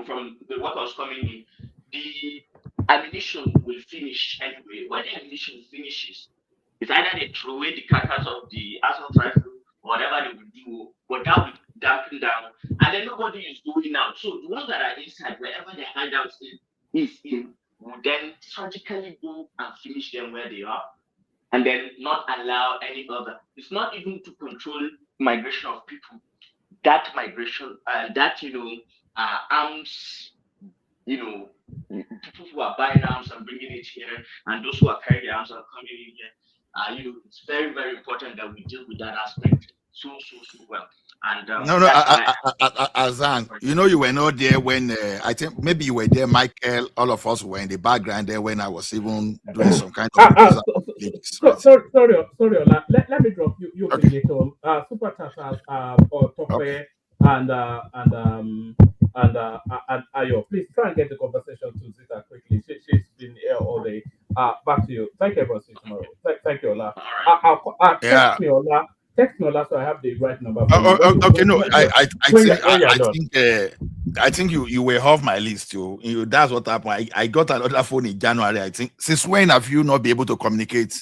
from the weapons coming in, the ammunition will finish anyway. When the ammunition finishes, it's either they throw away the carcass of the assault rifle or whatever they will do, but that will dampen down, and then nobody is going out. So the ones that are inside, wherever their hideouts is in, will then surgically go and finish them where they are, and then not allow any other. It's not even to control migration of people. That migration, arms, people who are buying arms and bringing it here, and those who are carrying the arms and coming in here. It's very, very important that we deal with that aspect so well. And No, Azan, you were not there when I think maybe you were there, Michael. All of us were in the background there when I was even doing some kind of. Sorry, Ola. Let me drop you okay. Super Tata or Tope and Ayo. Please try and get the conversation to Zita quickly. She's been here all day. Back to you. Thank you, everyone. See you tomorrow. Thank you, Ola. Text me, Ola. Text me, Ola, so I have the right number. Okay, no, I think I think you were off my list. That's what happened. I got another phone in January. I think. Since when have you not been able to communicate?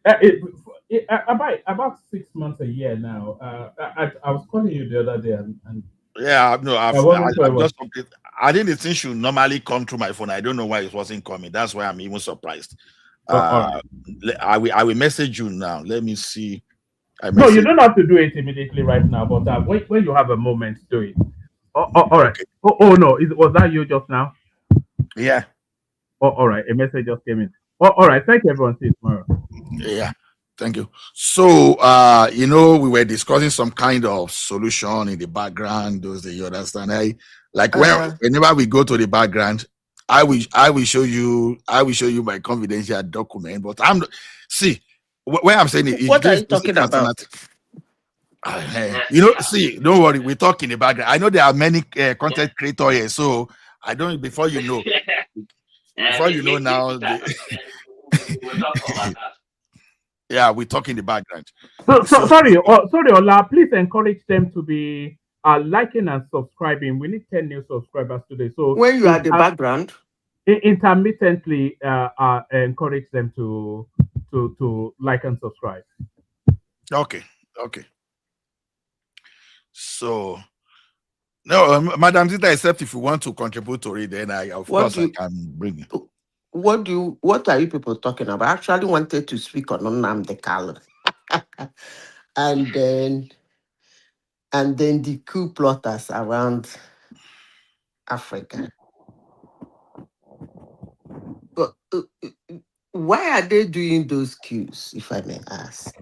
About 6 months, a year now. I was calling you the other day, and Yeah, no, I wasn't sure it I've was. just complete. I think the thing should normally come through my phone. I don't know why it wasn't coming. That's why I'm even surprised. All right. I will message you now. Let me see. I No, you message. don't have to do it immediately right now, but when you have a moment, do it. All right. Okay. Oh no, was that you just now? Yeah. All right. A message just came in. All right. Thank you, everyone. See you tomorrow. Yeah. Thank you. So, we were discussing some kind of solution in the background. Those that you understand, like whenever we go to the background, I will show you my confidential document. But when I'm saying it, What are this you is talking about? alternative. See, don't worry, we talk in the background. I know there are many content creators here, so I don't. Before you know now, We'll talk about that. yeah, we talk in the background. Sorry, Ola. Please encourage them to be liking and subscribing. We need 10 new subscribers today. So When you are the background, intermittently encourage them to like and subscribe. Okay. So, no, Madam Zita, except if you want to contribute to it, then I can bring it. what are you people talking about? I actually wanted to speak on Nnamdi Kanu. and then the coup plotters around Africa. But why are they doing those coups, if I may ask?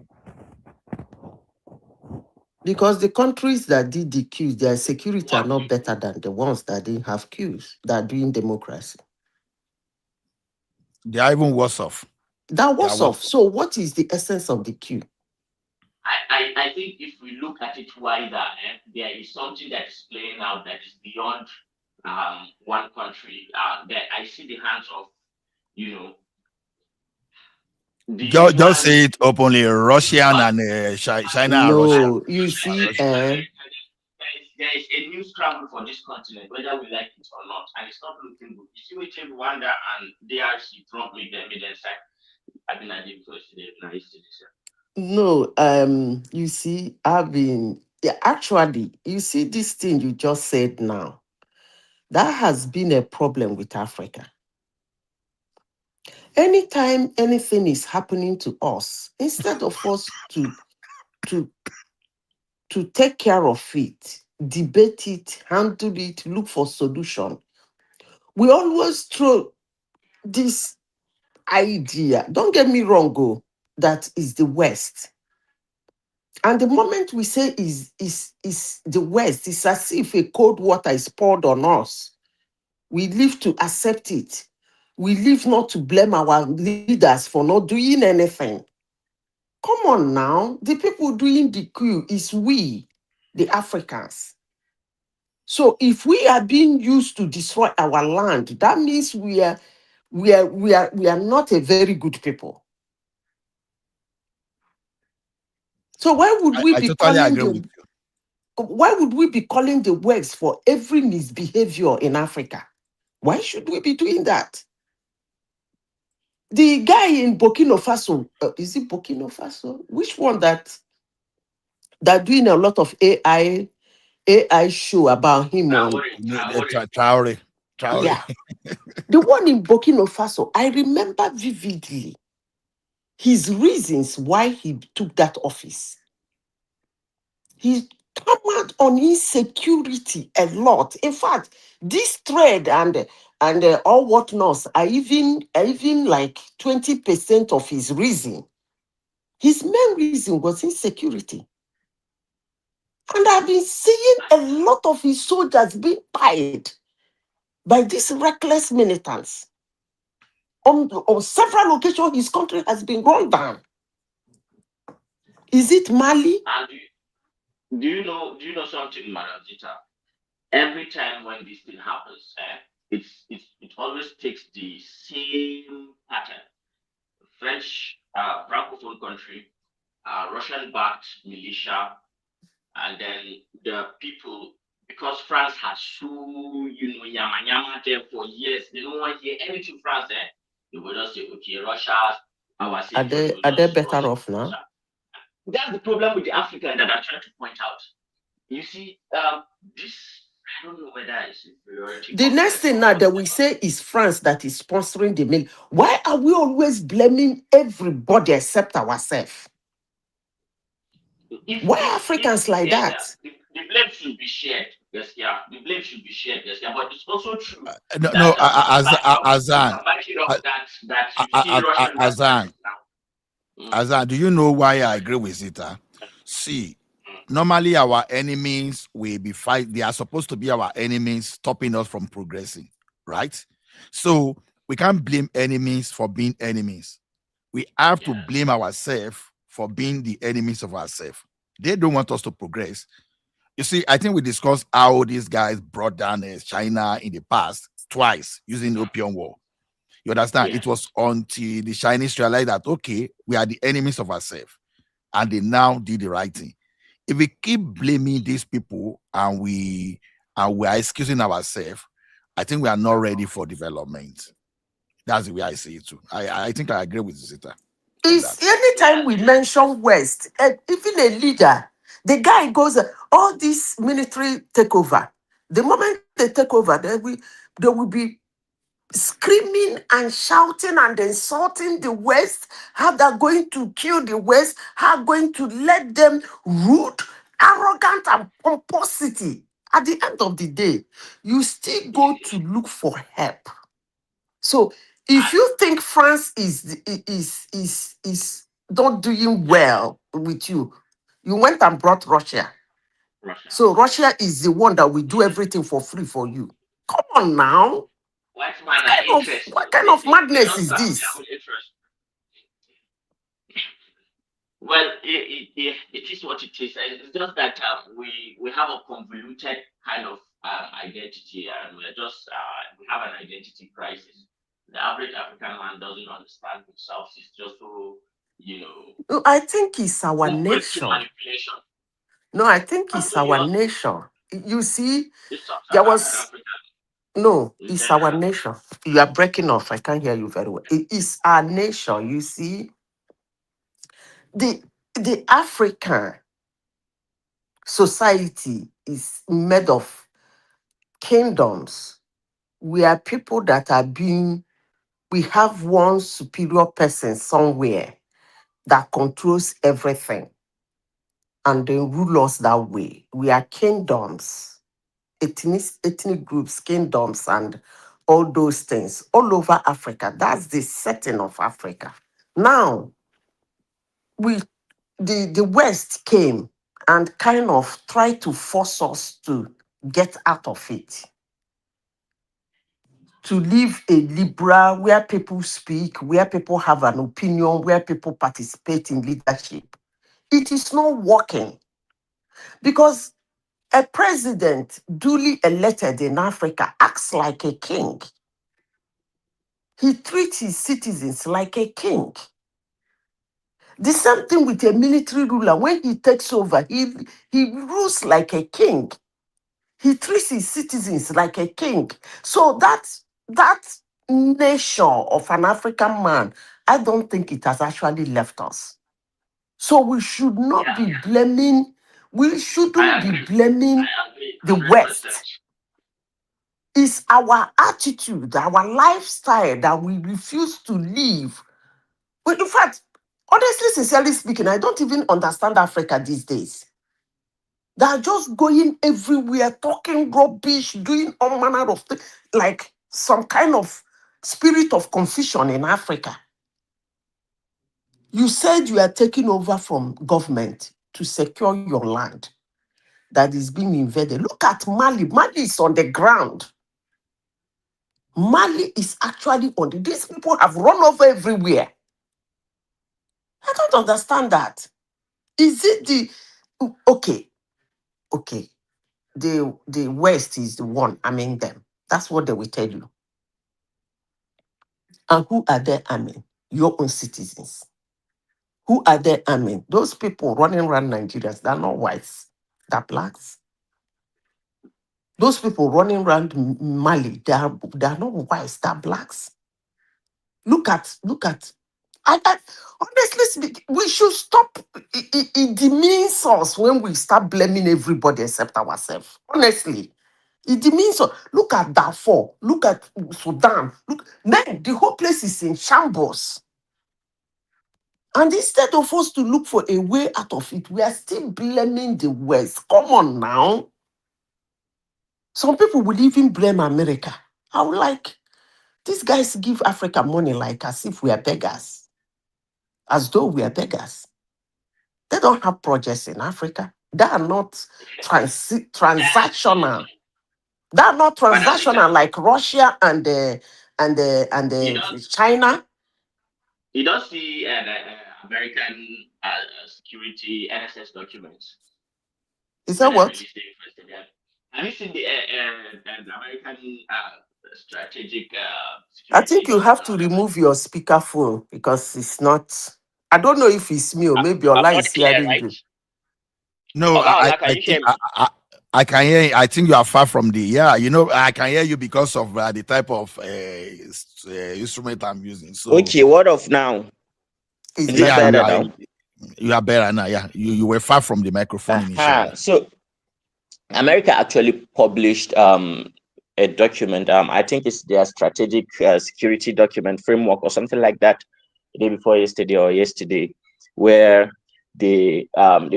Because the countries that did the coups, their security are not better than the ones that didn't have coups, that are doing democracy. They are even worse off. That was off. So what is the essence of the coup? I think if we look at it wider, there is something that is playing out that is beyond one country. That I see the hands of, Just say it openly. Russian and China and Russia. No, you see, there is a new scramble for this continent, whether we like it or not, and it's not looking good. You see, we take Rwanda and DRC, Trump made them inside. I mean, I didn't first nice to this. No, you see, actually, you see this thing you just said now, that has been a problem with Africa. Anytime anything is happening to us, instead of us to take care of it, debate it, handle it, look for solution, we always throw this idea. Don't get me wrong, that is the West. And the moment we say is the West, it's as if a cold water is poured on us. We live to accept it. We live not to blame our leaders for not doing anything. Come on now. The people doing the coup is we, the Africans. So if we are being used to destroy our land, that means we are not a very good people. So why would we be totally calling agree with you. Why would we be calling the West for every misbehavior in Africa? Why should we be doing that? The guy in Burkina Faso, is it Burkina Faso? Which one that doing a lot of AI show about him on? Traore. Yeah. The one in Burkina Faso, I remember vividly his reasons why he took that office. He come out on insecurity a lot. In fact, this thread and all whatnots are even like 20% of his reason. His main reason was insecurity. And I've been seeing a lot of his soldiers being paid by these reckless militants. On several occasions, his country has been run down. Is it Mali? And do you know something, Madam Zita? Every time when this thing happens, it always takes the same pattern. French francophone country, Russian-backed militia, and then the people because France has so, yama yama there for years. They don't want to hear anything France, eh? They will just say, okay, Russia, our Are safe zone, they will are they just better cross it. off now? That's the problem with the African that I'm trying to point out. You see, this, I don't know whether it's inferiority The next complex thing or now that we whatever. say is France that is sponsoring the meal. Why are we always blaming everybody except ourselves? Why Africans like that? The blame should be shared. Yes, yeah. The blame should be shared. Yes, yeah. But it's also true No, that no, you Azan, can back it up that you see Russian Azan, mercenaries now. Azan, do you know why I agree with it? See, normally our enemies will be fight. They are supposed to be our enemies, stopping us from progressing, right? So we can't blame enemies for being enemies. We have to blame ourselves for being the enemies of ourselves. They don't want us to progress. You see, I think we discussed how these guys brought down China in the past twice using the Opium War. You understand? It was until the Chinese realized that, okay, we are the enemies of ourselves. And they now did the right thing. If we keep blaming these people and we are excusing ourselves, I think we are not ready for development. That's the way I see it too. I think I agree with Zita. Is anytime we mention West, even a leader, the guy goes, all this military takeover. The moment they take over, they will be screaming and shouting and insulting the West, how they're going to kill the West, how going to let them rude, arrogant, and pomposity. At the end of the day, you still go to look for help. So if you think France is not doing well with you, you went and brought Russia. So Russia is the one that will do everything for free for you. Come on now. White man are interest. What kind of They madness just is have their this? own interest. Well, it is what it is. It's just that we have a convoluted kind of identity, and we have an identity crisis. The average African man doesn't understand himself. He's just so No, I think it's our open to nation. manipulation. No, I think Not it's only our us, nation. You see, the there sub-Saharan was Africa no, in it's our general. nation. You are breaking off. I can't hear you very well. It is our nation. You see, the the African society is made of kingdoms. We are people that are being, we have one superior person somewhere that controls everything and then rule us that way. We are kingdoms, ethnic groups, kingdoms, and all those things all over Africa. That's the setting of Africa. Now, we the West came and kind of tried to force us to get out of it, to live a liberal where people speak, where people have an opinion, where people participate in leadership. It is not working because a president duly elected in Africa acts like a king. He treats his citizens like a king. The same thing with a military ruler. When he takes over, he rules like a king. He treats his citizens like a king. So that nature of an African man, I don't think it has actually left us. So we should not be blaming, we shouldn't I be agree. blaming I agree, the 100%. West. It's our attitude, our lifestyle that we refuse to live. But in fact, honestly, sincerely speaking, I don't even understand Africa these days. They are just going everywhere, talking rubbish, doing all manner of things, like some kind of spirit of confusion in Africa. You said you are taking over from government to secure your land that is being invaded. Look at Mali. Mali is on the ground. Mali is actually on the. These people have run over everywhere. I don't understand that. Is it the okay? Okay, the West is the one arming them. That's what they will tell you. And who are they arming? Your own citizens. Who are they arming? Those people running around Nigerians, they're not whites, they're blacks. Those people running around Mali, they are not whites, they are blacks. Look at. I honestly speak, we should stop. It demeans us when we start blaming everybody except ourselves. Honestly, it demeans us. Look at Darfur. Look at Sudan. Look, then the whole place is in shambles. And instead of us to look for a way out of it, we are still blaming the West. Come on now. Some people will even blame America. I would like these guys give Africa money like as if we are beggars, as though we are beggars. They don't have projects in Africa. They are not transactional. They are not Madam Zita, transactional like Russia and you don't China. you don't see American security NSS documents Is that when I what? released the investigation. Have you seen the American strategic I security think you have document to on their remove your speakerphone because it's not. I don't know if it's me or maybe I'm Allah not is clear, hearing right? you. No, Oga, can I you think hear me? I can hear you. I think you are far from the, yeah, you know, I can hear you because of the type of instrument I'm using. So, Okay, what of now? It's Is it yeah, better better now. now? you are better now. Yeah, you were far from the microphone initially. So America actually published a document. I think it's their strategic security document framework or something like that, the day before yesterday or yesterday, where the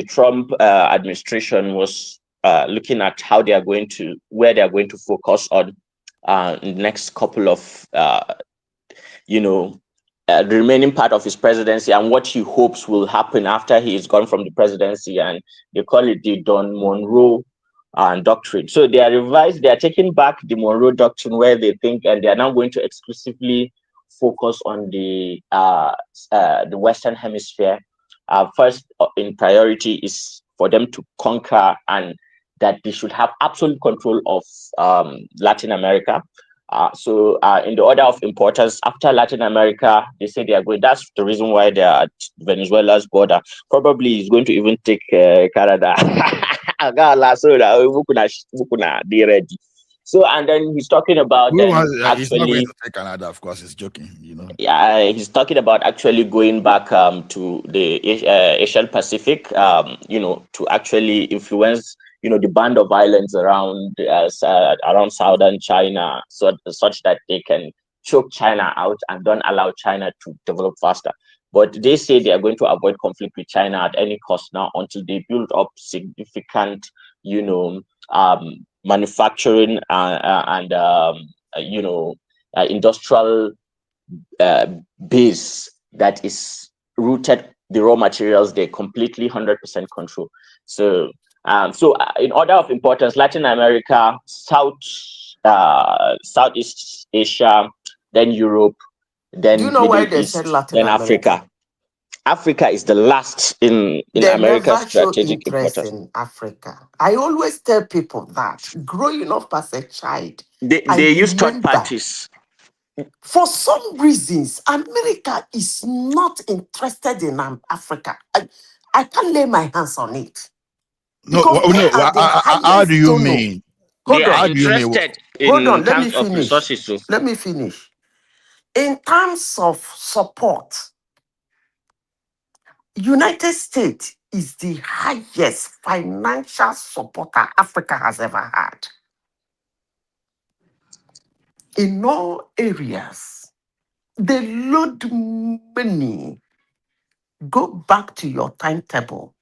Trump administration was looking at how they are going to where they are going to focus on in the next couple of you know, the remaining part of his presidency and what he hopes will happen after he is gone from the presidency. And they call it the Don Monroe doctrine. So they are revised, they are taking back the Monroe doctrine where they think, and they are now going to exclusively focus on the Western Hemisphere. First in priority is for them to conquer and that they should have absolute control of Latin America. In the order of importance, after Latin America, they say they are going. That's the reason why they are at Venezuela's border. Probably he's going to even take Canada. They ready. So, and then he's talking about then He's not going actually, to take Canada, of course. He's joking, you know. yeah, he's talking about actually going back to the Asian Pacific, to actually influence, the band of islands around southern China, so such that they can choke China out and don't allow China to develop faster. But they say they are going to avoid conflict with China at any cost now until they build up significant, manufacturing and industrial base that is rooted the raw materials they completely 100% control. So in order of importance, Latin America, Southeast Asia, then Europe, Do you then know why Middle they said East, Latin then America? Africa. Africa is the last in They America's never show strategic interest importance. in Africa. I always tell people that growing up as a child, I They use third remember parties. for some reasons, America is not interested in Africa. I can't lay my hands on it No, because they no. are the How do highest you donor. mean? They Hold are How on, do you mean? interested hold in on. Let me terms of finish. resources. So Let me finish. In terms of support, United States is the highest financial supporter Africa has ever had. In all areas, they load money. Go back to your timetable.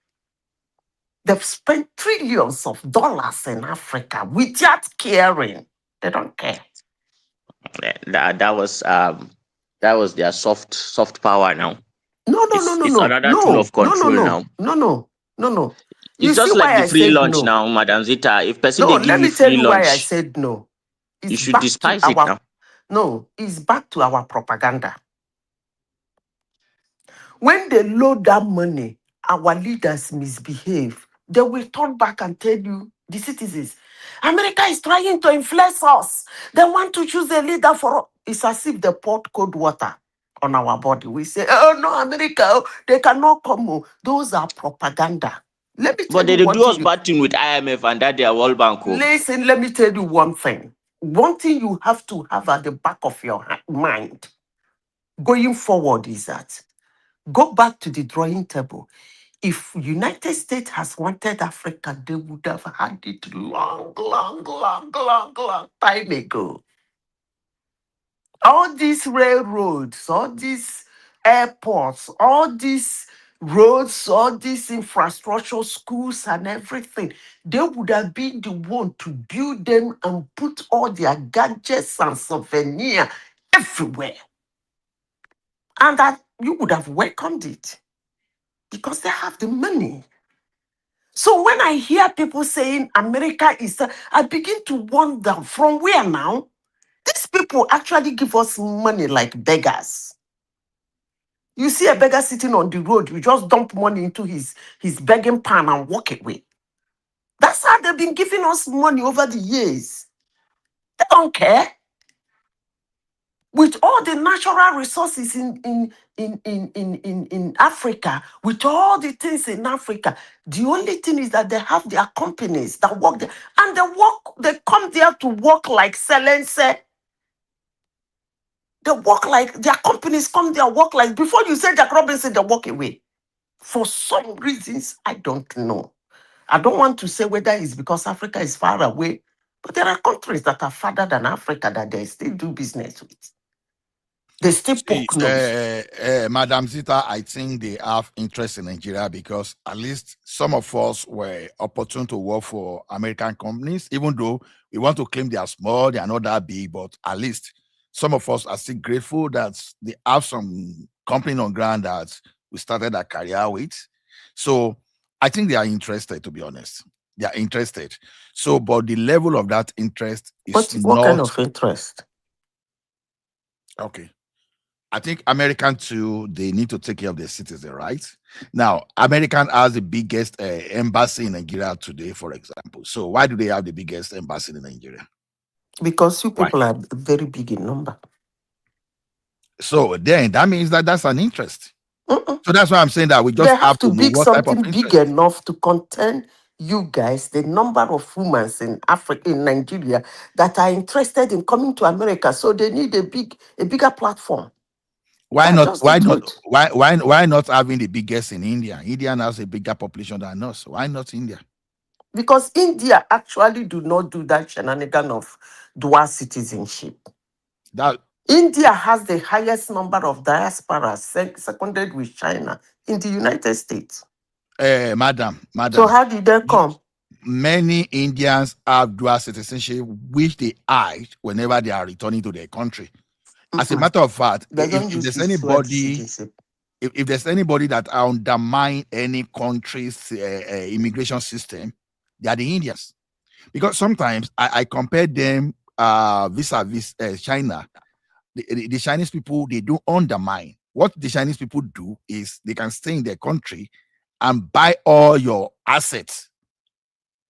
They've spent trillions of dollars in Africa without caring. They don't care. that was their soft power now. No. It's another tool of control now. No. You It's see just like why the I free said lunch no. now, Madam Zita. If person No, they give let you me tell free you why I lunch, said no. you It's should back to despise it our now. it's back to our propaganda. When they load that money, our leaders misbehave. They will turn back and tell you, the citizens, America is trying to influence us. They want to choose a leader for us. It's as if they poured cold water on our body. We say, oh no, America, oh, they cannot come. Oh. Those are propaganda. Let me tell But you they one do us thing. bad thing with IMF and that their World Bank. Listen, let me tell you one thing. One thing you have to have at the back of your mind going forward is that go back to the drawing table. If United States has wanted Africa, they would have had it long time ago. All these railroads, all these airports, all these roads, all these infrastructure, schools, and everything, they would have been the one to build them and put all their gadgets and souvenir everywhere. And that you would have welcomed it because they have the money. So when I hear people saying America is, I begin to wonder from where now? These people actually give us money like beggars. You see a beggar sitting on the road, you just dump money into his begging pan and walk away. That's how they've been giving us money over the years. They don't care. With all the natural resources in Africa, with all the things in Africa, the only thing is that they have their companies that work there. And they come there to work like Selense. They work like, their companies come there, work like, before you say Jack Robinson, they walk away. For some reasons, I don't know. I don't want to say whether it's because Africa is far away, but there are countries that are farther than Africa that they still do business with. They still poke nose. Madam Zita, I think they have interest in Nigeria because at least some of us were opportune to work for American companies, even though we want to claim they are small, they are not that big, but at least some of us are still grateful that they have some company on ground that we started our career with. So I think they are interested, to be honest. They are interested. So, but the level of that interest is What kind not of interest? okay. I think American too, they need to take care of their citizens, right? Now, American has the biggest embassy in Nigeria today, for example. So why do they have the biggest embassy in Nigeria? Because you Why? people are very big in number. So then that means that that's an interest. So that's why I'm saying that we They just have have to to know big what type of something big interest. enough to contain you guys, the number of women in Africa, in Nigeria, that are interested in coming to America. So they need a bigger platform. Why That's not? just the Why not? truth. Why not having the biggest in India? India has a bigger population than us. Why not India? Because India actually do not do that shenanigan of dual citizenship. That India has the highest number of diaspora, seconded with China, in the United States. madam, So how did they come? many Indians have dual citizenship, which they hide whenever they are returning to their country. As a matter of fact, They don't if use there's this dual anybody, citizenship. if there's anybody that undermine any country's immigration system, they are the Indians. Because sometimes I compare them vis-a-vis China. The Chinese people, they do undermine. What the Chinese people do is they can stay in their country and buy all your assets.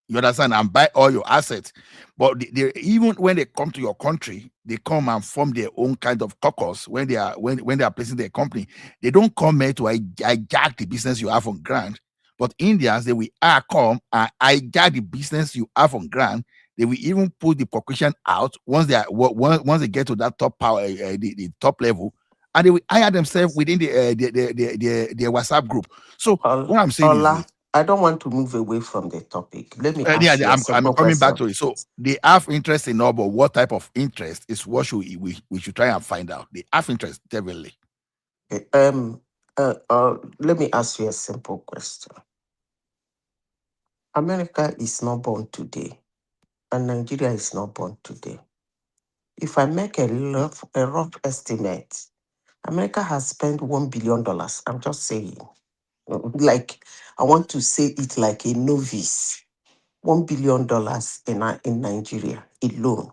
You understand? And buy all your assets. But even when they come to your country, they come and form their own kind of caucus when they are when they are placing their company. They don't come here to hijack the business you have on ground. But Indians, they will come and hijack the business you have on ground. They will even put the population out once once they get to that top power, the top level, and they will hire themselves within the WhatsApp group. So what I'm saying is Ola, this. I don't want to move away from the topic. Let me ask you a I'm simple coming back question. to it. So they have interest in all, but what type of interest is what should we should try and find out. They have interest, definitely. Let me ask you a simple question. America is not born today, and Nigeria is not born today. If I make a rough estimate, America has spent $1 billion. I'm just saying. Like, I want to say it like a novice. $1 billion in Nigeria alone.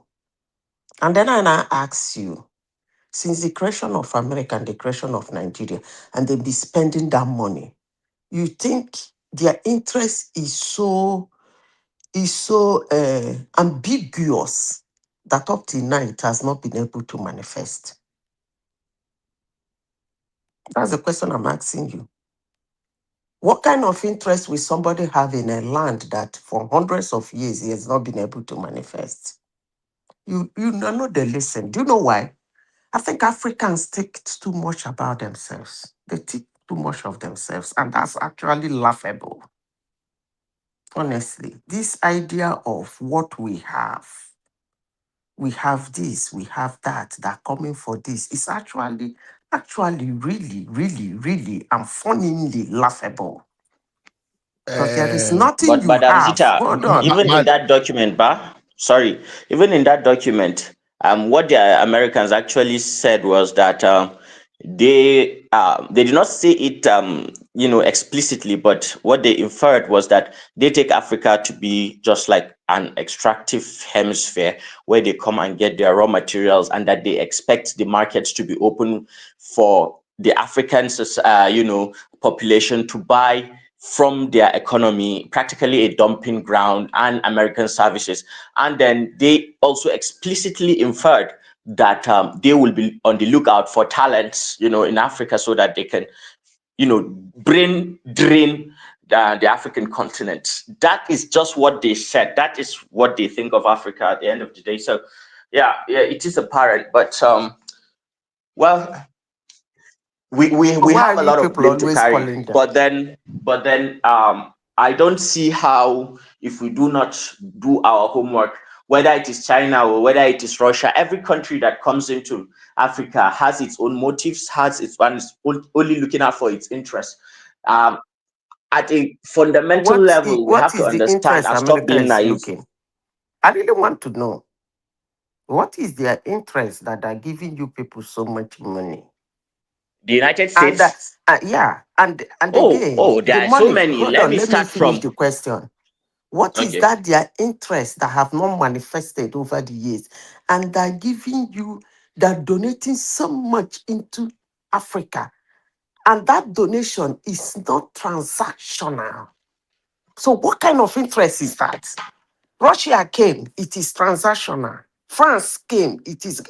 And then I now ask you, since the creation of America and the creation of Nigeria, and they be spending that money, you think their interest is so ambiguous that up till now it has not been able to manifest? That's the question I'm asking you. What kind of interest will somebody have in a land that for hundreds of years he has not been able to manifest? You know they listen. Do you know why? I think Africans think too much about themselves. They think too much of themselves, and that's actually laughable. Honestly, this idea of what we have this, we have that, that coming for this is actually really and funnily laughable. Because there is nothing But you Madam have. Zita, Hold on. even in that document, sorry, even in that document, what the Americans actually said was that they did not say it explicitly, but what they inferred was that they take Africa to be just like an extractive hemisphere where they come and get their raw materials, and that they expect the markets to be open for the African population to buy from their economy, practically a dumping ground, and American services. And then they also explicitly inferred that they will be on the lookout for talents, in Africa, so that they can, drain the African continent. That is just what they said. That is what they think of Africa at the end of the day. So, yeah, it is apparent. But well, we Why have are a you lot of people blame to always carry, calling them? but then I don't see how, if we do not do our homework, whether it is China or whether it is Russia, every country that comes into Africa has its own motives, has its one, is only looking out for its interests. At a fundamental level, we What have to is the understand interest and stop America being is naive. looking? I really want to know. What is their interest that are giving you people so much money? The United And States. yeah, and again, Oh, the there are so money. many. Hold Let on, me let me start finish from. the question. What is Okay. that their interest that have not manifested over the years, and they're giving you, they're donating so much into Africa, and that donation is not transactional. So, what kind of interest is that? Russia came, it is transactional. France came, it is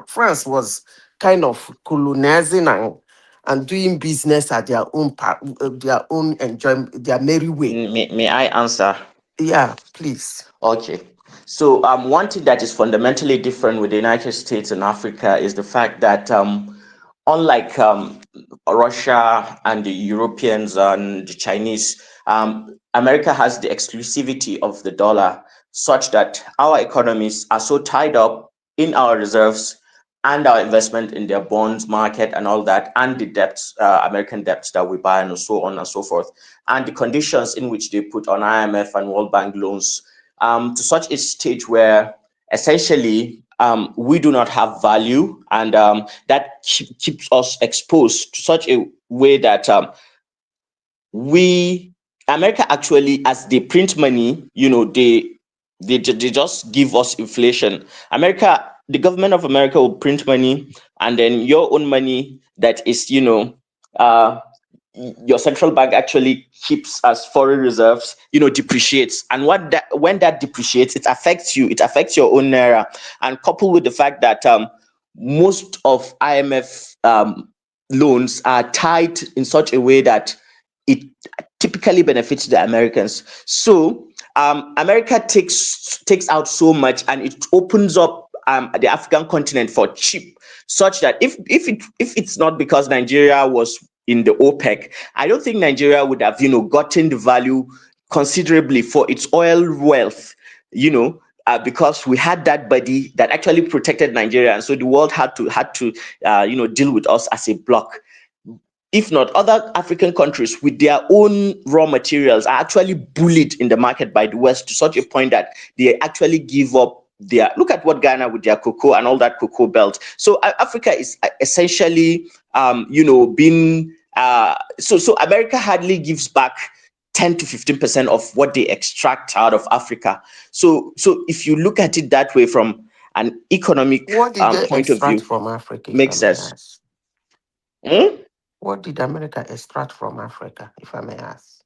France was kind of colonizing and doing business at their own enjoyment, their merry way. May I answer? Yeah, please. Okay. So one thing that is fundamentally different with the United States and Africa is the fact that unlike Russia and the Europeans and the Chinese, America has the exclusivity of the dollar, such that our economies are so tied up in our reserves and our investment in their bonds market and all that, and the debts, American debts that we buy, and so on and so forth, and the conditions in which they put on IMF and World Bank loans, to such a stage where essentially we do not have value, and that keeps us exposed to such a way that America actually, as they print money, they just give us inflation. America, the government of America will print money, and then your own money that is, uh, your central bank actually keeps as foreign reserves, depreciates. And when that depreciates, it affects you. It affects your own naira. And coupled with the fact that most of IMF loans are tied in such a way that it typically benefits the Americans. So America takes out so much, and it opens up the African continent for cheap, such that if it's not because Nigeria was in the OPEC, I don't think Nigeria would have gotten the value considerably for its oil wealth, because we had that body that actually protected Nigeria, and so the world had to deal with us as a bloc. If not, other African countries with their own raw materials are actually bullied in the market by the West to such a point that they actually give up their. Look at what Ghana with their cocoa and all that cocoa belt. So Africa is essentially, being. So America hardly gives back 10 to 15% of what they extract out of Africa. So if you look at it that way from an economic What did they point of extract view, from Africa, if I makes may sense. ask? Hmm? What did America extract from Africa, if I may ask?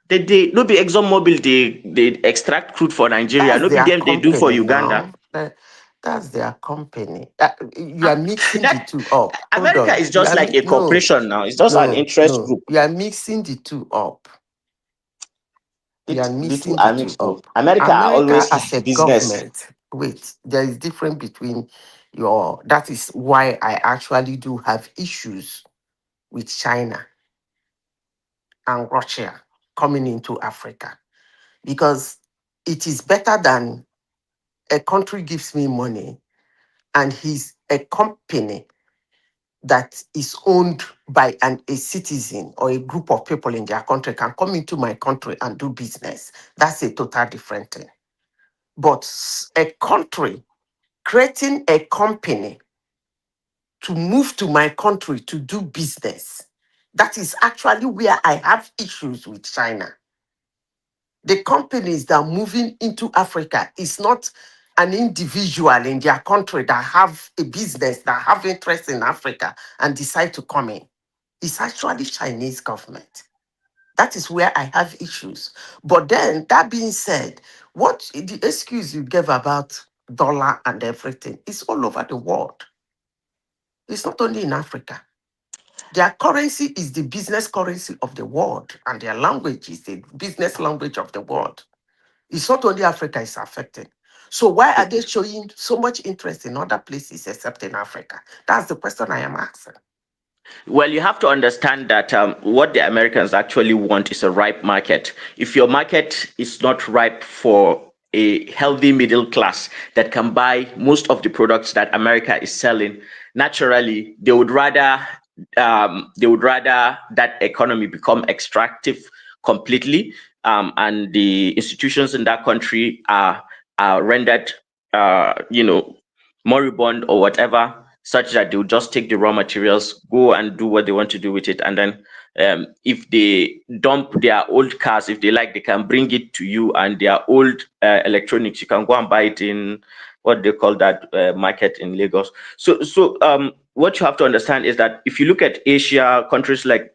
They no be ExxonMobil, they extract crude for Nigeria. That's No be their them they do for company Uganda. now. That's their company. You are mixing the two up. Hold America on. is just like a No, corporation now. It's just an no, interest no. group. You are mixing the two up. You are The two mixing the are two mixed though. up. America America always as have a business. government, wait, there is difference between your, that is why I actually do have issues with China and Russia coming into Africa. Because it is better than a country gives me money and he's a company that is owned by a citizen or a group of people in their country can come into my country and do business. That's a total different thing. But a country creating a company to move to my country to do business, that is actually where I have issues with China. The companies that are moving into Africa is not an individual in their country that have a business, that have interest in Africa and decide to come in. It's actually Chinese government. That is where I have issues. But then, that being said, what the excuse you gave about dollar and everything is all over the world. It's not only in Africa. Their currency is the business currency of the world, and their language is the business language of the world. It's not only Africa is affected. So why are they showing so much interest in other places except in Africa? That's the question I am asking. Well, you have to understand that what the Americans actually want is a ripe market. If your market is not ripe for a healthy middle class that can buy most of the products that America is selling, naturally they would rather that economy become extractive completely, and the institutions in that country are rendered, moribund or whatever, such that they'll just take the raw materials, go and do what they want to do with it, and then if they dump their old cars, if they like, they can bring it to you, and their old electronics, you can go and buy it in what they call that market in Lagos. So what you have to understand is that if you look at Asia, countries like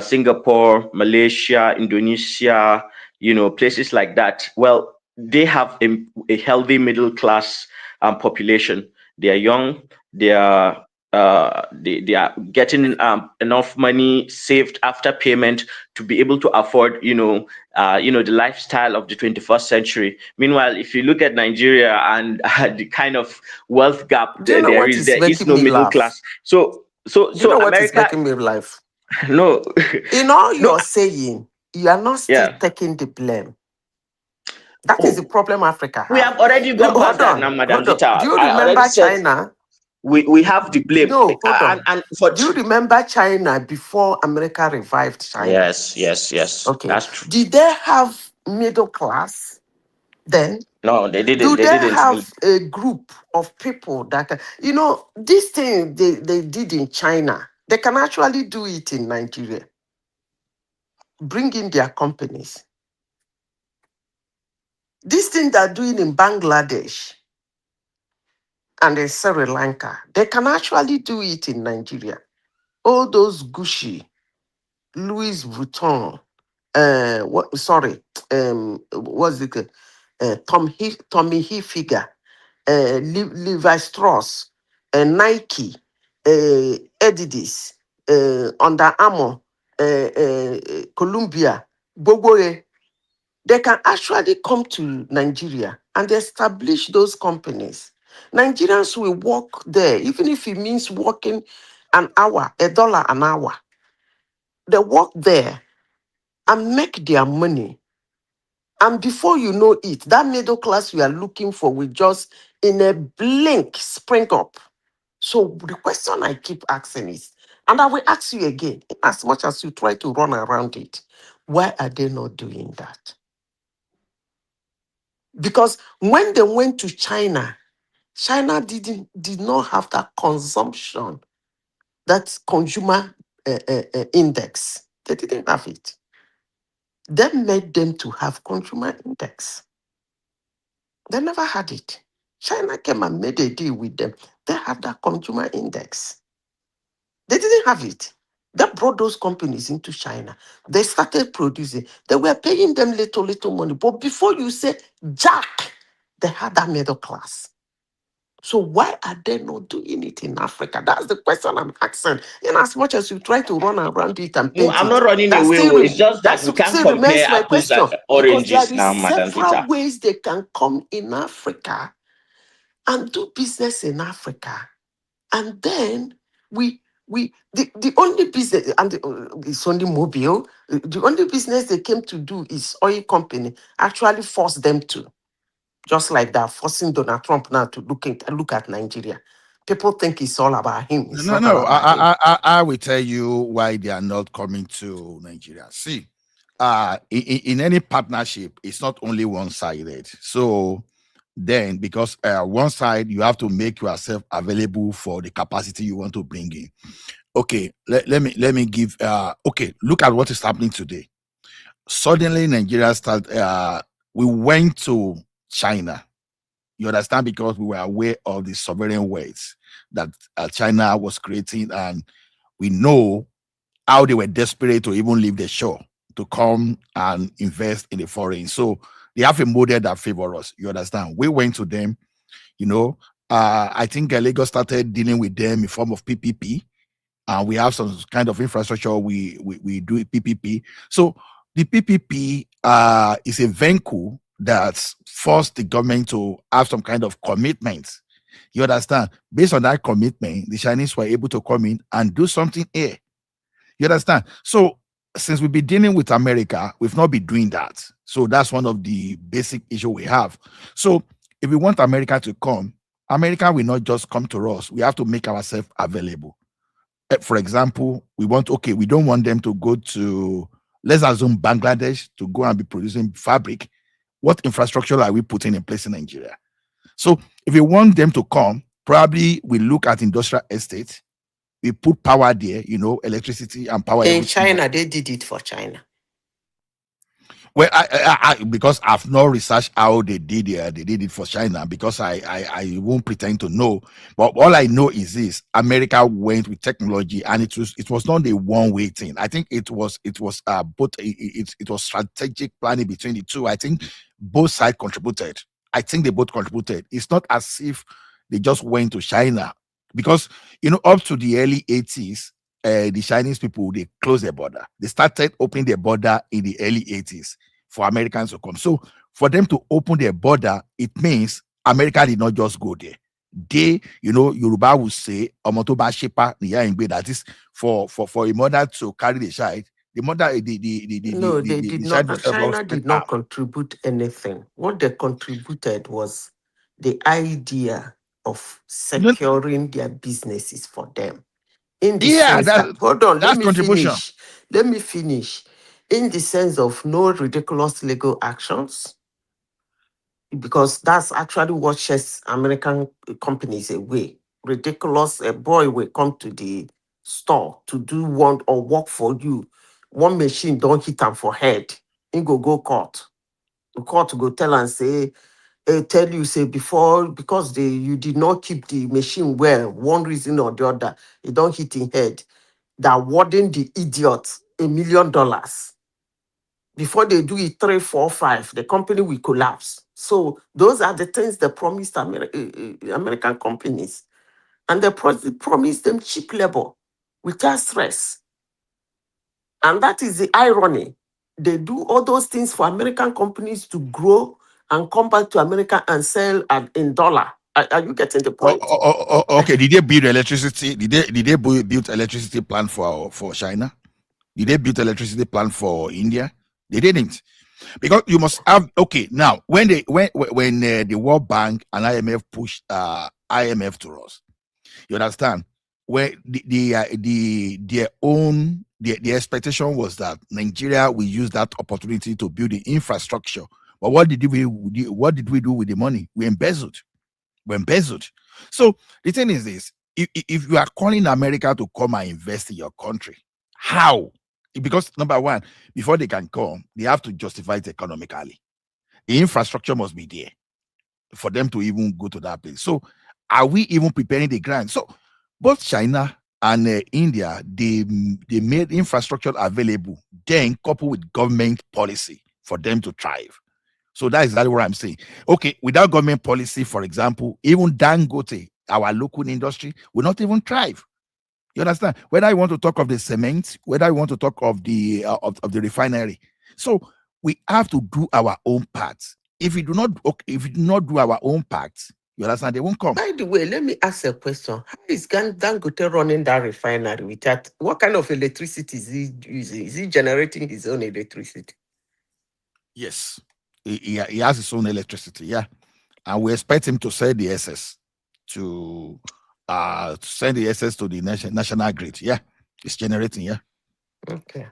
Singapore, Malaysia, Indonesia, places like that, well, they have a healthy middle class population. They are young. They are getting enough money saved after payment to be able to afford, the lifestyle of the 21st century. Meanwhile, if you look at Nigeria and the kind of wealth gap Do you know what is there is making no me middle laugh? class. So Do you know what is America, making me laugh? no, In all no, you're saying, you are not still yeah. taking the blame. That is the Oh, problem Africa we have. have already gone past Hold that now, on, Madam hold on. Zita. Do you I already remember said China? we have the blame, No, hold on. and for Do you remember China before America revived China? yes, Okay. that's true. Did they have middle class then? No, they Do didn't. They they didn't. have a group of people that can, this thing they did in China, they can actually do it in Nigeria. Bring in their companies. This thing they're doing in Bangladesh and in Sri Lanka, they can actually do it in Nigeria. All those Gucci, Louis Vuitton, what's it? Tommy Hilfiger, Levi Strauss, Nike, Adidas, Under Armour, Columbia, Boboe. They can actually come to Nigeria and establish those companies. Nigerians will work there, even if it means working an hour, $1 an hour. They work there and make their money. And before you know it, that middle class we are looking for will just, in a blink, spring up. So the question I keep asking is, and I will ask you again, as much as you try to run around it, why are they not doing that? Because when they went to China, China did not have that consumption, that consumer index. They didn't have it. That made them to have consumer index. They never had it. China came and made a deal with them. They had that consumer index. They didn't have it. They brought those companies into China. They started producing. They were paying them little money. But before you say jack, they had that middle class. So why are they not doing it in Africa? That's the question I'm asking. In as much as you try to run around it and No, paint I'm it, not running that away. still, It's just that we can't still compare remains my apples question. and Because there oranges is now, Madam several Peter. ways they can come in Africa and do business in Africa. And then the only business, and it's only mobile, the only business they came to do is oil company actually forced them to. Just like that, forcing Donald Trump now to look at Nigeria. People think it's all about him. It's No, not all no. about him. I will tell you why they are not coming to Nigeria. See, in any partnership, it's not only one-sided. So then, because one side, you have to make yourself available for the capacity you want to bring in. Okay, let me give. Okay, look at what is happening today. Suddenly, Nigeria we went to China. You understand? Because we were aware of the sovereign weights that China was creating, and we know how they were desperate to even leave the shore to come and invest in the foreign. So they have a model that favor us. You understand? We went to them, you know. I think Lagos started dealing with them in form of PPP. We have some kind of infrastructure. We do PPP. So the PPP is a vehicle that forced the government to have some kind of commitment. You understand? Based on that commitment, the Chinese were able to come in and do something here. You understand? So since we've been dealing with America, we've not been doing that. So that's one of the basic issue we have. So if we want America to come, America will not just come to us. We have to make ourselves available. For example, we don't want them to go to, let's assume Bangladesh, to go and be producing fabric. What infrastructure are we putting in place in Nigeria? So if we want them to come, probably we look at industrial estate. We put power there, electricity and power. In China, they did it for China. Well, because I've not researched how they did it for China, because I won't pretend to know. But all I know is this: America went with technology, and it was not a one-way thing. I think it was both. It was strategic planning between the two. I think both sides contributed. I think they both contributed. It's not as if they just went to China, because up to the early 80s. The Chinese people, they closed their border. They started opening their border in the early 80s for Americans to come. So for them to open their border, it means America did not just go there. They, Yoruba would say, Omotoba Shepa, that is for a mother to carry the child. The mother, They did not. China did not contribute anything. What they contributed was the idea of securing their businesses for them. In the sense that, hold on, let me finish. Let me finish. In the sense of no ridiculous legal actions, because that's actually what sets American companies away. Ridiculous, a boy will come to the store to do one or work for you. One machine don't hit him for head. He go court. The court go tell and say, tell you, say, before, because you did not keep the machine well, one reason or the other, it don't hit in head. That awarding the idiot $1 million. Before they do it 3, 4, 5, the company will collapse. So those are the things they promised American companies. And they promised them cheap labor without stress. And that is the irony. They do all those things for American companies to grow and come back to America and sell in dollar. Are you getting the point? Okay. Did they build electricity? Did they build electricity plant for China? Did they build electricity plant for India? They didn't, because you must have. Okay, now when the World Bank and IMF pushed IMF to us, you understand, where their expectation was that Nigeria will use that opportunity to build the infrastructure. But what did we do with the money? We embezzled. So the thing is this: if you are calling America to come and invest in your country, how? Because number one, before they can come, they have to justify it economically. The infrastructure must be there for them to even go to that place. So are we even preparing the ground? So both China and India, they made infrastructure available, then coupled with government policy for them to thrive. So that is exactly what I'm saying. Okay, without government policy, for example, even Dangote, our local industry, will not even thrive. You understand? Whether you want to talk of the cement, whether you want to talk of the of the refinery. So we have to do our own part. If we do not, if we do not do our own part, you understand, they won't come. By the way, let me ask a question. How is Dangote running that refinery with that? What kind of electricity is he using? Is he generating his own electricity? Yes, he has his own electricity. Yeah, and we expect him to sell the excess to send the excess to the national grid. Yeah, it's generating. Yeah. Okay.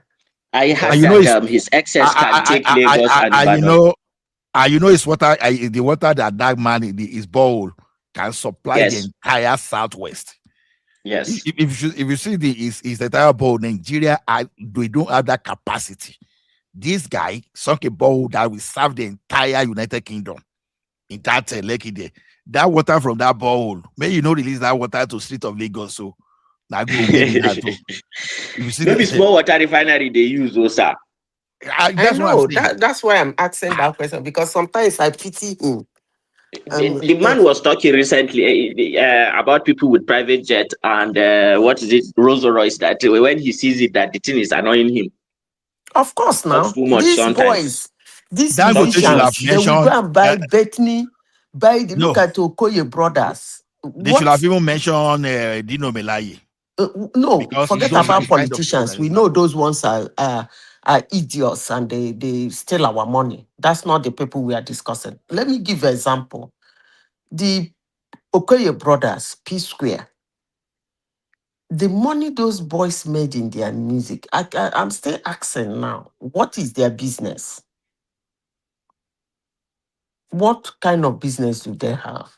I And heard you know, that his excess can take Lagos and you Ibadan. know, it's water. The water that man his bowl can supply the Yes. entire southwest. Yes. If you see his entire bowl, Nigeria, we don't have that capacity. This guy sunk a bowl that will serve the entire United Kingdom in that Lekki there. That water from that bowl, may you not release that water to street of Lagos. So now go give me that too. You see, Maybe small water refinery they use, sir. I that's what I'm know saying. that's why I'm asking that question, because sometimes I pity him. The man was talking recently about people with private jet and what is it, Rolls Royce, that when he sees it, that the thing is annoying him. Of course, now Too much these sometimes. boys, these Dangote should have musicians, they will go mentioned and buy Bethany, buy the look no. at Okoye brothers. They should have What? even mentioned Dino Melaye. No, Because forget those are about the kind of people politicians. that We know those ones are idiots and they steal our money. That's not the people we are discussing. Let me give an example. The Okoye brothers, P Square, the money those boys made in their music, I'm still asking now, what is their business? What kind of business do they have?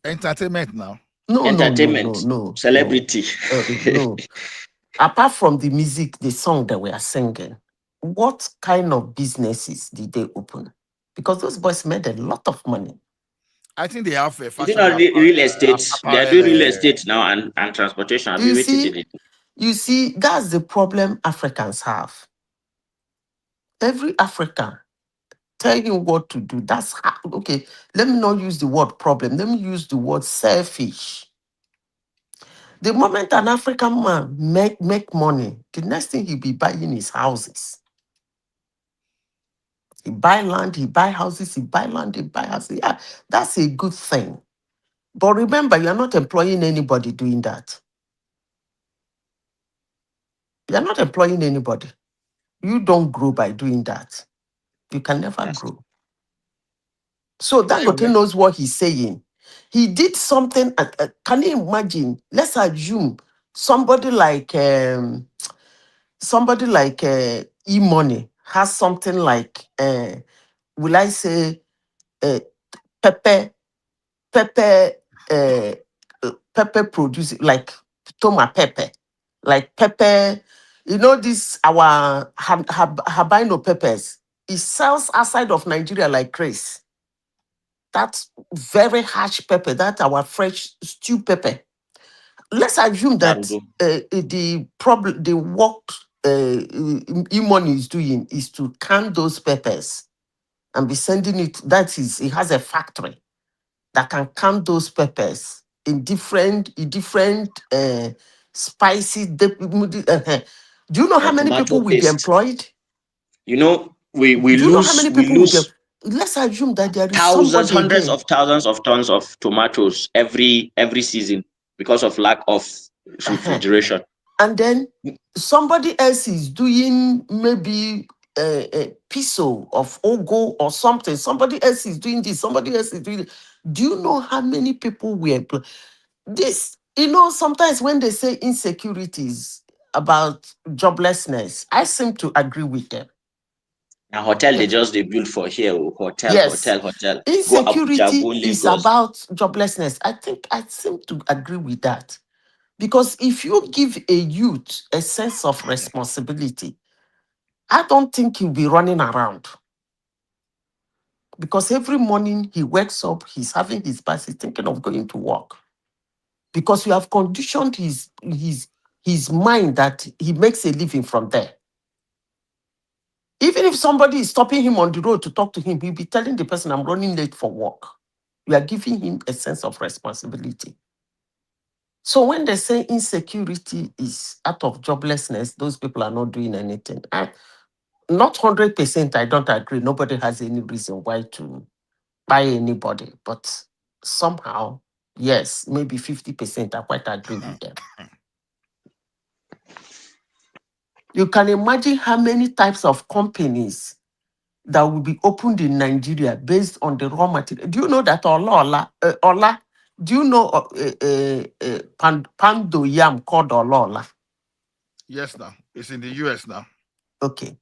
entertainment now. No, Entertainment, celebrity. no. Apart from the music, the song that we are singing, what kind of businesses did they open? Because those boys made a lot of money. I think they have a Is it fashion not real estate? They are doing real apparel. estate now and transportation. I've been You waiting see, till it. you see, that's the problem Africans have. Every African tell you what to do. That's how, okay. Let me not use the word problem. Let me use the word selfish. The moment an African man make money, the next thing he'll be buying is houses. He buy land, he buy houses, he buy land, he buy houses. Yeah, that's a good thing. But remember, you're not employing anybody doing that. You're not employing anybody. You don't grow by doing that. You can never grow. So Dangote knows what he's saying. He did something. Can you imagine? Let's assume somebody like E-Money has something like will I say pepper uh, pepper produce like toma pepper, like pepper. You know this our habano peppers. It sells outside of Nigeria like crazy. That's very harsh pepper. That's our fresh stew pepper. Let's assume that the problem, the work E-Money is doing is to can those peppers and be sending it. That is, it has a factory that can can those peppers in different spicy. Do you know how many people Tomato will be paste. employed? You know, we Do you know how many people will be? lose Let's assume that there is thousands, somebody hundreds again. of thousands of tons of tomatoes every season because of lack of refrigeration. And then somebody else is doing maybe a piso of ogo or something. Somebody else is doing this. Somebody else is doing it. Do you know how many people we employ? This, sometimes when they say insecurities about joblessness, I seem to agree with them. A hotel they Yes. just they build for here, hotel. Yes. Go Abuja, Insecurity go is Lagos. about joblessness. I think I seem to agree with that. Because if you give a youth a sense of responsibility, I don't think he'll be running around. Because every morning he wakes up, he's having his bath, he's thinking of going to work. Because you have conditioned his mind that he makes a living from there. Even if somebody is stopping him on the road to talk to him, he'll be telling the person, I'm running late for work. You are giving him a sense of responsibility. So when they say insecurity is out of joblessness, those people are not doing anything. Not 100%, I don't agree. Nobody has any reason why to buy anybody. But somehow, yes, maybe 50%, I quite agree with them. You can imagine how many types of companies that will be opened in Nigeria based on the raw material. Do you know that Ola, do you know Pando Yam called Ola? Yes, now. It's in the US now. Okay.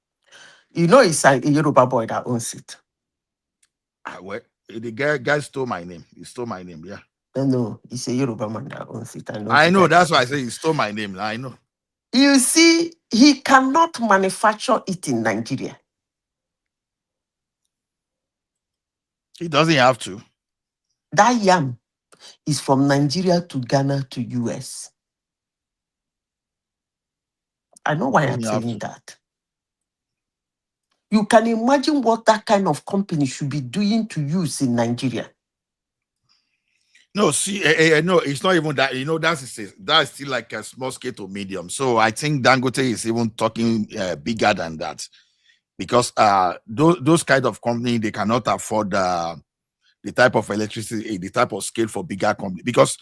You know it's a Yoruba boy that owns it. Well, the guy stole my name. He stole my name, yeah. No, it's a Yoruba man that owns it. I know, that's why I say he stole my name. I know. You see, he cannot manufacture it in Nigeria. He doesn't have to. That yam is from Nigeria to Ghana to US. I know why I'm saying that. You can imagine what that kind of company should be doing to use in Nigeria. No, see, no, it's not even that. You know, that's still like a small scale to medium. So I think Dangote is even talking bigger than that, because those kind of company, they cannot afford the type of electricity, the type of scale for bigger company. Because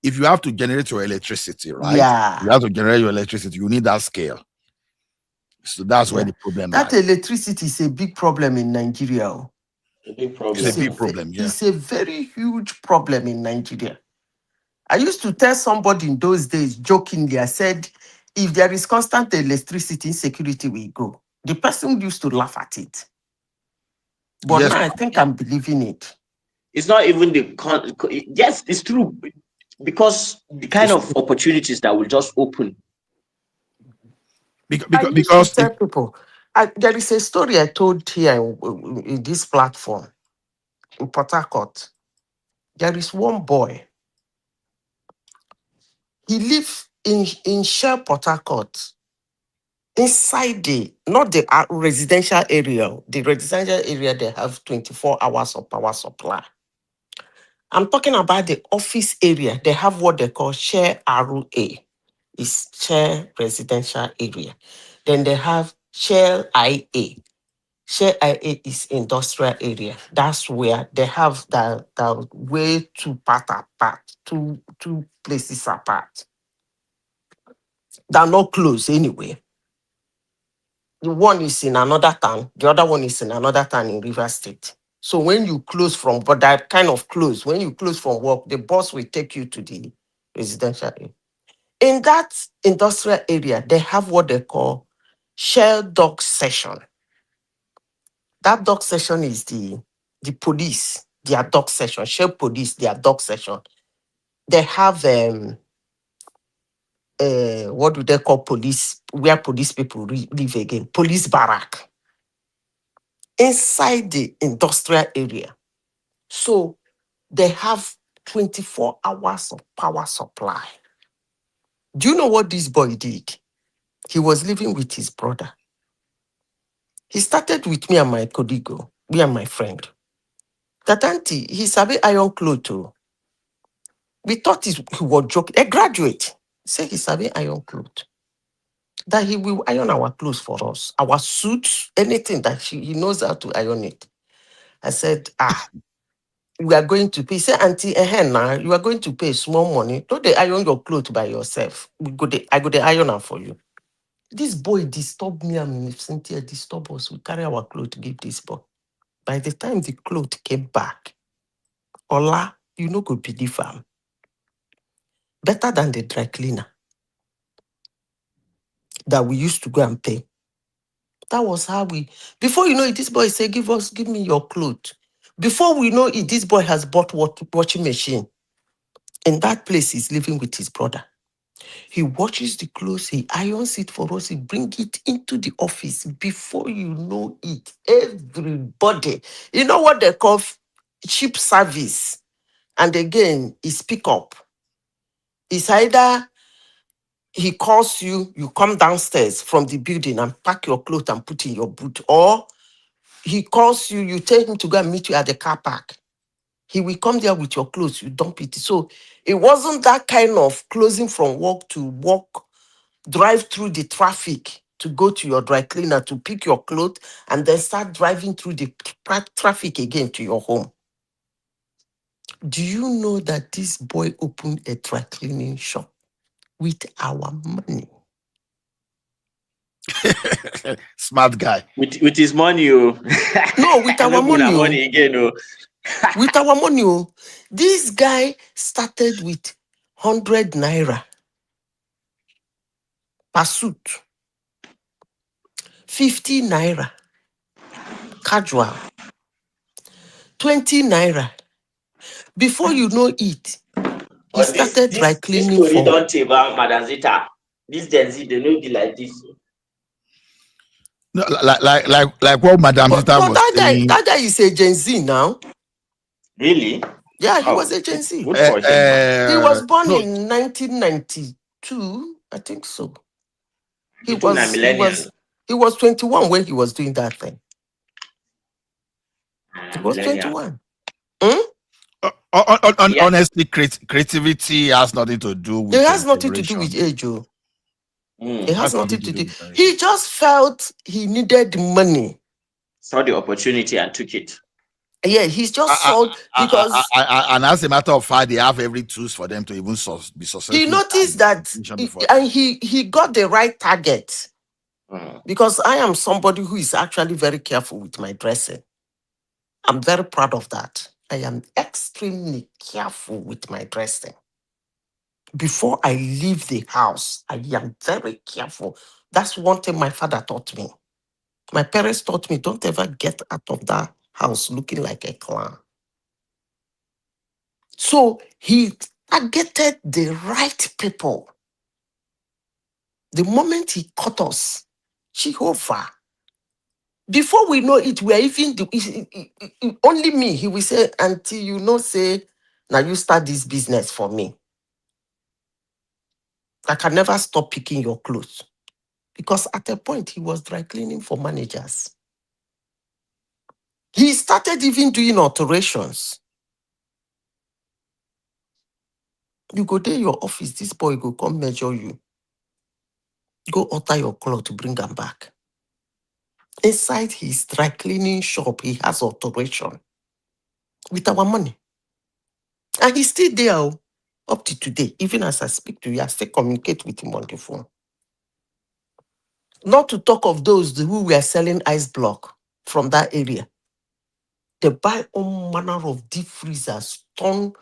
if you have to generate your electricity, right? Yeah. You have to generate your electricity. You need that scale. So that's where the problem That lies. electricity is a big problem in Nigeria. A big problem. It's a big problem, yeah. It's a very huge problem in Nigeria. I used to tell somebody in those days, jokingly, I said, if there is constant electricity insecurity, we go. The person used to laugh at it. But Yes. now I think I'm believing it. It's not even yes, it's true, because the kind of opportunities that will just open. I used to tell people, there is a story I told here in this platform in Port Harcourt. There is one boy. He lived in Shell Port Harcourt, inside not the residential area. The residential area, they have 24 hours of power supply. I'm talking about the office area. They have what they call Share RA. It's Share Residential Area. Then they have Share IA. Share IA is industrial area. That's where they have the way two part apart, two places apart. They're not close anyway. The one is in another town, the other one is in another town in River State. So when you close from, but that kind of close, when you close from work, the bus will take you to the residential area. In that industrial area, they have what they call Shell Dog Session. That dog session is the police, their dog session, Shell Police, their dog session. They have what do they call police, where police people live again? Police barrack. Inside the industrial area. So they have 24 hours of power supply. Do you know what this boy did? He was living with his brother. He started with me and my colleague, me and my friend. That auntie, he's a bit iron clothes too. We thought he was joking. A graduate. Say he's a bit iron clothes. That he will iron our clothes for us. Our suits, anything that he knows how to iron it. I said, we are going to pay. Say, auntie, now you are going to pay small money. Don't they iron your clothes by yourself? I go to iron them for you. This boy disturbed me and Miss Cynthia disturb us. We carry our clothes to give this boy. By the time the clothes came back, Ola, you know, go believe him. Better than the dry cleaner that we used to go and pay. That was how before you know it, this boy say, give me your clothes. Before we know it, this boy has bought washing machine. In that place, he's living with his brother. He washes the clothes, he irons it for us, he bring it into the office. Before you know it, everybody, you know what they call cheap service. And again, it's pick up. It's either he calls you, you come downstairs from the building and pack your clothes and put in your boot. Or he calls you, you tell him to go and meet you at the car park. He will come there with your clothes, you dump it. So it wasn't that kind of closing from work to walk, drive through the traffic to go to your dry cleaner to pick your clothes and then start driving through the traffic again to your home. Do you know that this boy opened a dry cleaning shop with our money? Smart guy. With his money, oh. No, with our No be na money. money again, oh. With our money. Oh. This guy started with 100 naira per suit, 50 naira casual, 20 naira. Before you know it, he But started dry this cleaning story for. don't tell about Madam Zita. This Gen Z, they no be like this. No, like what Madam But, Zita but was saying. that guy is a Gen Z now. Really? Yeah, he Oh, was a Gen Z. good for him, man. He was born No, in 1992, I think so. He You think na was he millennial? was he was 21 when he was doing that thing. He was Millennial. 21. Hmm? Yeah. honestly, creativity has nothing to do It with has nothing to do with generation. age. Oh. It has Has nothing nothing to to do do. with generation. He just felt he needed money. Saw the opportunity and took it. Yeah, he's just sold because And as a matter of fact, they have every tools for them to even be successful. he noticed that he got the right target. Because I am somebody who is actually very careful with my dressing. I'm very proud of that. I am extremely careful with my dressing. Before I leave the house, I am very careful. That's one thing my father taught me. My parents taught me, don't ever get out of that house looking like a clown. So he targeted the right people. The moment he caught us, Jehovah, before we know it, we are even only me. He will say, until you know, say, now you start this business for me. I can never stop picking your clothes. Because at a point, he was dry cleaning for managers. He started even doing alterations. You go there your office, this boy go come measure you. Go alter your clothes to bring them back. Inside his dry cleaning shop, he has alteration with our money. And he's still there up to today. Even as I speak to you, I still communicate with him on the phone. Not to talk of those who were selling ice block from that area. They buy all manner of deep freezers, turn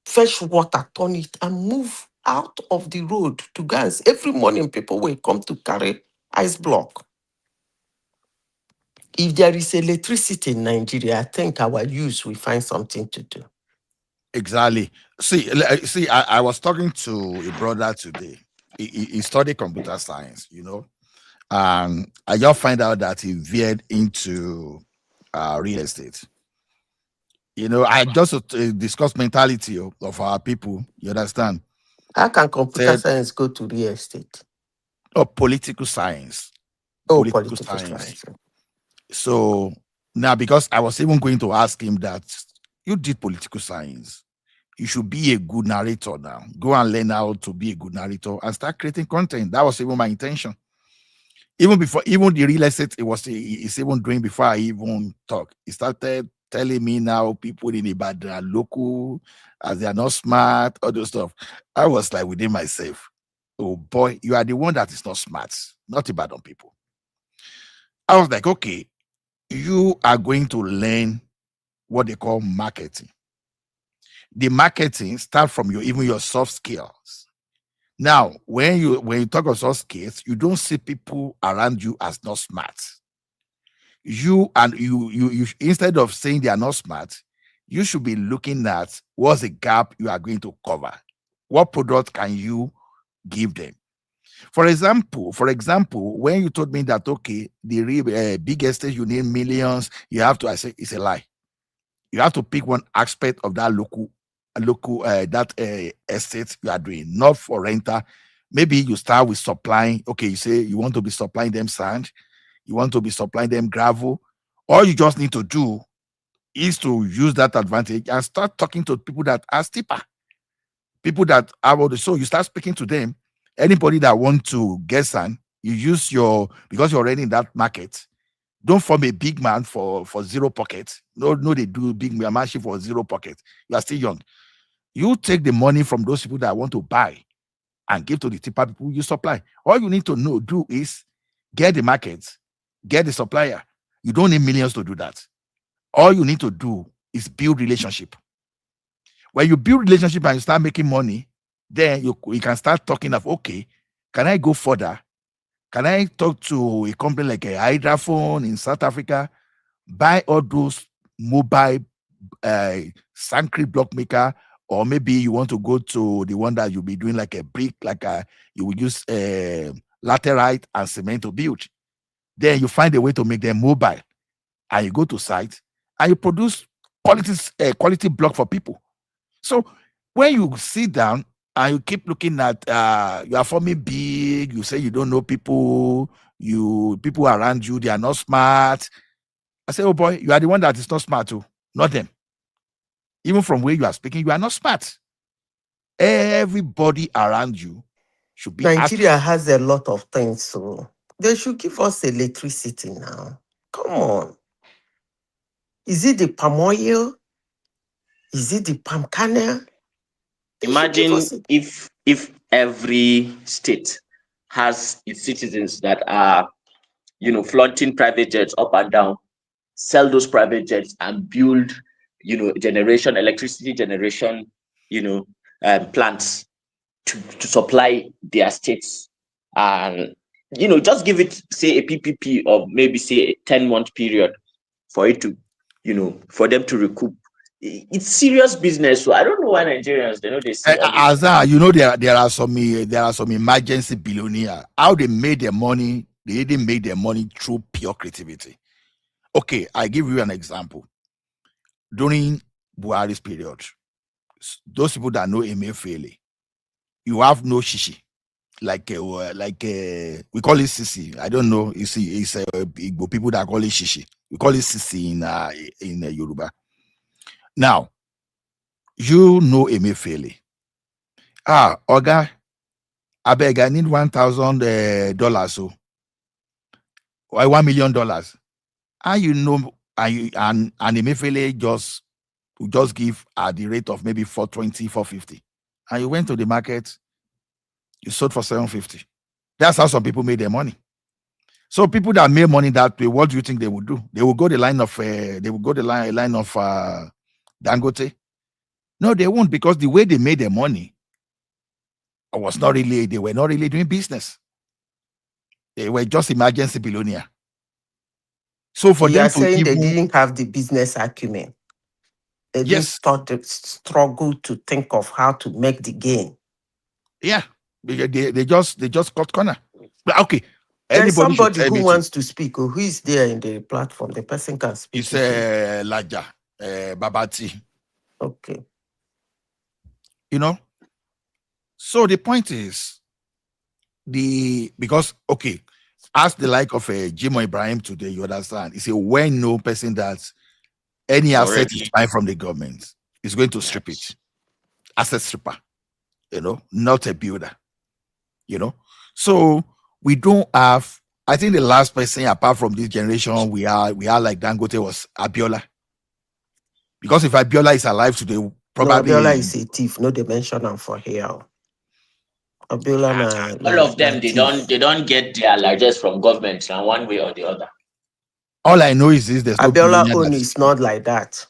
fresh water, turn it, and move out of the road to gas. Every morning, people will come to carry ice block. If there is electricity in Nigeria, I think our youth will find something to do. Exactly. See, I was talking to a brother today. He studied computer science, and I just find out that he veered into real estate. I just discussed mentality of our people. You understand? How can computer science go to real estate? Oh, political science. Oh, political science. So now, because I was even going to ask him that you did political science, you should be a good narrator now. Go and learn how to be a good narrator and start creating content. That was even my intention. Even the real estate, it's even doing before I even talk. He started telling me now people in Ibadan are local, as they are not smart, all those stuff. I was like within myself, oh boy, you are the one that is not smart, not Ibadan people. I was like, okay, you are going to learn what they call marketing. The marketing start from your soft skills. Now, when you talk of soft skills, you don't see people around you as not smart. You instead of saying they are not smart, you should be looking at what's the gap you are going to cover. What product can you give them? For example, when you told me that okay, the big estate you need millions, I say it's a lie. You have to pick one aspect of that local estate you are doing, not for renter, Maybe you start with supplying. Okay, you say you want to be supplying them sand, you want to be supplying them gravel. All you just need to do is to use that advantage and start talking to people that are steeper, people that are already. So you start speaking to them. Anybody that want to get sand, you use because you're already in that market. Don't form a big man for zero pocket. No, they do big man for zero pocket. You are still young. You take the money from those people that want to buy and give to the cheaper people you supply. All you need to do is get the market, get the supplier. You don't need millions to do that. All you need to do is build relationship. When you build relationship and you start making money, then you can start talking of, okay, can I go further? Can I talk to a company like a Hydraphone in South Africa, buy all those mobile concrete block maker, or maybe you want to go to the one that you'll be doing like a brick, you will use laterite and cement to build. Then you find a way to make them mobile, and you go to site and you produce quality block for people. So when you sit down and you keep looking at you are forming big, you say you don't know people around you, they are not smart. I say, oh boy, you are the one that is not smart too, not them. Even from where you are speaking, you are not smart. Everybody around you should be Nigeria has a lot of things, so they should give us electricity now. Come on. Is it the palm oil? Is it the palm kernel? Imagine if every state has its citizens that are, flaunting private jets up and down, sell those private jets and build, electricity generation, plants to supply their states, and just give it, say, a PPP of maybe, say, a 10-month period for it to, for them to recoup. It's serious business. So I don't know why Nigerians, they know they see all this. There are some emergency billionaires. How they made their money? They didn't make their money through pure creativity. Okay, I give you an example. During Buhari's period, those people that know Emefiele, you have no shishi, like we call it sisi. I don't know. It's Igbo people that call it shishi. We call it sisi in Yoruba. Now, you know Emefiele. Oga, I beg, I need $1,000. So, why $1 million? And Emefiele just give at the rate of maybe 420, 450. And you went to the market, you sold for 750. That's how some people made their money. So people that made money that way, what do you think they would do? They will go the line of Dangote. No, they won't, because the way they made their money they were not really doing business. They were just emergency billionaire. So for them to saying they even, didn't have the business acumen. They didn't start to struggle to think of how to make the gain. Yeah, because they just cut corner. But okay, There's anybody somebody who wants to speak, or who is there in the platform. The person can speak. It's Laja Babati. Okay. So the point is because ask the like of Jimo Ibrahim today, you understand? It's a well-known person that any asset is buying from the government is going to strip it. Asset stripper, not a builder. So we don't have. I think the last person apart from this generation we are like Dangote was Abiola. Because if Abiola is alive today, probably Abiola is a thief. No, they mention him for here. Abiola, all of them, they don't get their largest from government in one way or the other. All I know is there's no Abiola own is not like that.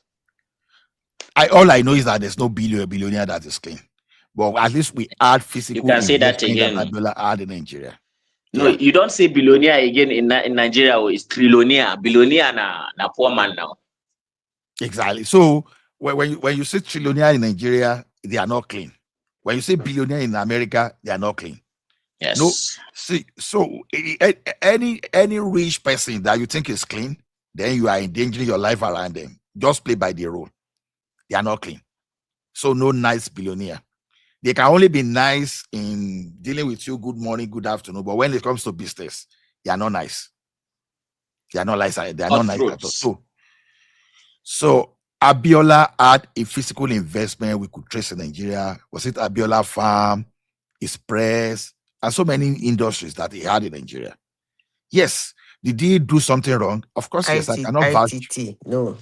All I know is that there's no billionaire that is clean. But at least we add physical. You can say that again. That Abiola add in Nigeria. No, you don't say billionaire again in Nigeria. It's trillionaire. Billionaire na poor man now. Exactly. So when you say trillionaire in Nigeria, they are not clean. When you say billionaire in America, they are not clean. Yes. No. See, so any rich person that you think is clean, then you are endangering your life around them. Just play by the rule. They are not clean. So no nice billionaire. They can only be nice in dealing with you. Good morning, good afternoon. But when it comes to business, they are not nice. They are not nice. They are not nice at all. So Abiola had a physical investment we could trace in Nigeria. Was it Abiola Farm, his press, and so many industries that he had in Nigeria? Yes. Did he do something wrong? Of course, yes. I cannot vouch. ITT. No,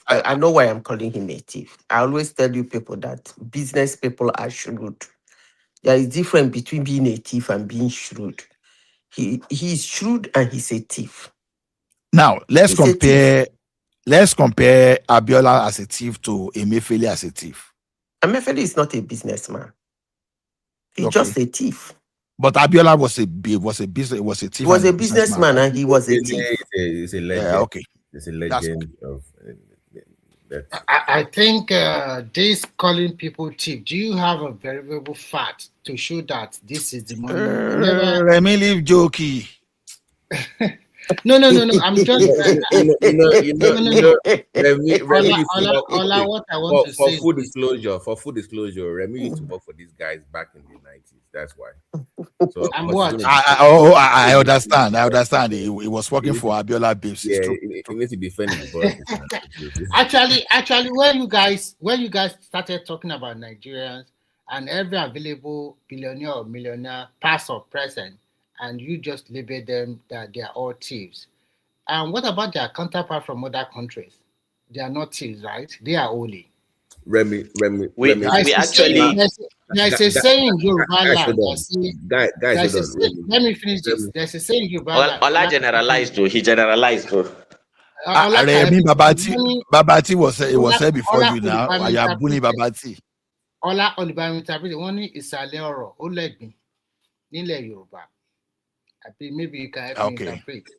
I know why I'm calling him a thief. I always tell you people that business people are shrewd. There is difference between being a thief and being shrewd. He's shrewd and he's a thief. Now let's compare Abiola as a thief to Emefiele as a thief. Emefiele is not a businessman. He's just a thief. But Abiola was a thief. He was a businessman and he was a thief. It's a legend. Yeah, okay. It's a legend of. I think this calling people thief. Do you have a variable fact to show that this is the money? Let me leave jokey. No. I'm just. What I want to say. For full disclosure, Remy used to work for these guys back in the 90s. That's why. So I understand. He was working for Abiola Babes. Yeah, it needs to be funny. Actually, when you guys started talking about Nigerians and every available billionaire or millionaire, past or present, and you just label them that they are all thieves. And what about their counterpart from other countries? They are not thieves, right? They are only. Remy. There's a saying in Yoruba land. Guys, let me finish this. There's a saying in Yoruba land. Ola generalized though. He generalized though. Remy Babati was said before you now. You are bullying Babati. Ola Olibami one is a leoro. Olegbi. Nílẹ̀ Yorùbá. Maybe you can help me interpret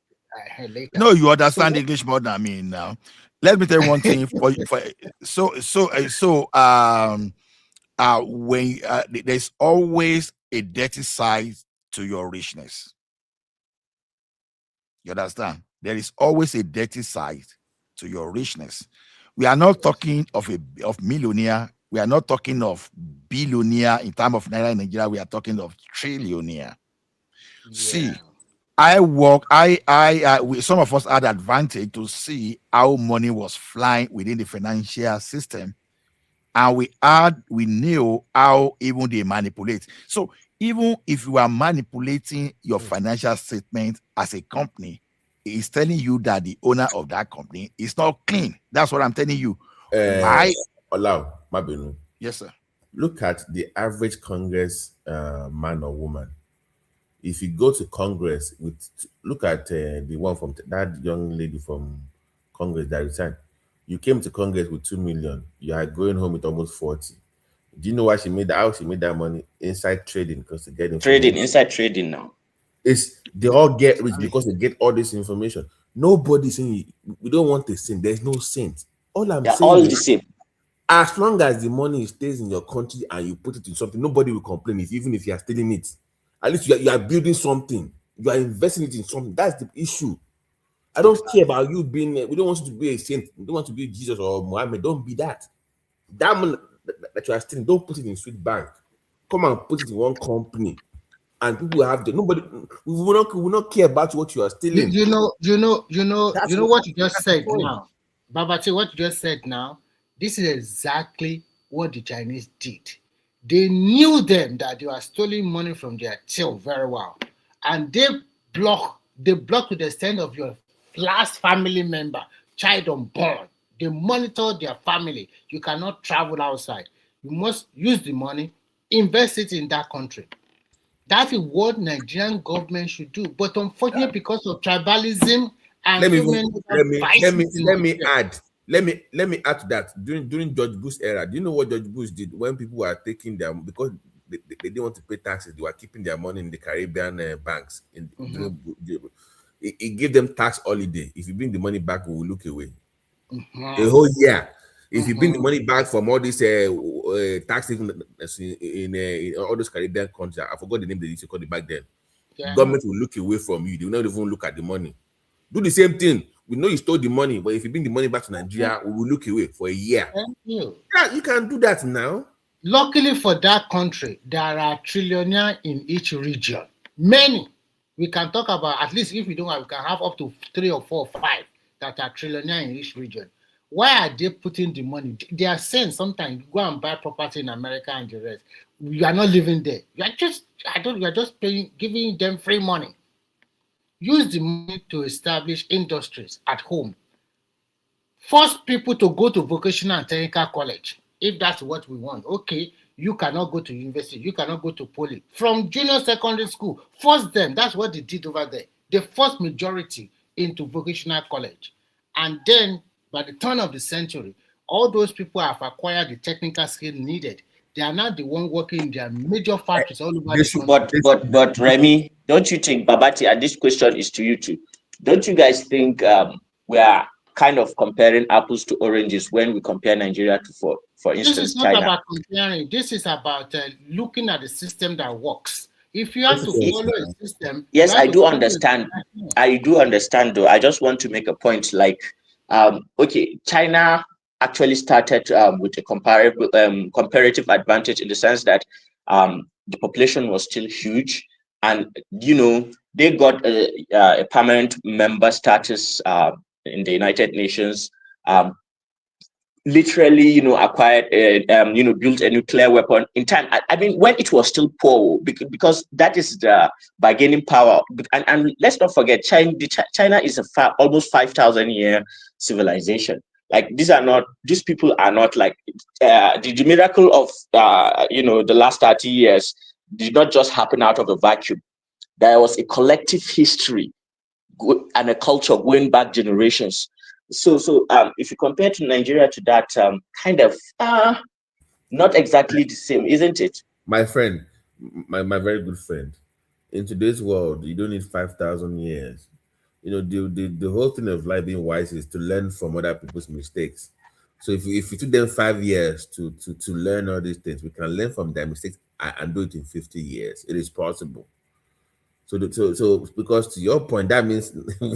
later. No, you understand English more than me now. Let me tell you one thing. When there's always a dirty side to your richness. You understand? There is always a dirty side to your richness. We are not talking of millionaire. We are not talking of billionaire in terms of Naira in Nigeria. We are talking of trillionaire. Yeah. See, some of us had advantage to see how money was flying within the financial system. And we knew how even they manipulate. So even if you are manipulating your financial statement as a company, it's telling you that the owner of that company is not clean. That's what I'm telling you. Why? Allow, Mabinu. Yes, sir. Look at the average Congress man or woman. If you go to Congress, look at the one from that young lady from Congress that resigned. You came to Congress with 2 million. You are going home with almost 40. Do you know why she made that? How she made that money? Inside trading, because they get inside trading now. They all get rich because they get all this information. Nobody's saying we don't want a sin. There's no saint. All I'm saying all the same. As long as the money stays in your country and you put it in something, nobody will complain even if you are stealing it. At least you are building something. You are investing it in something. That's the issue. I don't care about you being. We don't want you to be a saint. We don't want to be Jesus or Muhammad. Don't be that. That money that you are stealing, don't put it in Sweet Bank. Come and put it in one company, and people have nobody. We will not care about what you are stealing. You know what you just said now, Babati. What you just said now. This is exactly what the Chinese did. They knew them that they were stealing money from their till very well, and they block to the extent of your last family member, child unborn. They monitor their family. You cannot travel outside. You must use the money, invest it in that country. That is what Nigerian government should do. But unfortunately, because of tribalism and let me add to that. During George Bush era, do you know what George Bush did when people were taking them because they didn't want to pay taxes? They were keeping their money in the Caribbean banks. It gave them tax holiday. If you bring the money back, we will look away. A whole year. If you bring the money back from all these tax in all those Caribbean countries, I forgot the name they used to call it back then. Yeah. Government will look away from you. They will not even look at the money. Do the same thing. We know you stole the money, but if you bring the money back to Nigeria, we will look away for a year. Thank you. Yeah, you can do that now. Luckily for that country, there are trillionaires in each region. Many. We can talk about, at least if we don't have, we can have up to 3 or 4 or 5 that are trillionaires in each region. Why are they putting the money? They are saying sometimes go and buy property in America and the rest. You are not living there. You are just you are just paying, giving them free money. Use the money to establish industries at home. Force people to go to vocational and technical college if that's what we want. Okay, you cannot go to university, you cannot go to poly. From junior secondary school, force them. That's what they did over there. They forced majority into vocational college. And then by the turn of the century, all those people have acquired the technical skill needed. They are now the one working in their major factories all over the country. But Remy, don't you think, Babati, and this question is to you too, don't you guys think we are kind of comparing apples to oranges when we compare Nigeria to, for This is instance, not China? about comparing. This is about looking at the system that works. If you have to follow a system, you Yes, have I to do follow understand. it. I do understand, though. I just want to make a point. Like, okay, China actually started with a comparative advantage in the sense that the population was still huge, and they got a permanent member status in the United Nations. Um, Literally, acquired, built a nuclear weapon in time. I mean, when it was still poor, because that is the bargaining power. And let's not forget, China is almost 5,000 year civilization. Like these people are not like the miracle of the last 30 years did not just happen out of a vacuum. There was a collective history and a culture going back generations. So if you compare to Nigeria to that, kind of not exactly the same, isn't it? My friend, my very good friend, in today's world, you don't need 5,000 years. The whole thing of life being wise is to learn from other people's mistakes. So if you took them 5 years to learn all these things, we can learn from their mistakes and do it in 50 years. It is possible. So because to your point, that means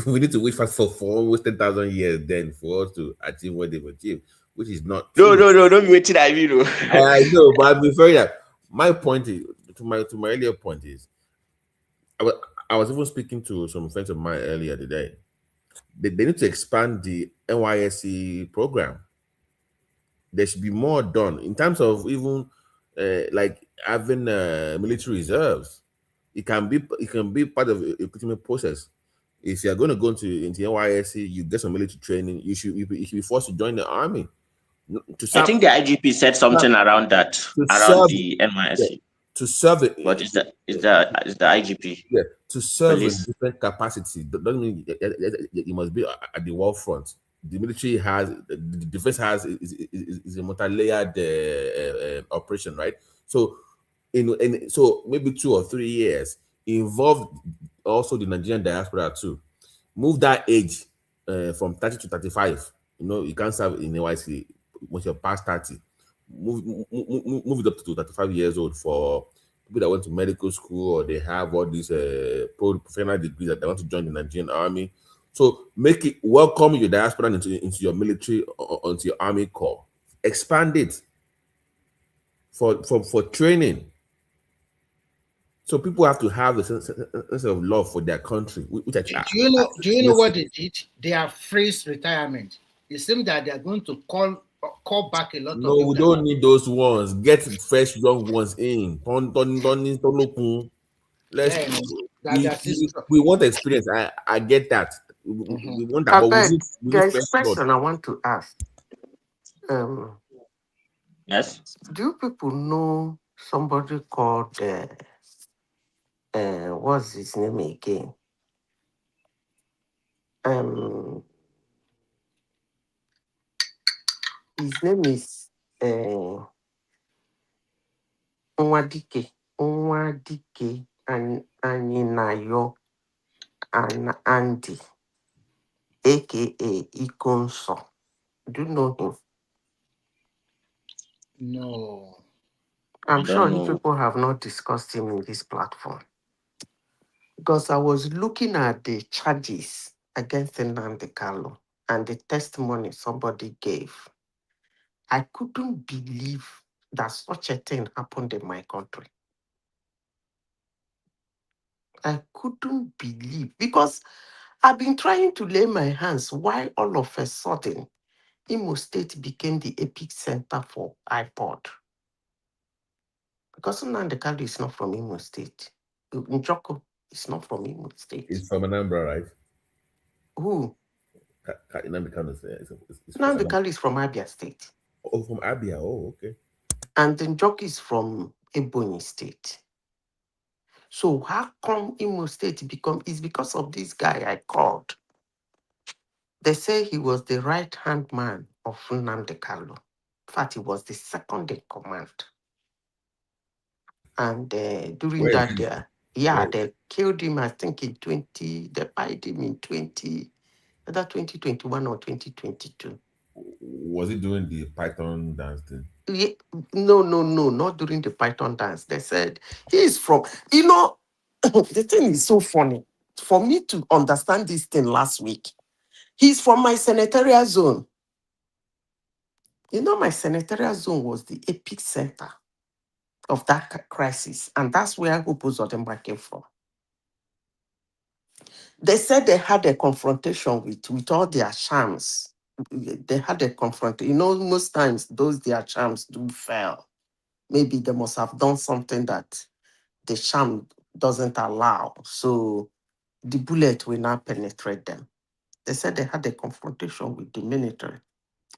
we need to wait for almost 10,000 years then for us to achieve what they've achieved, which is not No, true. no, no, don't be waiting. I mean, I know, but I'm referring that my point is to my earlier point is I was even speaking to some friends of mine earlier today. They need to expand the NYSC program. There should be more done in terms of even like having military reserves. It can be part of a recruitment process. If you're going to go into NYSC, you get some military training. You should be forced to join the army to I serve think the IGP said something around that, to around serve the yeah, NYSC. to serve But is the IGP yeah, to serve in police? different capacity. That doesn't mean you must be at the war front. The military has, the defense has is a multi-layered operation, right? So, so maybe 2 or 3 years involved also the Nigerian diaspora too. Move that age from 30 to 35. You can't serve in NYC once you're past 30. Move it up to 35 years old for people that went to medical school or they have all these professional degrees that they want to join the Nigerian army. So make it welcome your diaspora into your military or into your army corps. Expand it for training. So people have to have a sense of love for their country, which Do you know what they did? They have phrased retirement. It seems that they are going to call back a lot of no, people we that don't need those ones. Get fresh young ones in. Let's yeah, we, that is we we want experience. I get that. We want that, I but we beg, need we need there is fresh a blood. question I want to ask. Um, Yes. do you people know somebody called what's his name again? Um, his name is Nwadike. Nwadike and Aninayo and Andy, aka Ikonso. Do you know him? no. I'm I don't sure you know. people have not discussed him in this platform. Because I was looking at the charges against Nnamdi Kanu and the testimony somebody gave. I couldn't believe that such a thing happened in my country. I couldn't believe, because I've been trying to lay my hands why all of a sudden Imo State became the epic center for iPod. Because Nnamdi Kanu is not from Imo State. Njoko is not from Imo State. It's from Anambra, right? Who? Nnamdi Kanu is from Nnamdi Anambra. Kanu is from Abia State. Oh, from Abia. Oh, okay. And Njoko is from Ebonyi State. So how come Imo State become? It's because of this guy I called. They say he was the right-hand man of Nnamdi Kanu. In fact, he was the second in command. And during Where is that, he? they killed him, I think, in 20, they pied him in 20, either 2021 or 2022. Was he doing the Python dance thing? No, not during the Python dance. They said he's from, the thing is so funny. For me to understand this thing last week, he's from my senatorial zone. My senatorial zone was the epic center of that crisis, and that's where Hope Uzodimma came from. They said they had a confrontation with all their shams. They had a confrontation. Most times those their shams do fail. Maybe they must have done something that the sham doesn't allow. So the bullet will not penetrate them. They said they had a confrontation with the military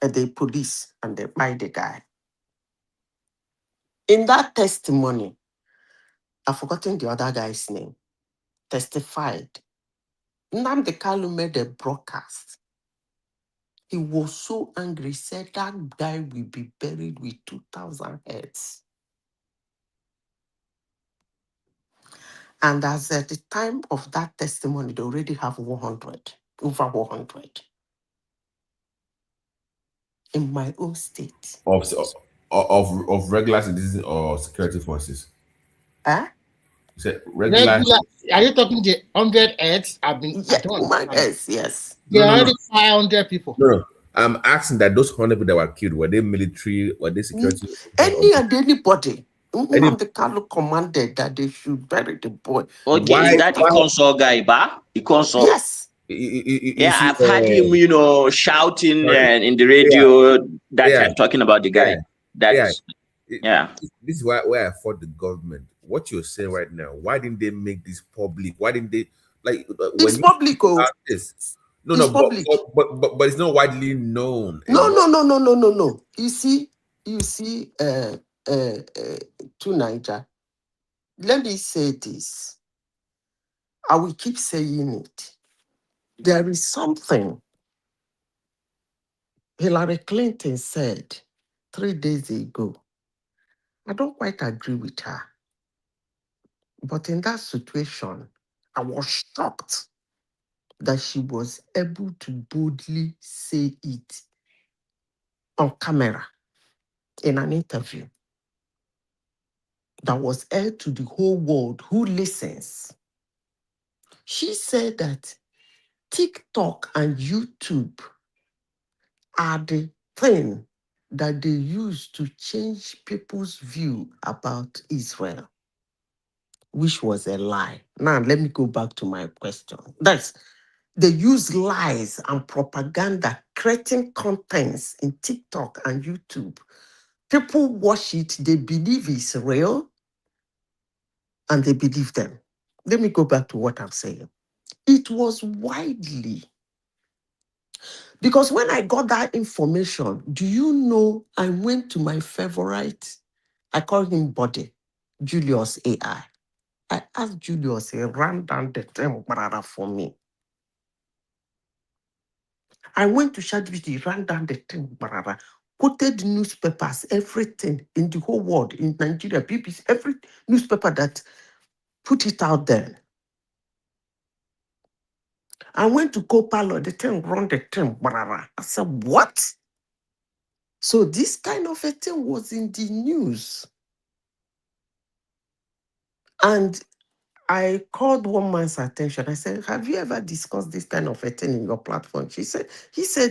and the police, and they fired the guy. In that testimony, I've forgotten the other guy's name, testified. Nnamdi Kanu made a broadcast. He was so angry, said that guy will be buried with 2,000 heads. And as at the time of that testimony, they already have 100, over 100. In my own state. Of regular citizens or security forces? Huh? You said regular. Are you talking the 100 heads? I don't understand. Yes. There are already 500 people. No. I'm asking that those 100 people that were killed, were they military, were they security? Anybody. Nnamdi Kanu commanded that they should bury the boy. Okay, is that Ikonso guy, ba? Ikonso? Yes. Yeah, I've heard him, shouting in the radio that time, talking about the guy. This is where I fought the government. What you're saying right now, why didn't they make this public? Why didn't they it's public? This? No, public. But it's not widely known. No. You see, to Niger. Let me say this. I will keep saying it. There is something Hillary Clinton said 3 days ago. I don't quite agree with her. But in that situation, I was shocked that she was able to boldly say it on camera in an interview that was aired to the whole world who listens. She said that TikTok and YouTube are the thing that they use to change people's view about Israel, which was a lie. Now, let me go back to my question. They use lies and propaganda, creating contents in TikTok and YouTube. People watch it, they believe it's real, and they believe them. Let me go back to what I'm saying. It was widely. Because when I got that information, do you know, I went to my favorite, I call him Body, Julius AI. I asked Julius, he ran down the term for me. I went to ChatGPT, ran down the thing, quoted newspapers, everything in the whole world, in Nigeria, BBC, every newspaper that put it out there. I went to Copilot, the thing, run the thing, I said, what? So this kind of a thing was in the news. And I called one man's attention. I said, have you ever discussed this kind of a thing in your platform? He said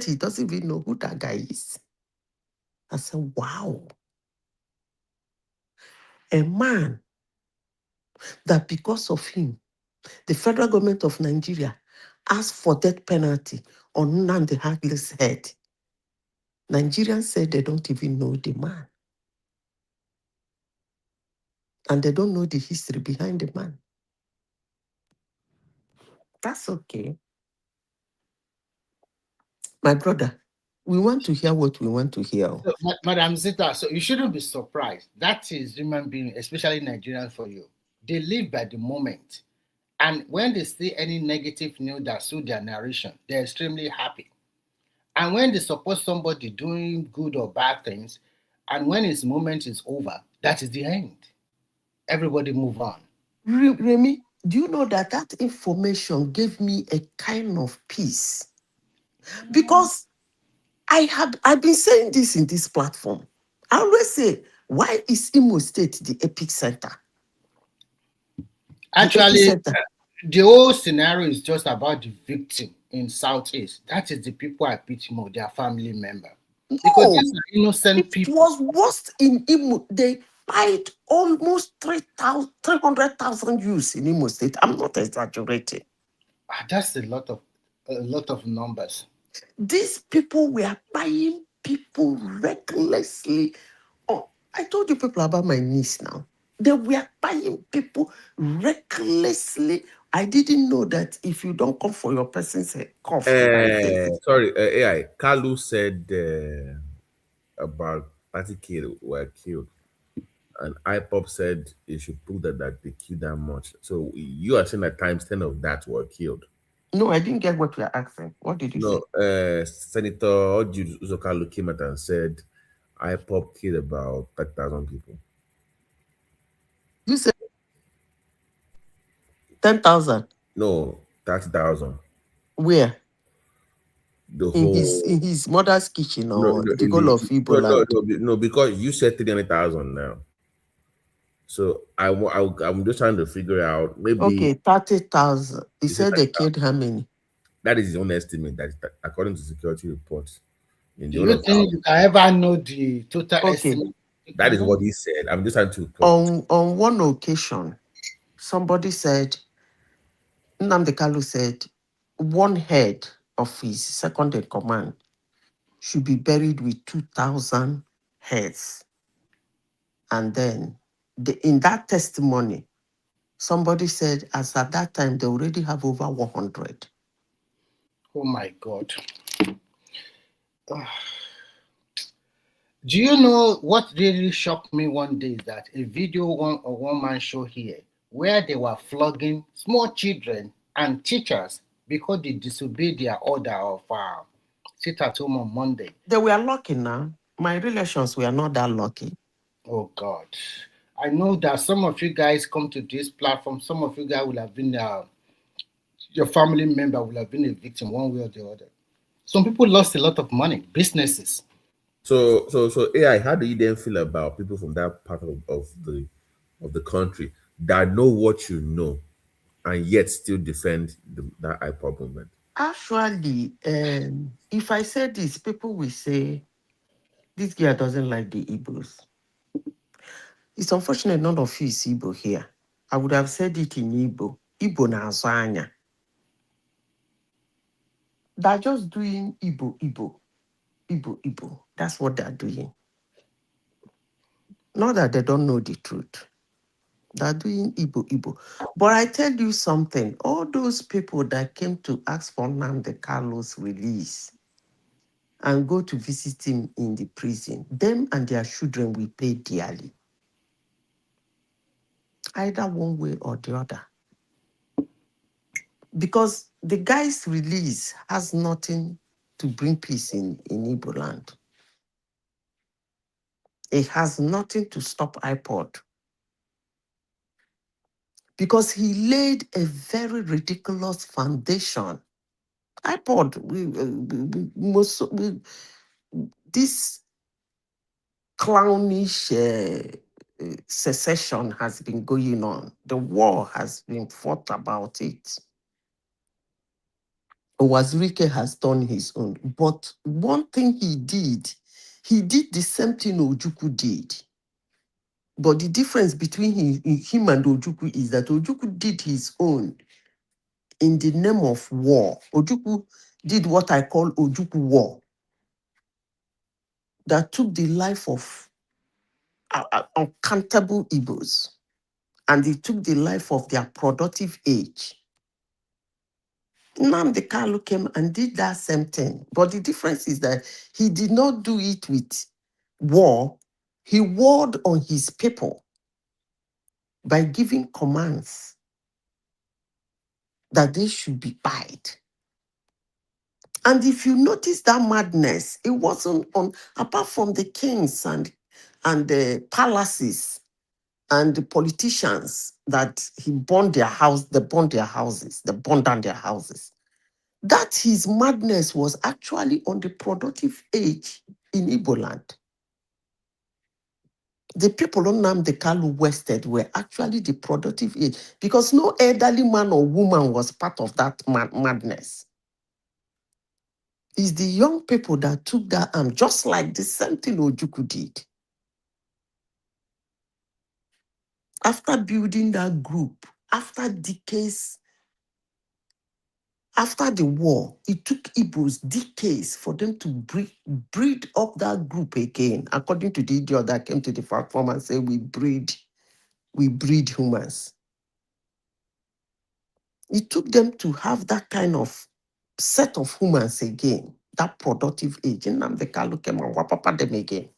he doesn't even know who that guy is. I said, wow. A man that because of him, the federal government of Nigeria asked for death penalty on Nnamdi Kano's head. Nigerians said they don't even know the man. And they don't know the history behind the man. That's okay. My brother, we want to hear what we want to hear. So, Madam Zita, so you shouldn't be surprised. That is human being, especially Nigerians for you. They live by the moment. And when they see any negative news that suit their narration, they're extremely happy. And when they support somebody doing good or bad things, and when his moment is over, that is the end. Everybody move on. Remy, do you know that that information gave me a kind of peace? Because I've been saying this in this platform. I always say, why is Imo State the epic center? Actually, the whole scenario is just about the victim in Southeast. That is the people I pity more, their family member. Because these are innocent people. It was worse in Imo. They died almost 300,000 youths in Imo State. I'm not exaggerating. That's a lot of numbers. These people were buying people recklessly. Oh, I told you people about my niece now. They were buying people recklessly. I didn't know that if you don't come for your person's cough like this. Sorry, AI. Kalu said about 30 kids were killed. And IPOP said it should prove that they killed that much. So you are saying that times 10 of that were killed. No, I didn't get what you are asking. What did you say? Senator Oju Uzokalu came out and said IPOP killed about 30,000 people. You said 10,000? No, 30,000. Where? The in whole his mother's kitchen or the whole of Igbo land? No, because you said 300,000 now. So I'm just trying to figure out maybe. Okay, 30,000. He said they killed how many? That is his own estimate. That according to security reports. Do you think you can ever know the total estimate? That is what he said. I'm just trying to. On one occasion, somebody said, Nnamdi Kanu said, one head of his second in command should be buried with 2,000 heads. And then in that testimony, somebody said, as at that time, they already have over 100. Oh my God. Do you know what really shocked me one day is that a video one man show here where they were flogging small children and teachers because they disobeyed their order of sit at home on Monday. They were lucky now. My relations were not that lucky. Oh God. I know that some of you guys come to this platform, some of you guys will have been your family member will have been a victim one way or the other. Some people lost a lot of money, businesses. So AI, how do you then feel about people from that part of the country that know what you know and yet still defend that IPOB movement? Actually, if I say this, people will say this girl doesn't like the Igbos. It's unfortunate none of you is Igbo here. I would have said it in Igbo. Igbo na azanya. They're just doing Igbo. That's what they're doing. Not that they don't know the truth. They're doing Igbo. But I tell you something, all those people that came to ask for Nnamdi Kanu's release and go to visit him in the prison, them and their children will pay dearly. Either one way or the other. Because the guy's release has nothing to bring peace in Igbo land. It has nothing to stop iPod. Because he laid a very ridiculous foundation. iPod, this clownish secession has been going on. The war has been fought about it. Owazirike has done his own. But one thing he did the same thing Ojukwu did. But the difference between him and Ojukwu is that Ojukwu did his own in the name of war. Ojukwu did what I call Ojukwu war, that took the life of uncountable Igbos, and it took the life of their productive age. Nnamdi Kalu came and did that same thing. But the difference is that he did not do it with war. He warred on his people by giving commands that they should be pied. And if you notice that madness, it wasn't on, apart from the kings and the palaces and the politicians that he burned their house, they burned their houses, they burned down their houses. That his madness was actually on the productive age in Igbo land. The people on Nnamdi Kalu wasted were actually the productive age, because no elderly man or woman was part of that madness. It's the young people that took that arm, just like the same thing Ojukwu did. After building that group, after decades, after the war, it took Igbos decades for them to breed up that group again, according to the idiot that came to the platform and said, we breed humans. It took them to have that kind of set of humans again, that productive age. And Nnamdi Kalu came and wapapa them again.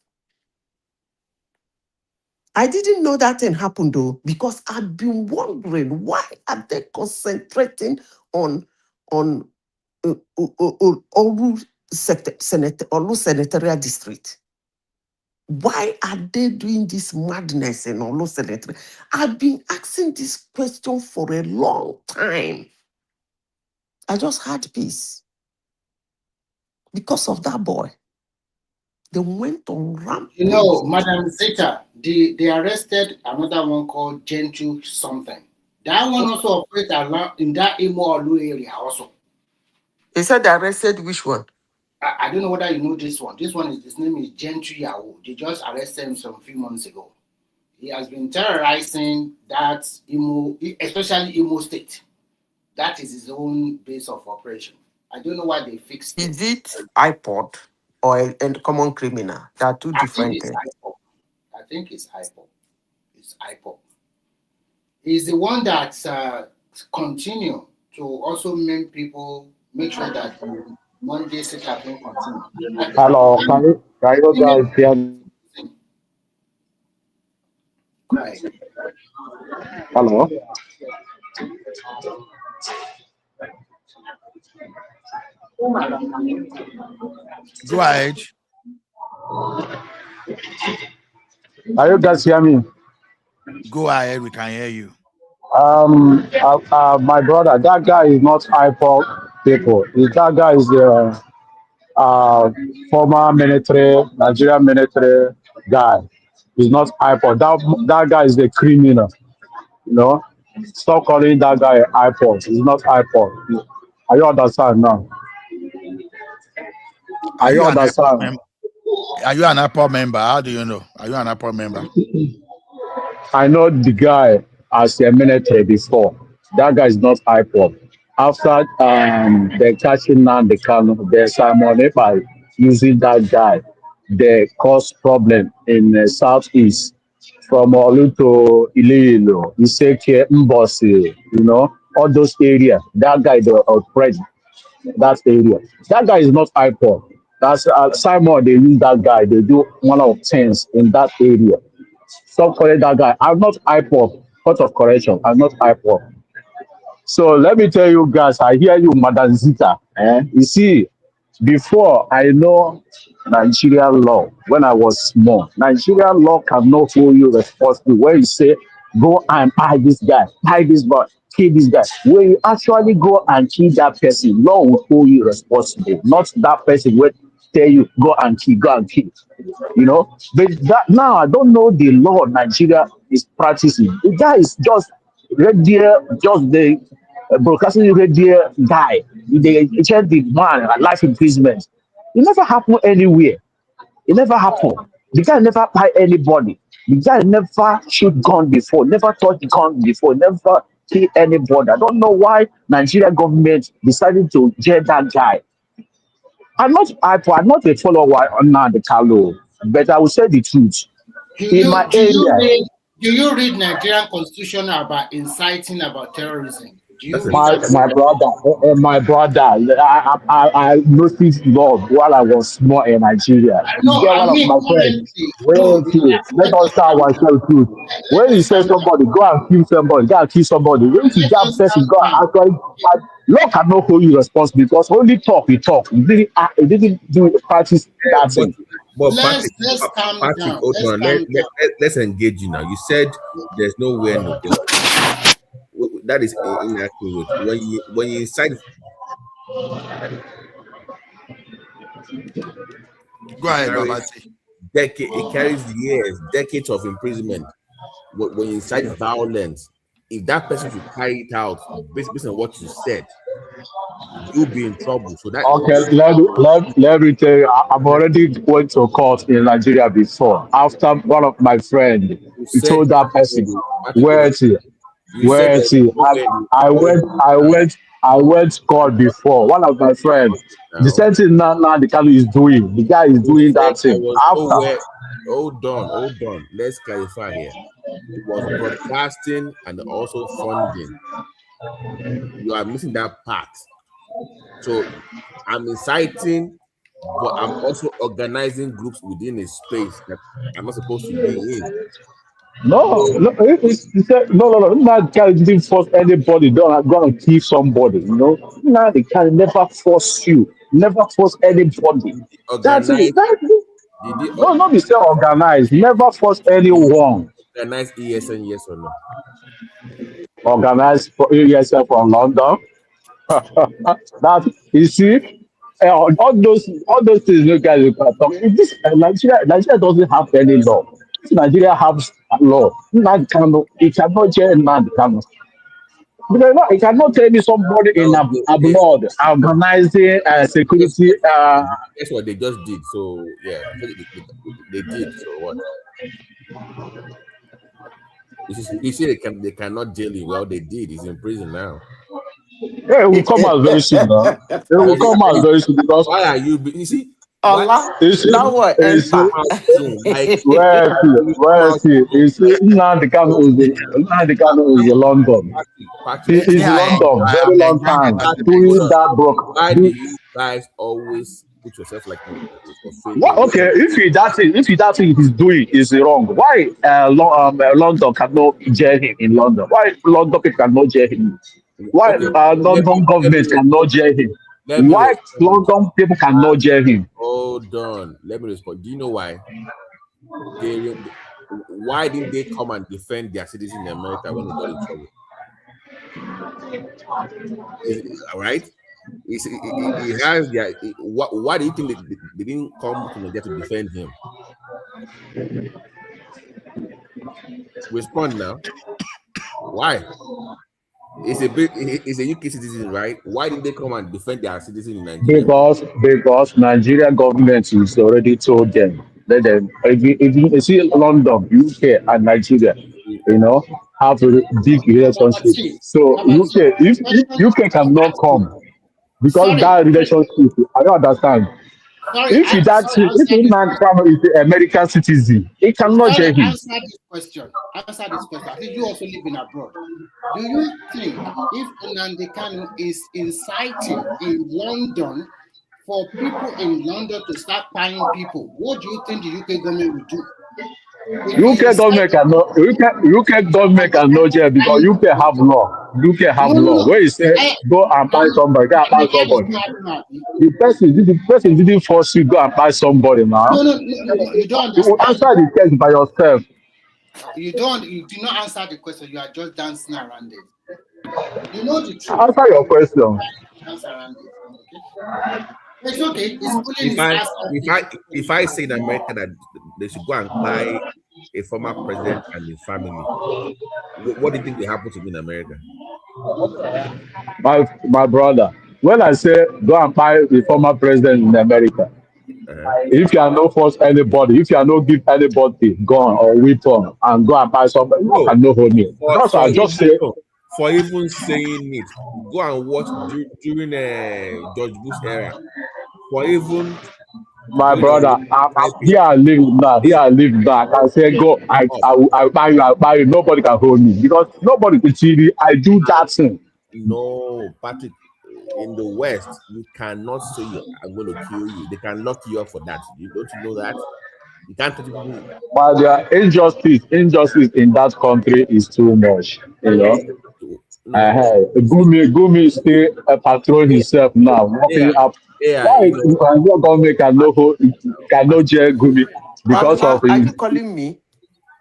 I didn't know that thing happened though, because I've been wondering, why are they concentrating on Olu Senatorial District? Why are they doing this madness in Olu Senatorial? I've been asking this question for a long time. I just had peace because of that boy. They went on rampage. You know, Madam Zeta, they arrested another one called Gentle something. That one also operates around in that Imo area also. They said they arrested which one? I don't know whether you know this one. His name is Gentry Yahoo. They just arrested him some few months ago. He has been terrorizing that Imo, especially Imo State. That is his own base of operation. I don't know why they fixed it. Is it iPod or a common criminal? They are two different things. I think it's iPod. It's iPod. He's the one that continue to also make sure that the Monday setup will continue. Hello, can you guys hear me? Right. Hello. Go ahead. Are you guys hear me? Go ahead, we can hear you. My brother, that guy is not hyper people. That guy is the former military, Nigerian military guy. He's not hyper. That guy is a criminal. You know, stop calling that guy hyper. He's not hyper. Are you understand now? Are you understand? Are you an Apple member? How do you know? Are you an Apple member? I know the guy as a military before. That guy is not hyper. After the catching down the Kano, the Simon by using that guy, they cause problem in the southeast from Olu to Iloilo, Iseke, Mbosi, all those areas. That guy they oppress that area. That guy is not hyper. That's Simon. They use that guy. They do one of things in that area. Stop calling that guy. I'm not hyper. Court of correction. I'm not hyper. So let me tell you guys, I hear you, Madam Zita. You see, before I know Nigerian law, when I was small, Nigerian law cannot hold you responsible. When you say, go and buy this boy, kill this guy. When you actually go and kill that person, law will hold you responsible. Not that person will tell you, go and kill, go and kill. But that now I don't know the law Nigeria is practicing. The guy is just the broadcasting radio guy. They change the man life imprisonment. It never happened anywhere. It never happened. The guy never buy anybody. The guy never shoot gun before, never touched gun before, never kill anybody. I don't know why Nigeria government decided to jail that guy. I'm not a follower on the Carlo, but I will say the truth. Do In you my do you area, read do you read Nigerian constitution about inciting about terrorism? Do That's you a read my that? different. brother, I noticed love while I was small in Nigeria. You No, get I one of mean my friends. currently. Wait, No, let us start ourselves truth. When you let's say calm down. somebody, go and kill somebody, go and kill somebody. When you Let that us person, calm go and down. actually. Law cannot hold you responsible because only talk you talk. You didn't do practice Yeah, that thing. but Patrick, Let's calm Patrick, down. hold Let's on. calm down. Let's engage you now. You said there's nowhere no go. That is inaccurate. When you incite, Go it ahead, carries Babati. it carries years, decades of imprisonment. When you incite violence, if that person should carry it out based on what you said, you'll be in trouble. So that Okay, let me tell you, I'm already went to court in Nigeria before. After one of my friend, you he said told that person, Patrick, hold on. where to, You said where there's to. nowhere I went to court before. One of my friends, the now. same thing now the Kalu is doing. The guy is You doing said that there thing. was After, nowhere. Hold on. Let's clarify here. It was broadcasting and also funding. You are missing that part. So I'm inciting, but I'm also organizing groups within a space that I'm not supposed to be in. no, So no, he said, no. That guy didn't force anybody. Don't go and kill somebody. Now the guy never force you, never force anybody. That's it. organize. Did he No, not be say organize. Never force anyone. organize ESN? Yes or no? Organize for yourself from London. That you see, all those things you guys you can talk. If this Nigeria doesn't have any law. If Nigeria has a law, it cannot change Nnamdi Kanu. Because no, it cannot tell me somebody in Now abroad organizing guess security. what? Guess what they just did? So yeah, they did. So what? You see they cannot jail him. Well, they did. He's in prison now. Yeah, it will come out very soon. Huh? It will come out very soon because Why are you? You see why Allah, you see, now what you see, enter? come out soon? Like come where out see, soon. you see, Nnamdi Kanu is in London. He Patrick, is Me, in London I am very long enjoying the time argument. hold doing on. that broke. Why do you guys always put yourself like a failure? What, okay, if he that thing he's doing is wrong, why London cannot jail him in London? Why London people cannot jail him? Why Okay, London let me government cannot respond. jail him? Let me Why respond. London people cannot jail him? Hold on. Let me respond. Do you know why? They why didn't they come and defend their citizens in America when they got in trouble? All right. He has their. Why do you think they didn't come to Nigeria to defend him? Respond now. Why? It's a UK citizen, right? Why didn't they come and defend their citizen in Nigeria? Because Nigerian government is already told them let them if you see London, UK and Nigeria, have a big relationship. Babati, So Babati, if question UK to cannot ask you. come because Sorry, that relationship, I don't understand. sorry, If answer this Nnamdi question. Kanu is the American citizen, it cannot Sorry, jail him. answer this question. Answer this question. I think you also live in abroad. Do you think if Nnamdi Kanu is inciting in London for people in London to start buying people, what do you think the UK government will do? If he UK government incites cannot UK government cannot jail because and UK have law. UK have law. no. Where you say go and buy somebody, go and buy America does somebody. not have now. The person didn't force you go and buy somebody now. No. You don't You will understand. answer the test by yourself. You do not answer the question. You are just dancing around it. You know the truth. Answer your question. Dance around it. Okay. It's okay. It's pulling If his I ass off if his I if I say in America that they should go and buy a former president and his family, what do you think will happen to me in America? My brother. When I say go and buy the former president in America, If you are not force anybody, if you are not give anybody gun or weapon and go and buy something, you No, can no hold me. That's why for I just even say, no, for even saying it, go and watch during George Bush era. For even my going brother, on typing, here I live now, here I live now. I can say, go, up. I buy you, I buy you. Nobody can hold me because nobody can see me. I do that thing. No, Patrick, in the West, you cannot say I'm going to kill you. They can lock you up for that. Don't you know that? You can't tell people. But the injustice in that country is too much. You know. No, Gumi stay patrol himself now, yeah, walking up. yeah, Why Nigerian government cannot jail Gumi because Ola, of are his you calling me?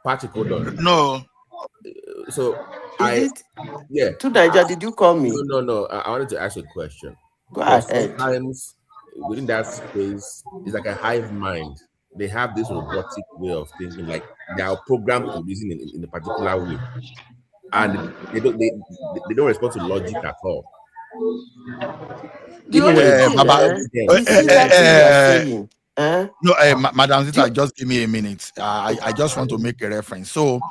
Patrick, hold on. No, So Is I, it yeah, to Niger? Did you call me? no. I wanted to ask you a question Go because ahead. sometimes within that space, it's like a hive mind. They have this robotic way of thinking, like they are programmed to reason in a particular way, and they don't respond to logic at all. The Even when only you thing, discuss Baba. with them, you they see don't that thing you are understand. saying, No, Madam Zita, You, just give me a minute. I just want to make a reference. So,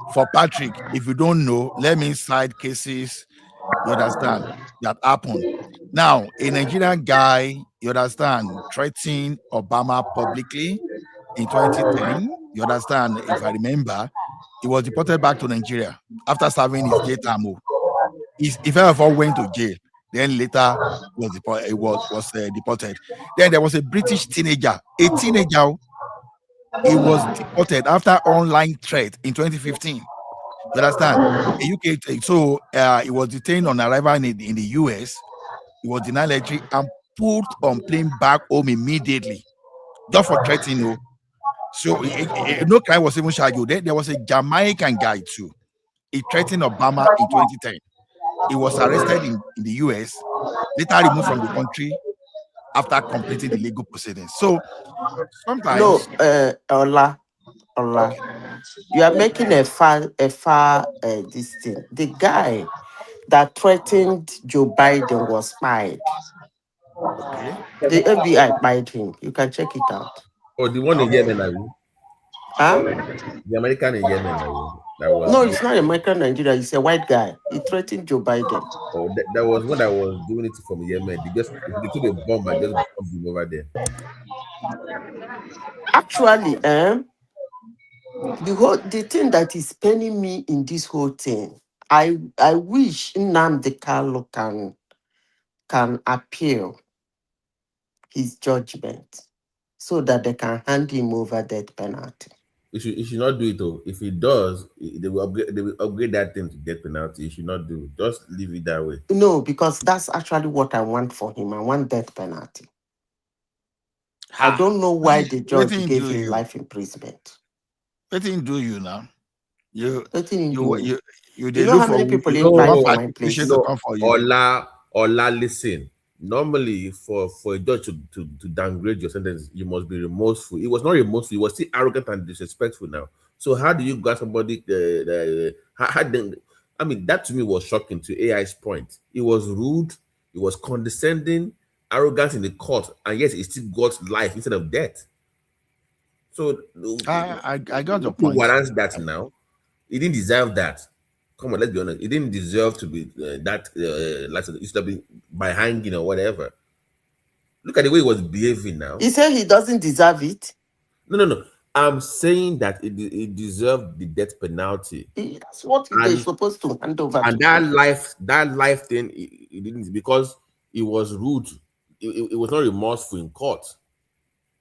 for Patrick, if you don't know, let me cite cases, you understand, that happened. Now, a Nigerian guy, you understand, threatening Obama publicly in 2010, you understand, if I remember, he was deported back to Nigeria after serving his jail term. He first of all went to jail, then later was deported. Then there was a British teenager, he was deported after online threat in 2015. You understand? A UK, so he was detained on arrival in the US. He was denied entry and put on plane back home immediately, just for threatening. No, so no crime was even charged. Then there was a Jamaican guy too. He threatened Obama in 2010. He was arrested in the US, later removed from the country after completing the legal proceedings. So no, sometimes, Ola, okay, you are making a far this thing. The guy that threatened Joe Biden was spied. okay, The FBI spied him. You can check it out. Or the one in okay. Yemen, I mean, Huh? the American in Yemen, I mean, that was. No, it's not a American Nigeria. He's a white guy. He threatened Joe Biden. Oh, that was when I was doing it from Yemen. They took a bomb and just bombed him over there. Actually, the thing that is paining me in this whole thing, I wish Nnamdi Kanu can appeal his judgment so that they can hand him over death penalty. He should not do it though. If he does, they will upgrade that thing to death penalty. He should not do it. Just leave it that way. No, because that's actually what I want for him. I want death penalty. I Ha. don't know why the judge Waiting gave do him you? life imprisonment. Waiting do you now? You Nothing in you do. you you You they know look how for many people invite one for No, my party official place? to no, come for you. Ola, listen. Normally, for a judge to downgrade your sentence, you must be remorseful. He was not remorseful. He was still arrogant and disrespectful. Now, so how do you got somebody? I mean, that to me was shocking. To AI's point, he was rude. He was condescending, arrogant in the court, and yet he still got life instead of death. So, I got your who point. warrants that now? He didn't deserve that. Come on, let's be honest. He didn't deserve to be that. Like it should have been by hanging or whatever. Look at the way he was behaving now. He said he doesn't deserve it. No. I'm saying that it deserved the death penalty, That's what they're and supposed to hand over and to him. that life thing, he didn't because he was rude. It was not remorseful in court.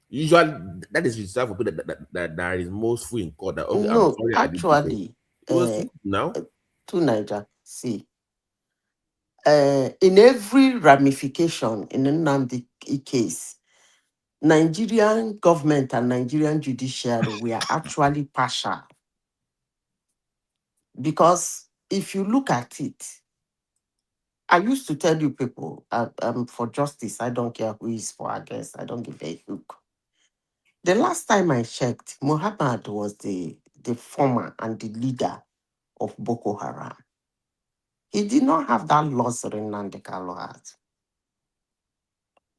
Usually, that is reserved for people that is remorseful in court. That okay, I'm No, sorry, I did this. actually, It was rude now. to Niger, see, in every ramification in the Nnamdi case, Nigerian government and Nigerian judiciary were actually partial because if you look at it, I used to tell you people, for justice, I don't care who is for against, I don't give a hook. The last time I checked, Muhammad was the former and the leader of Boko Haram. He did not have that luxury Nnamdi Kanu has.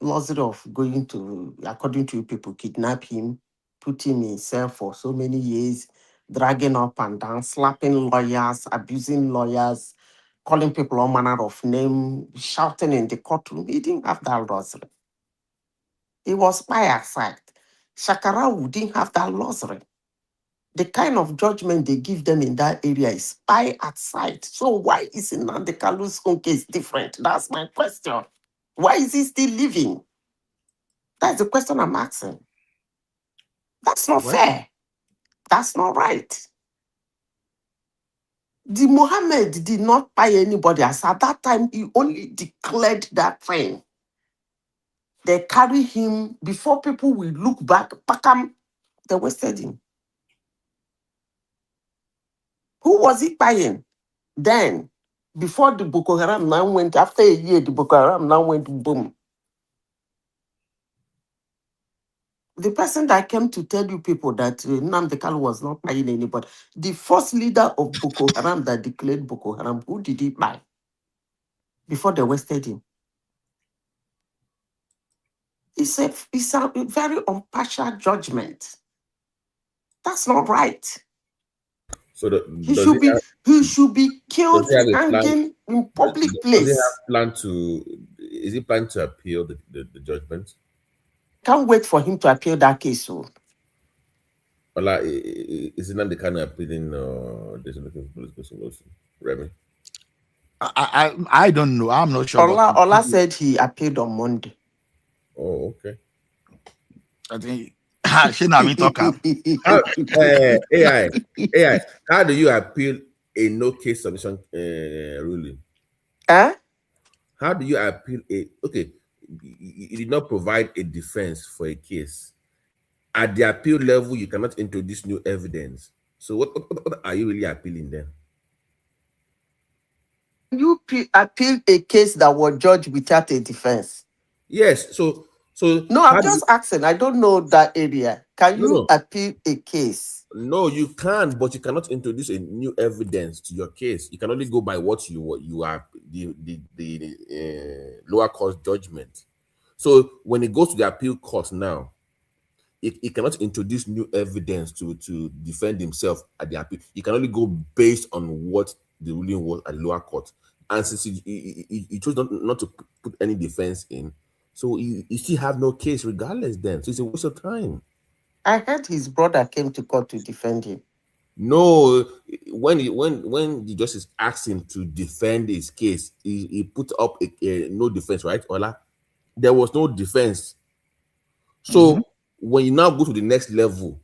luxury of going to, according to you people, kidnap him, put him in cell for so many years, dragging up and down, slapping lawyers, abusing lawyers, calling people all manner of name, shouting in the courtroom. He didn't have that luxury. He was by our side. Shakarawu didn't have that luxury. The kind of judgment they give them in that area is by at sight. So why is Nnamdi Kalu's own case different? That's my question. Why is he still living? That's the question I'm asking. That's not fair. That's not right. The Mohammed did not buy anybody. As at that time, he only declared that thing. They carry him before people will look back. Pakam, they wasted him. Who was he buying? Then, before the Boko Haram now went, after a year, the Boko Haram now went boom. The person that came to tell you people that Nnamdi Kanu was not buying anybody, the first leader of Boko Haram that declared Boko Haram, who did he buy before they wasted him? It's a very impartial judgment. That's not right. So He should be killed, does he have a plan? hanging in public Does he place. have plan to? Is he planning to appeal the judgment? Can't wait for him to appeal that case. So Ola, is it not the kind of appealing this looking for political solution? Remy? I don't know. I'm not sure. Ola said he appealed on Monday. Oh, okay. I think Shinami talk up. AI, how do you appeal a no case submission ruling? How do you appeal you did not provide a defense for a case. At the appeal level, you cannot introduce new evidence. So what are you really appealing then? You appeal a case that was judged without a defense? Yes. So no, I'm just asking. I don't know that area. Can you appeal a case? No, you can, but you cannot introduce a new evidence to your case. You can only go by what you are the lower court judgment. So when it goes to the appeal court now, it cannot introduce new evidence to defend himself at the appeal. It can only go based on what the ruling was at the lower court. And since he chose not to put any defense in, so you still have no case regardless then. So it's a waste of time. I heard his brother came to court to defend him. No, when the justice asked him to defend his case, he put up a no defense, right, Ola? There was no defense. So when you now go to the next level,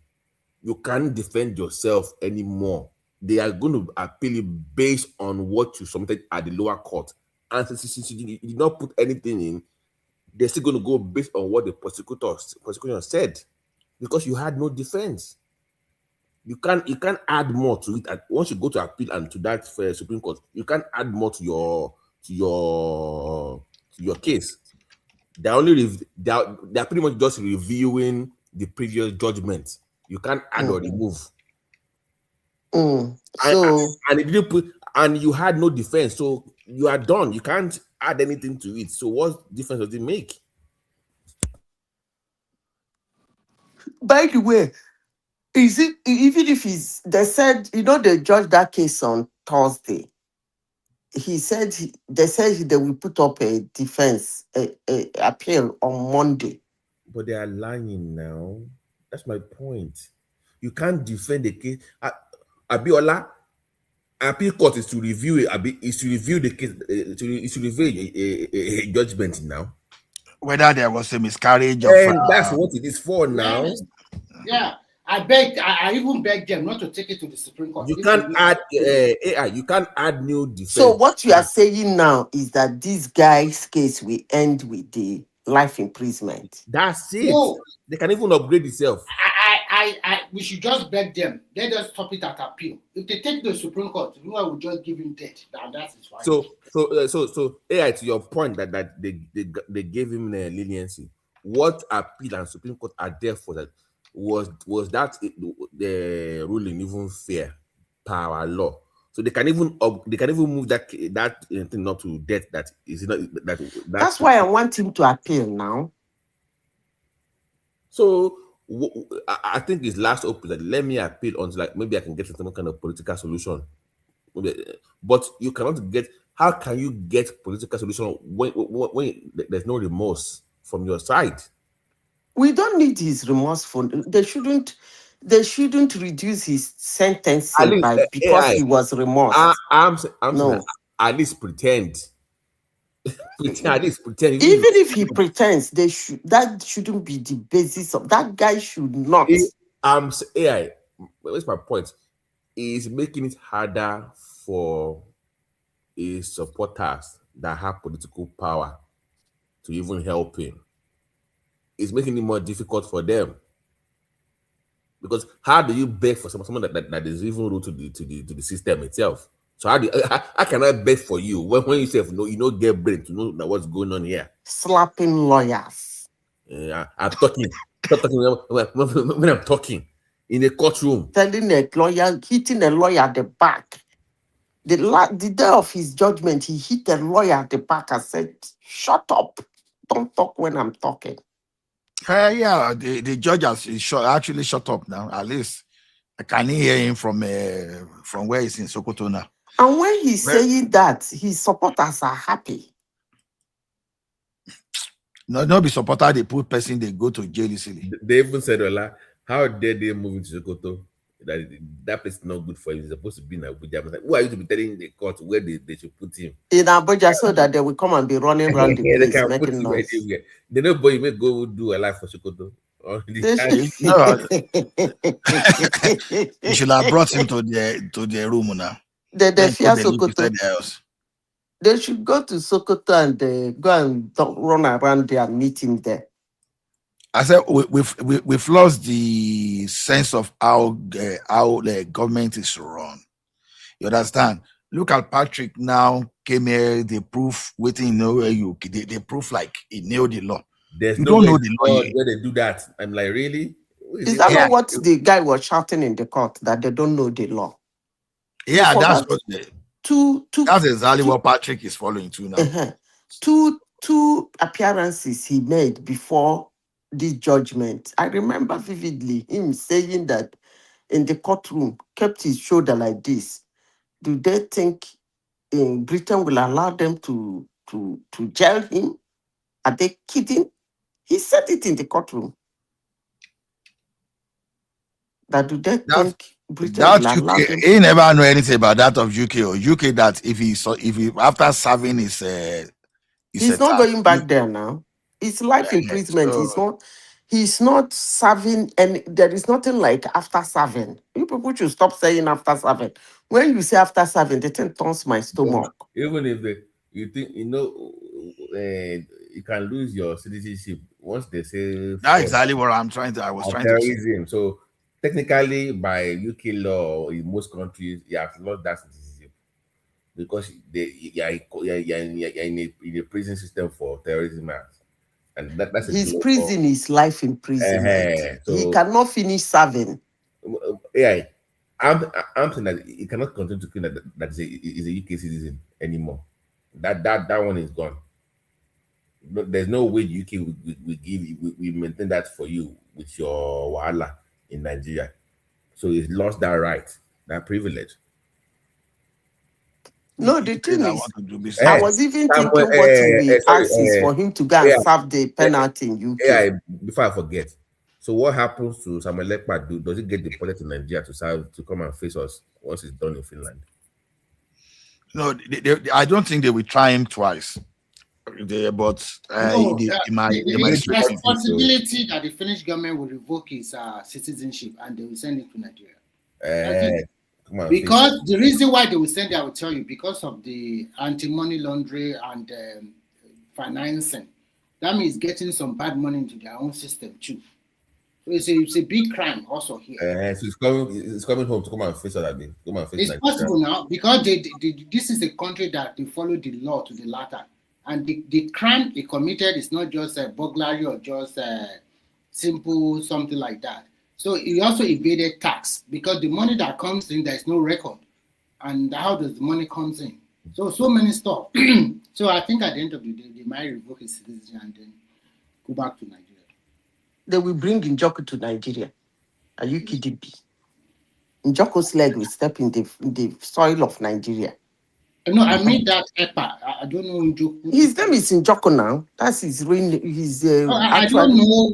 you can't defend yourself anymore. They are going to appeal it based on what you submitted at the lower court. And since you did not put anything in, they're still going to go based on what the prosecutor said, because you had no defense. You can't add more to it. And once you go to appeal and to that Supreme Court, you can't add more to your case. They're they're pretty much just reviewing the previous judgment. You can't add or remove. So and it didn't put, and you had no defense, so you are done. You can't add anything to it. So what difference does it make? By the way, is it even if they said, they judged that case on Thursday? He said they said they will put up a defense, a appeal on Monday. But they are lying now. That's my point. You can't defend the case. Abiola, appeal court is to review the case, to review a judgment now. Whether there was a miscarriage of that's what it is for now. Yeah. I even beg them not to take it to the Supreme Court. You can't add you can't add new defense. So what you are saying now is that this guy's case will end with the life imprisonment. That's it. No. They can even upgrade itself. We should just beg them. Let us stop it at appeal. If they take the Supreme Court, I will just give him death. That is fine. So AI, to your point that they gave him leniency. What appeal and Supreme Court are there for? That was that the ruling even fair per our law? So they can even move that thing not to death. That is not that. That's why I want him to appeal now. So I think his last hope is that let me appeal until like maybe I can get some kind of political solution. But you cannot get. How can you get political solution when there's no remorse from your side? We don't need his remorseful. They shouldn't reduce his sentencing by because he was remorsed. I'm no. At least pretend. At least pretend. Even if he pretends, that shouldn't be the basis of that guy should not. AI. What's my point? Is making it harder for his supporters that have political power to even help him. It's making it more difficult for them. Because how do you beg for someone that is even rude to the system itself? So how can I beg for you when you say you don't get brain to know what's going on here? Slapping lawyers. I'm talking. Stop talking when I'm talking in a courtroom. Telling a lawyer, hitting a lawyer at the back. The day of his judgment, he hit a lawyer at the back and said, "Shut up! Don't talk when I'm talking." Yeah, the judge has actually shut up now. At least I can hear him from where he's in Sokoto now. And when he's saying that, his supporters are happy. No be supporter, they put person, they go to jail easily. They even said, Ola, how dare they move into Sokoto? That place is not good for him. He's supposed to be in Abuja. Like, who are you to be telling the court where they should put him? In Abuja, so that they will come and be running around the place, they can making put him noise. anywhere. They know boy may go do a life for Sokoto. You should have brought him to the room now. They fear Sokoto. They should go to Sokoto and go and run around there and meet him there. I said we've lost the sense of how the government is run. You understand? Look at Patrick now came here. They proof waiting they proof like he nailed the law. There's you no don't know the law where they do that. I'm like, really? Is that not what the guy was shouting in the court, that they don't know the law? Yeah, that's what that's exactly what Patrick is following too now. Two appearances he made before this judgment. I remember vividly him saying that in the courtroom, kept his shoulder like this. Do they think in Britain will allow them to jail him? Are they kidding? He said it in the courtroom. That do they think Britain will allow them? He never know anything about that of UK or UK that if he after serving his he's not going back there now. It's life imprisonment. He's not serving, and there is nothing like after serving. You people should stop saying after serving. When you say after serving, the thing turns my stomach. Even if you think you can lose your citizenship once they say that's exactly what I was trying to say. So technically, by UK law in most countries, you have lost that citizenship because you're in a prison system for terrorism acts. And that's his prison is life imprisonment. So he cannot finish serving. Yeah, I'm saying that he cannot continue to claim that is a UK citizen anymore. That one is gone. There's no way the UK we maintain that for you with your wahala in Nigeria. So he's lost that right, that privilege. No, the thing is, I was even thinking what we ask is for him to go and serve the penalty in UK. Yeah, before I forget. So what happens to Samuel Lekpa? Does he get deported to Nigeria to come and face us once it's done in Finland? No, I don't think they will try him twice. The responsibility that the Finnish government will revoke his citizenship and they will send it to Nigeria. Because the reason why they will send it, I will tell you, because of the anti-money laundering and financing. That means getting some bad money into their own system too. So it's a big crime also here. So it's coming home to come and face that. It's possible now because this is a country that they follow the law to the letter. And the crime they committed is not just a burglary or just simple something like that. So he also evaded tax because the money that comes in, there's no record. and how does the money comes in. So many stuff. So I think at the end of the day, they might revoke his citizenship and then go back to Nigeria. They will bring Njoku to Nigeria. Are you kidding me? Njoku's leg will step in the soil of Nigeria. No, I mean that EPA. I don't know Njoku. His name is Njoku now. That's his real. I don't know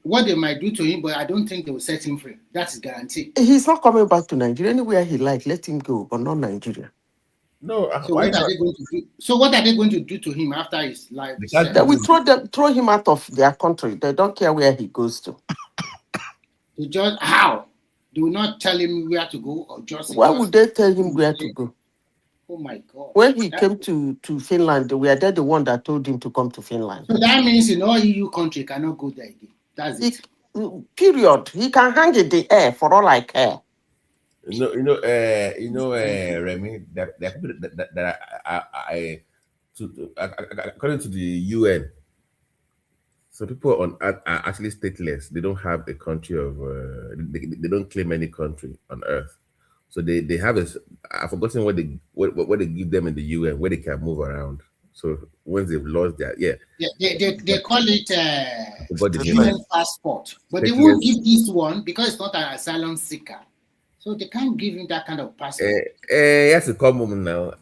what they might do to him, but I don't think they will set him free. That's guaranteed. He's not coming back to Nigeria. Anywhere he like, let him go, but not Nigeria. No, so what are they going to do? So what are they going to do to him after his life? They will throw him out of their country. They don't care where he goes to. They just how? They will not tell him where to go or just. Why would they tell him where to go? Oh my God! When he came to Finland, we are the one that told him to come to Finland. So that means in all EU country cannot go there again. That's it. Period. He can hang in the air for all I care. Remy, that according to the UN, so people on Earth are actually stateless. They don't have a country of. They don't claim any country on Earth. So they have a. I've forgotten what they give them in the UN where they can move around. So once they've lost their they call it UN passport, but they won't give this one because it's not an asylum seeker. So they can't give him that kind of passport. He has to come home now.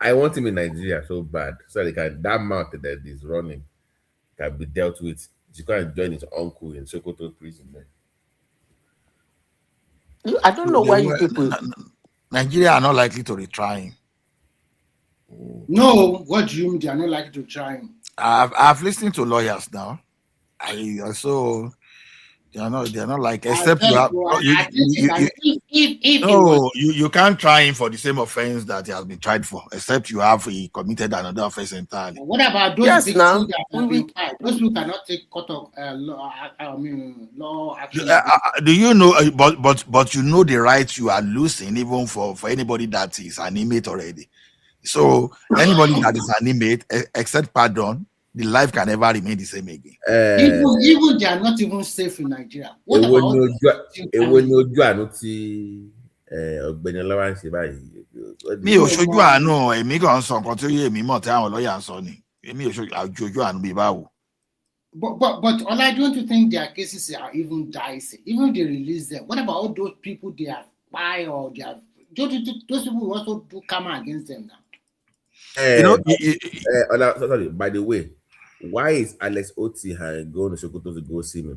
I want him in Nigeria so bad, so that mouth that is running can be dealt with. You can join his uncle in Sokoto prison there. I don't know why you people. Nigeria are not likely to retry him. No, what do you mean they are not likely to try him? I've listened to lawyers now. I also they are not like except you have you can't try him for the same offense that he has been tried for, except you have he committed another offense entirely. What about those victims that have been tried? Those who cannot take court of law action. Do you know? But you know the rights you are losing even for anybody that is an inmate already. So anybody that is an inmate, except pardon, the life can never remain the same again. Even they are not even safe in Nigeria. What about mi ò ṣojú àánú èmi kàn sọ nǹkan tí ó yé èmi mọ̀ tí àwọn lọ́ọ̀yà ń sọ ni èmi ò ṣojú àánú bíi báwo. But Ola, don't you think their cases are even dicey? Even if they release them, what about all those people they have spy or they have? Don't you think those people will also do karma against them now? Sorry, by the way, why is Alex Oti going to Sokoto to go see me?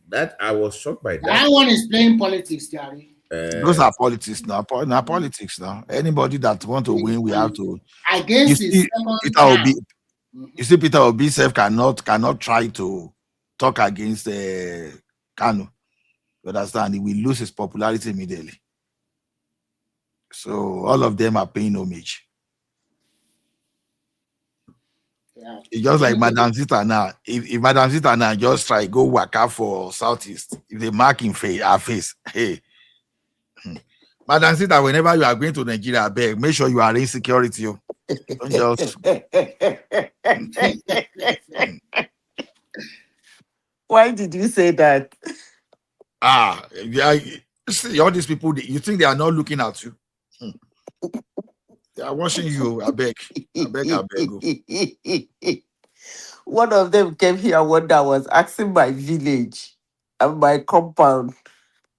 That I was shocked by that. That one is playing politics, Jerry. Those are politics now. Politics now. Anybody that want to win, we have to. Against Peter Obi. You see, Peter Obi self cannot try to talk against Kanu. You understand? He will lose his popularity immediately. So all of them are paying homage. Yeah. It's just like Madam Zita now. If Madam Zita now just try go work out for Southeast, if they mark in her face, hey. Madam Zita, whenever you are going to Nigeria, beg, make sure you are in security. Don't just... Why did you say that? Yeah, see, all these people, you think they are not looking at you? They are watching you. I beg. One of them came here one day, was asking my village and my compound.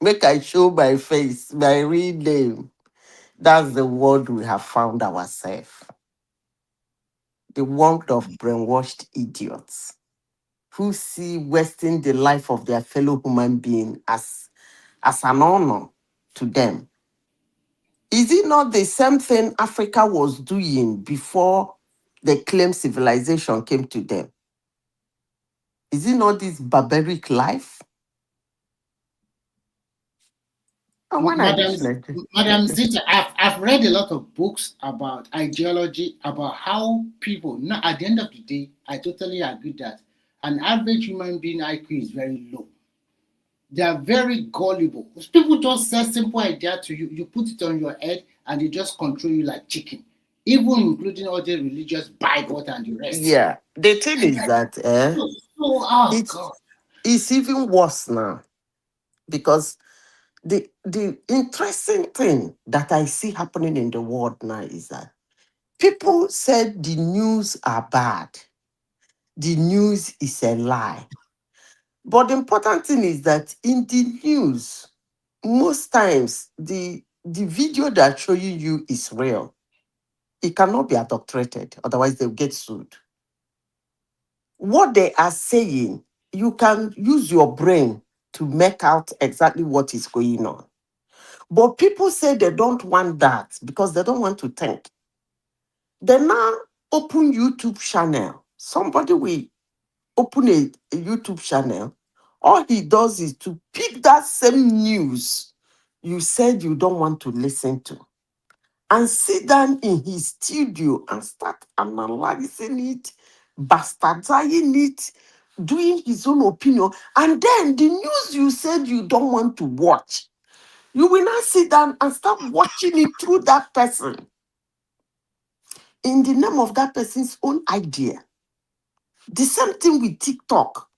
Make I show my face, my real name. That's the world we have found ourselves. The world of brainwashed idiots who see wasting the life of their fellow human being as an honor to them. Is it not the same thing Africa was doing before the claimed civilization came to them? Is it not this barbaric life? Madam Zita, I've read a lot of books about ideology, about how people, at the end of the day, I totally agree that an average human being IQ is very low. They are very gullible. People just say simple idea to you, you put it on your head, and they just control you like chicken, even including all the religious Bible and the rest. Yeah, the thing is that it's even worse now because the interesting thing that I see happening in the world now is that people said the news are bad. The news is a lie. But the important thing is that in the news, most times the video they're showing you is real. It cannot be adulterated, otherwise they'll get sued. What they are saying, you can use your brain to make out exactly what is going on. But people say they don't want that because they don't want to think. They now open YouTube channel. Somebody will open a YouTube channel. All he does is to pick that same news you said you don't want to listen to and sit down in his studio and start analyzing it, bastardizing it, doing his own opinion. And then the news you said you don't want to watch, you will now sit down and start watching it through that person in the name of that person's own idea. The same thing with TikTok.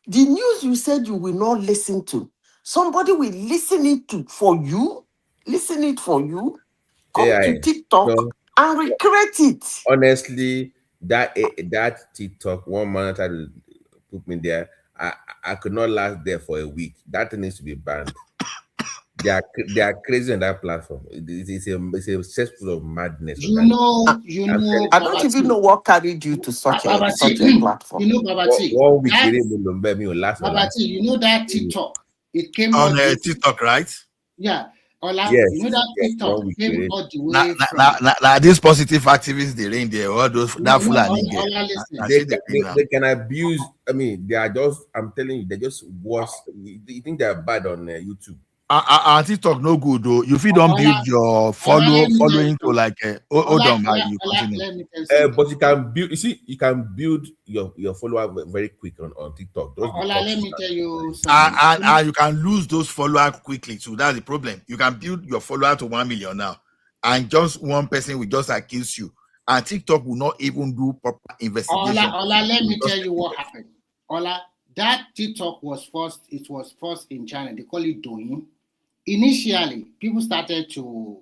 The news you said you will not listen to, somebody will listen it for you, come AI. to TikTok No, and recreate it. honestly, that TikTok, one man tried to put me there. I could not last there for a week. That thing needs to be banned. They are crazy on that platform. It's a cesspool of madness on that. I don't even know what carried you to such a platform. You know, Babati, One week, Babati, you know that TikTok, it came on all TikTok, right? Yeah. Ola, Yes, you know that TikTok came all the way from. Now, these positive activists, they reign there. All those that Fulani they can abuse. I mean, they are just. I'm telling you, they're just worse. You think they're bad on YouTube? TikTok no good though. If you don't build your following to like hold on, you continue. But you can build. You see, you can build your follower very quick on TikTok. Ola, let me tell you something. And you can lose those followers quickly too. That's the problem. You can build your follower to 1 million now, and just one person will just accuse you, and TikTok will not even do proper investigation. Ola, let me tell you what happened. Ola, that TikTok was first. It was first in China. They call it Douyin. Initially, people started to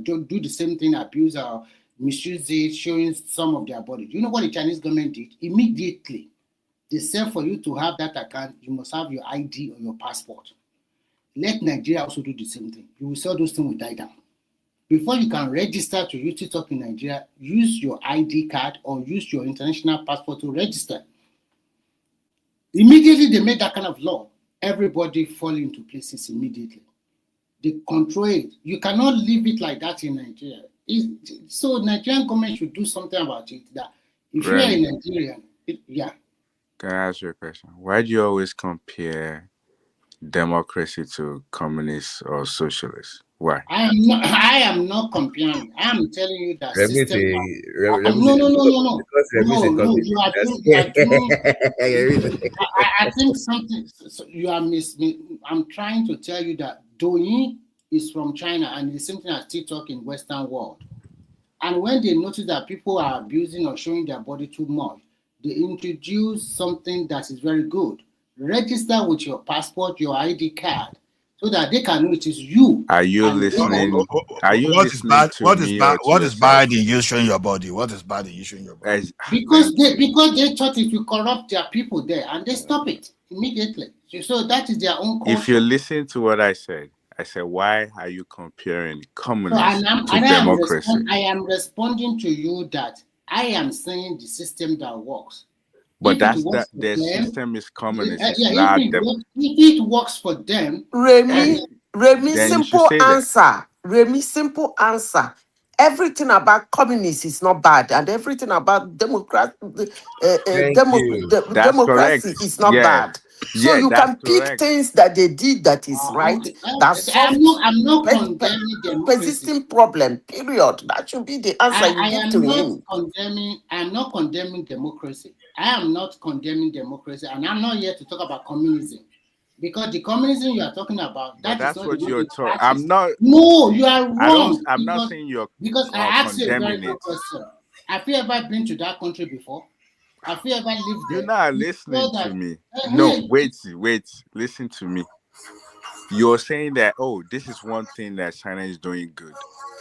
do the same thing, abuse or misuse it, showing some of their body. You know what the Chinese government did? Immediately, they said for you to have that account, you must have your ID or your passport. Let Nigeria also do the same thing. You will see those things will die down. Before you can register to use TikTok in Nigeria, use your ID card or use your international passport to register. Immediately, they made that kind of law. Everybody fall into places immediately. They control it. You cannot leave it like that in Nigeria. So Nigerian government should do something about it. That if you are in Nigeria, yeah. Can I ask you a question? Why do you always compare democracy to communists or socialists? Why? I am not comparing. I am telling you that system. No. I think something. You are I'm trying to tell you that Douyin is from China and the same thing as TikTok in Western world. And when they notice that people are abusing or showing their body too much, they introduce something that is very good. Register with your passport, your ID card, so that they can know it is you. Are you listening? Are you what is listening bad? to What me is bad? or to What is yourself? bad in you showing your body? What is bad in you showing your body? Because they thought it will corrupt their people there, and they stop it immediately. So that is their own culture. If you listen to what I said, why are you comparing communism to I democracy? am responding to you that I am saying the system that works. But their system is communist. If it works for them, Remy, simple answer. Remy, simple answer. Everything about communists is not bad, and everything about democracy is not bad. So you can pick things that they did that is right. That's I'm not condemning democracy. Persisting problem. Period. That should be the answer you give to him. I'm not condemning democracy. I am not condemning democracy, and I'm not here to talk about communism. Because the communism you are talking about, that's not what you're talking. I'm not. No, you are wrong. I'm not saying you're. Because I asked you a very good question. Have you ever been to that country before? Have you ever lived there? You're not listening to me. No, wait. Listen to me. You're saying that, oh, this is one thing that China is doing good,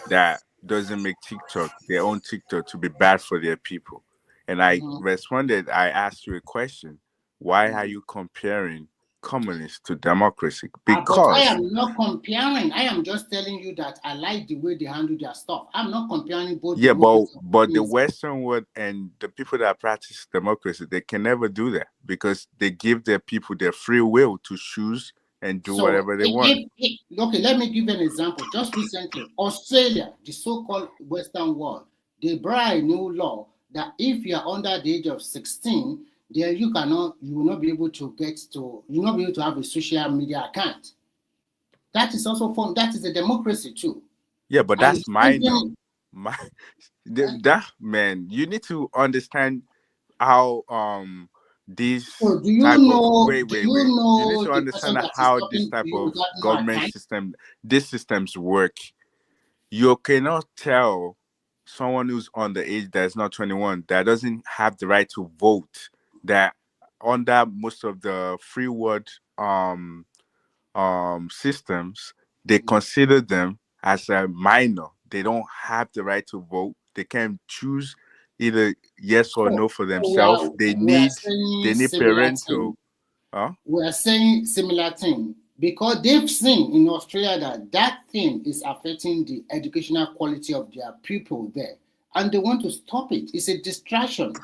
that doesn't make TikTok, their own TikTok, to be bad for their people. And I Mhm. responded, I asked you a question. Why are you comparing communists to democracy? But I Because, am not comparing. I am just telling you that I like the way they handle their stuff. I'm not comparing both yeah, democracy and but the communism. Western world and the people that practice democracy, they can never do that because they give their people their free will to choose and do So, whatever they want. okay, let me give you an example. Just recently, Australia, the so-called Western world, they brought a new law that if you are under the age of 16, then you will not be able to you will not be able to have a social media account. That is a democracy too. Yeah, but And that's same minor. thing. My, that man, you need to understand how this So, do you type of know? Do you wait. You need know to the understand person that is how this talking to type you of without no government account? system, these systems work. You cannot tell someone who's on the age that's not 21 that doesn't have the right to vote, that under most of the free world systems, they consider them as a minor. They don't have the right to vote. They can choose either yes or no for So themselves. we are saying They need similar thing. parental. Huh? We are saying similar thing because they've seen in Australia that thing is affecting the educational quality of their people there, and they want to stop it. It's a distraction,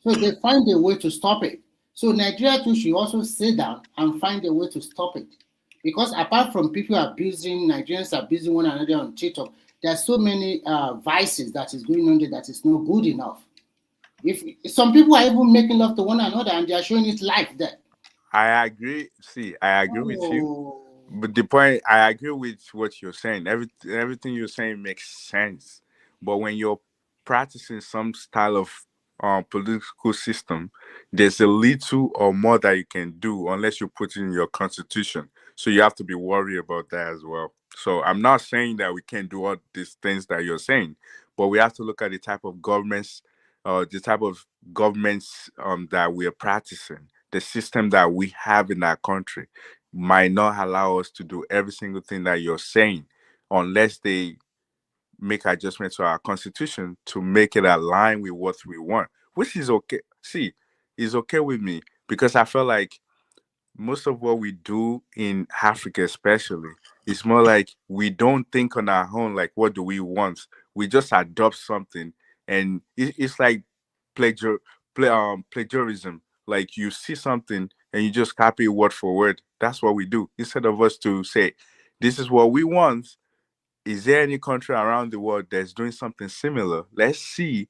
so they find a way to stop it. So Nigeria too should also sit down and find a way to stop it, because apart from people abusing Nigerians abusing one another on TikTok, there are so many vices that is going on there that is not good enough. If some people are even making love to one another and they are showing it live there. I agree. See, I agree with you. Oh, But the point, I agree with what you're saying. Everything you're saying makes sense. But when you're practicing some style of political system, there's a little or more that you can do unless you put in your constitution. So you have to be worried about that as well. So I'm not saying that we can't do all these things that you're saying, but we have to look at the type of governments that we are practicing, the system that we have in our country might not allow us to do every single thing that you're saying unless they make adjustments to our constitution to make it align with what we want, which is okay. See, is okay with me because I feel like most of what we do in Africa, especially, is more like we don't think on our own, like, what do we want? We just adopt something, and it's like plagiar, plagiarism. Like, you see something and you just copy it word for word. That's what we do. Instead of us to say, this is what we want, is there any country around the world that's doing something similar? Let's see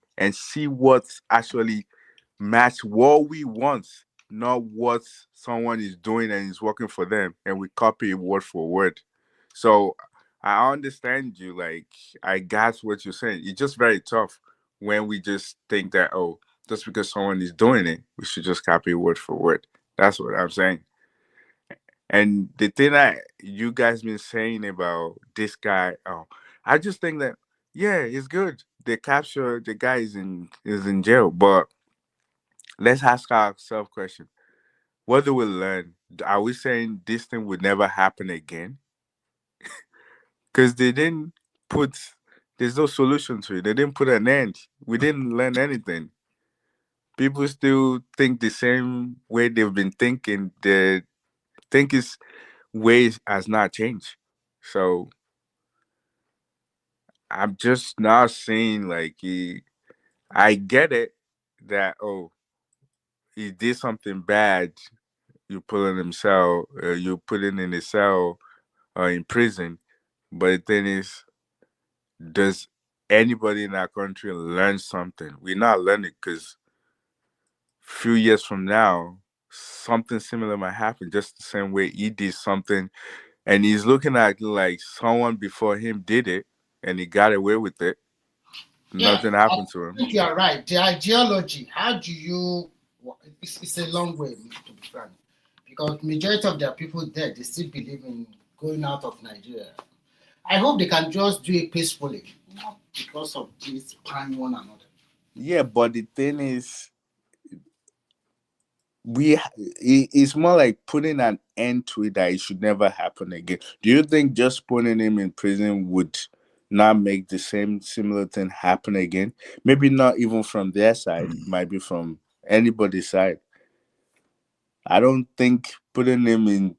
what's actually match what we want, not what someone is doing and is working for them, and we copy it word for word. So I understand you. Like, I got what you're saying. It's just very tough when we just think that, oh, just because someone is doing it, we should just copy word for word. That's what I'm saying. And the thing that you guys been saying about this guy, oh, I just think that, yeah, it's good. They capture the guy is in jail, but let's ask ourselves question: what do we learn? Are we saying this thing would never happen again? Because they didn't put. There's no solution to it. They didn't put an end. We didn't learn anything. People still think the same way they've been thinking. The thinking ways has not changed. So I'm just not saying like I get it that, oh, he did something bad. You put in himself. You put him in a cell or in prison. But the thing is, does anybody in our country learn something? We're not learning because few years from now, something similar might happen. Just the same way he did something, and he's looking at like someone before him did it, and he got away with it. yeah, Nothing I happened to him. think you are right. The ideology, how do you, it's a long way to be frank, because majority of the people there, they still believe in going out of Nigeria. I hope they can just do it peacefully, not because of this buying one another. Yeah, but the thing is, it's more like putting an end to it, that it should never happen again. Do you think just putting him in prison would not make the same similar thing happen again? Maybe not even from their side, might be from anybody's side. I don't think putting him in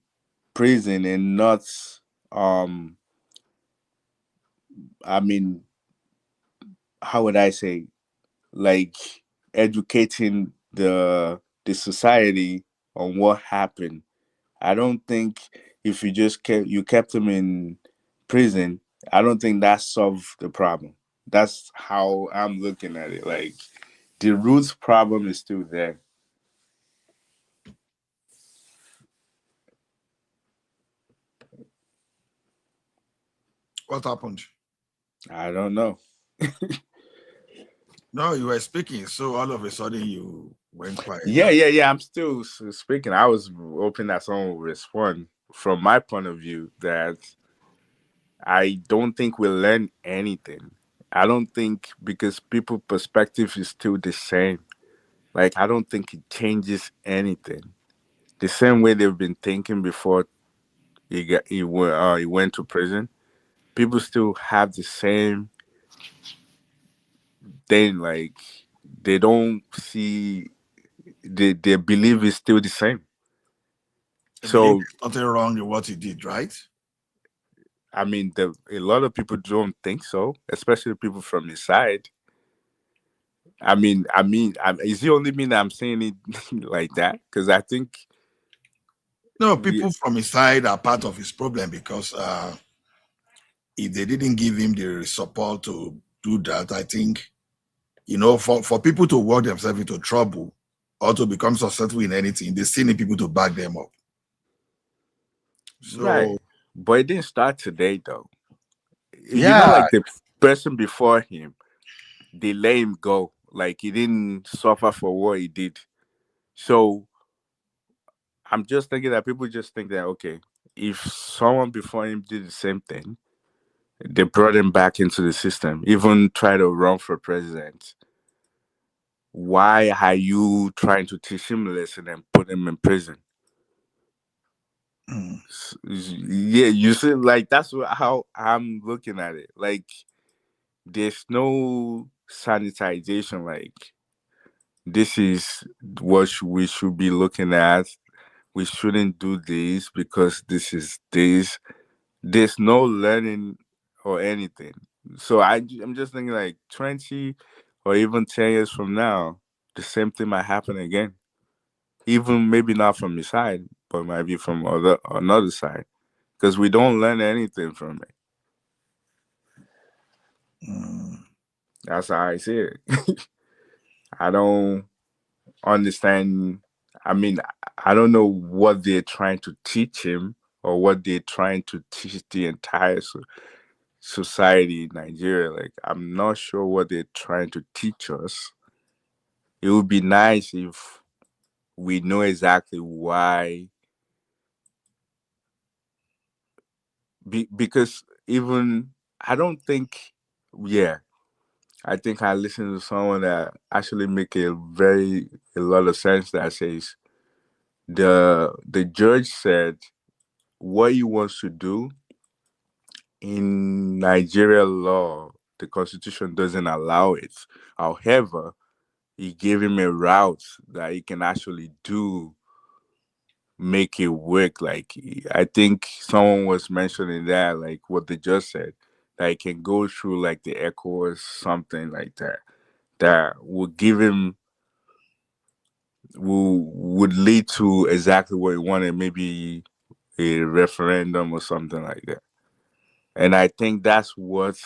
prison and not um I mean, how would I say, like, educating the society on what happened. I don't think if you just kept him in prison, I don't think that solved the problem. That's how I'm looking at it. Like, the root problem is still there. What happened? I don't know. No, you were speaking, so all of a sudden you went quiet. Yeah. I'm still speaking. I was hoping that someone would respond. From my point of view, that I don't think we'll learn anything. I don't think, because people' perspective is still the same. Like, I don't think it changes anything. The same way they've been thinking before he went to prison. People still have the same thing. Like, they don't see their belief is still the same. I believe So, there's nothing wrong with what he did, right? I mean, a lot of people don't think so, especially people from his side. Is it only me that I'm saying it like that? Because I think, No, people from his side are part of his problem because if they didn't give him the support to do that, I think, for people to work themselves into trouble or to become successful in anything, they still need people to back them up. right. So, But it didn't start today, though. yeah, Like the person before him, they let him go. Like, he didn't suffer for what he did. So I'm just thinking that people just think that, okay, if someone before him did the same thing, they brought him back into the system, even try to run for president. Why are you trying to teach him a lesson and put him in prison? Yeah, you see, like, that's how I'm looking at it. Like, there's no sanitization. Like, this is what we should be looking at. We shouldn't do this because this is this. There's no learning or anything. So I'm just thinking, like, 20 or even 10 years from now, the same thing might happen again. Even maybe not from his side, but might be from another side, because we don't learn anything from it. That's how I see it. I don't understand. I mean, I don't know what they're trying to teach him or what they're trying to teach the entire society in Nigeria. Like, I'm not sure what they're trying to teach us. It would be nice if we know exactly why. Because even I don't think, yeah, I think I listened to someone that actually make a lot of sense, that says the judge said what he wants to do in Nigeria law, the constitution doesn't allow it. However, he gave him a route that he can actually make it work. Like, I think someone was mentioning that, like what they just said, that he can go through like the echo or something like that, that would give him would lead to exactly what he wanted, maybe a referendum or something like that. And I think that's what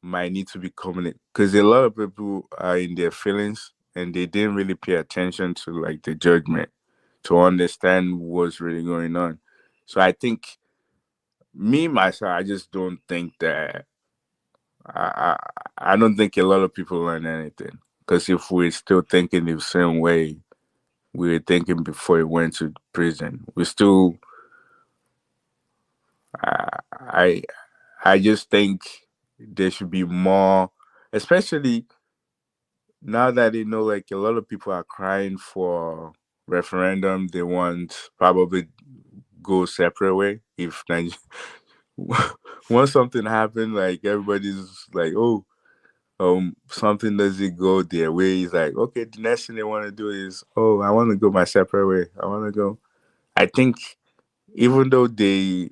might need to be coming in, because a lot of people are in their feelings and they didn't really pay attention to like the judgment to understand what's really going on. So I think, me myself, I just don't think that I don't think a lot of people learn anything, because if we're still thinking the same way we were thinking before he went to prison, we still I I just think there should be more, especially now that they know, like, a lot of people are crying for referendum, they want probably go separate way. If once something happened, like everybody's like, oh, something doesn't go their way. It's like, okay, the next thing they want to do is, oh, I want to go my separate way. I want to go. I think even though the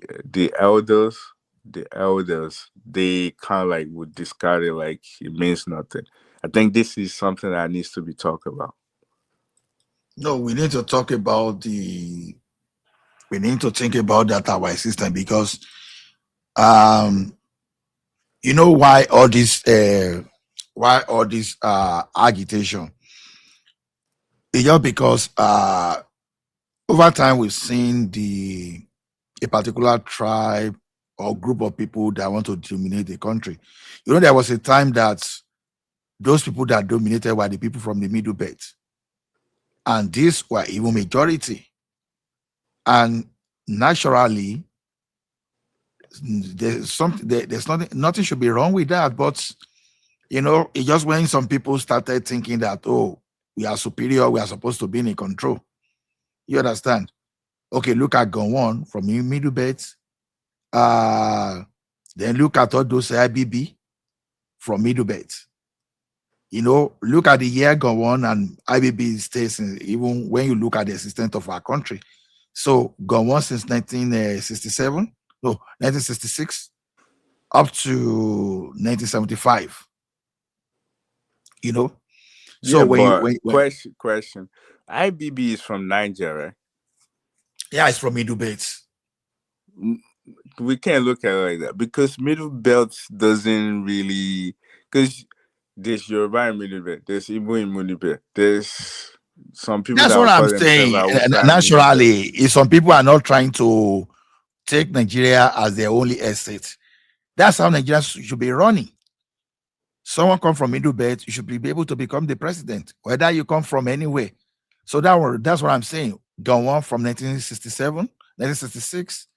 elders, they kind of like would discard it like it means nothing. I think this is something that needs to be talked about. No, we need to talk about we need to think about that our system, because you know why all this agitation. It's just because over time we've seen a particular tribe or group of people that want to dominate the country. You know, there was a time that those people that dominated were the people from the Middle Belt, and these were even majority. And naturally, there's nothing should be wrong with that. But you know, it's just when some people started thinking that, oh, we are superior, we are supposed to be in control. You understand? Okay, look at Gowon from Middle Belt. Then look at all those IBB from Middle Belt. You know, look at the year Gowon and IBB states, even when you look at the existence of our country. So Gowon since 1967, no, 1966, up to 1975. You know, so Yeah, when you but question. IBB is from Nigeria. Yeah, it's from Middle Belt. We can't look at it like that because Middle Belt doesn't really, because there's Yoruba in Middle Belt, there's Igbo in Middle Belt, there's some people That's that what will I'm call themselves saying. Hausa in Middle Belt. Naturally, if some people are not trying to take Nigeria as their only estate, that's how Nigeria should be running. Someone come from Middle Belt, you should be able to become the president, whether you come from anywhere. So that's what I'm saying. Gowon from 1967, 1966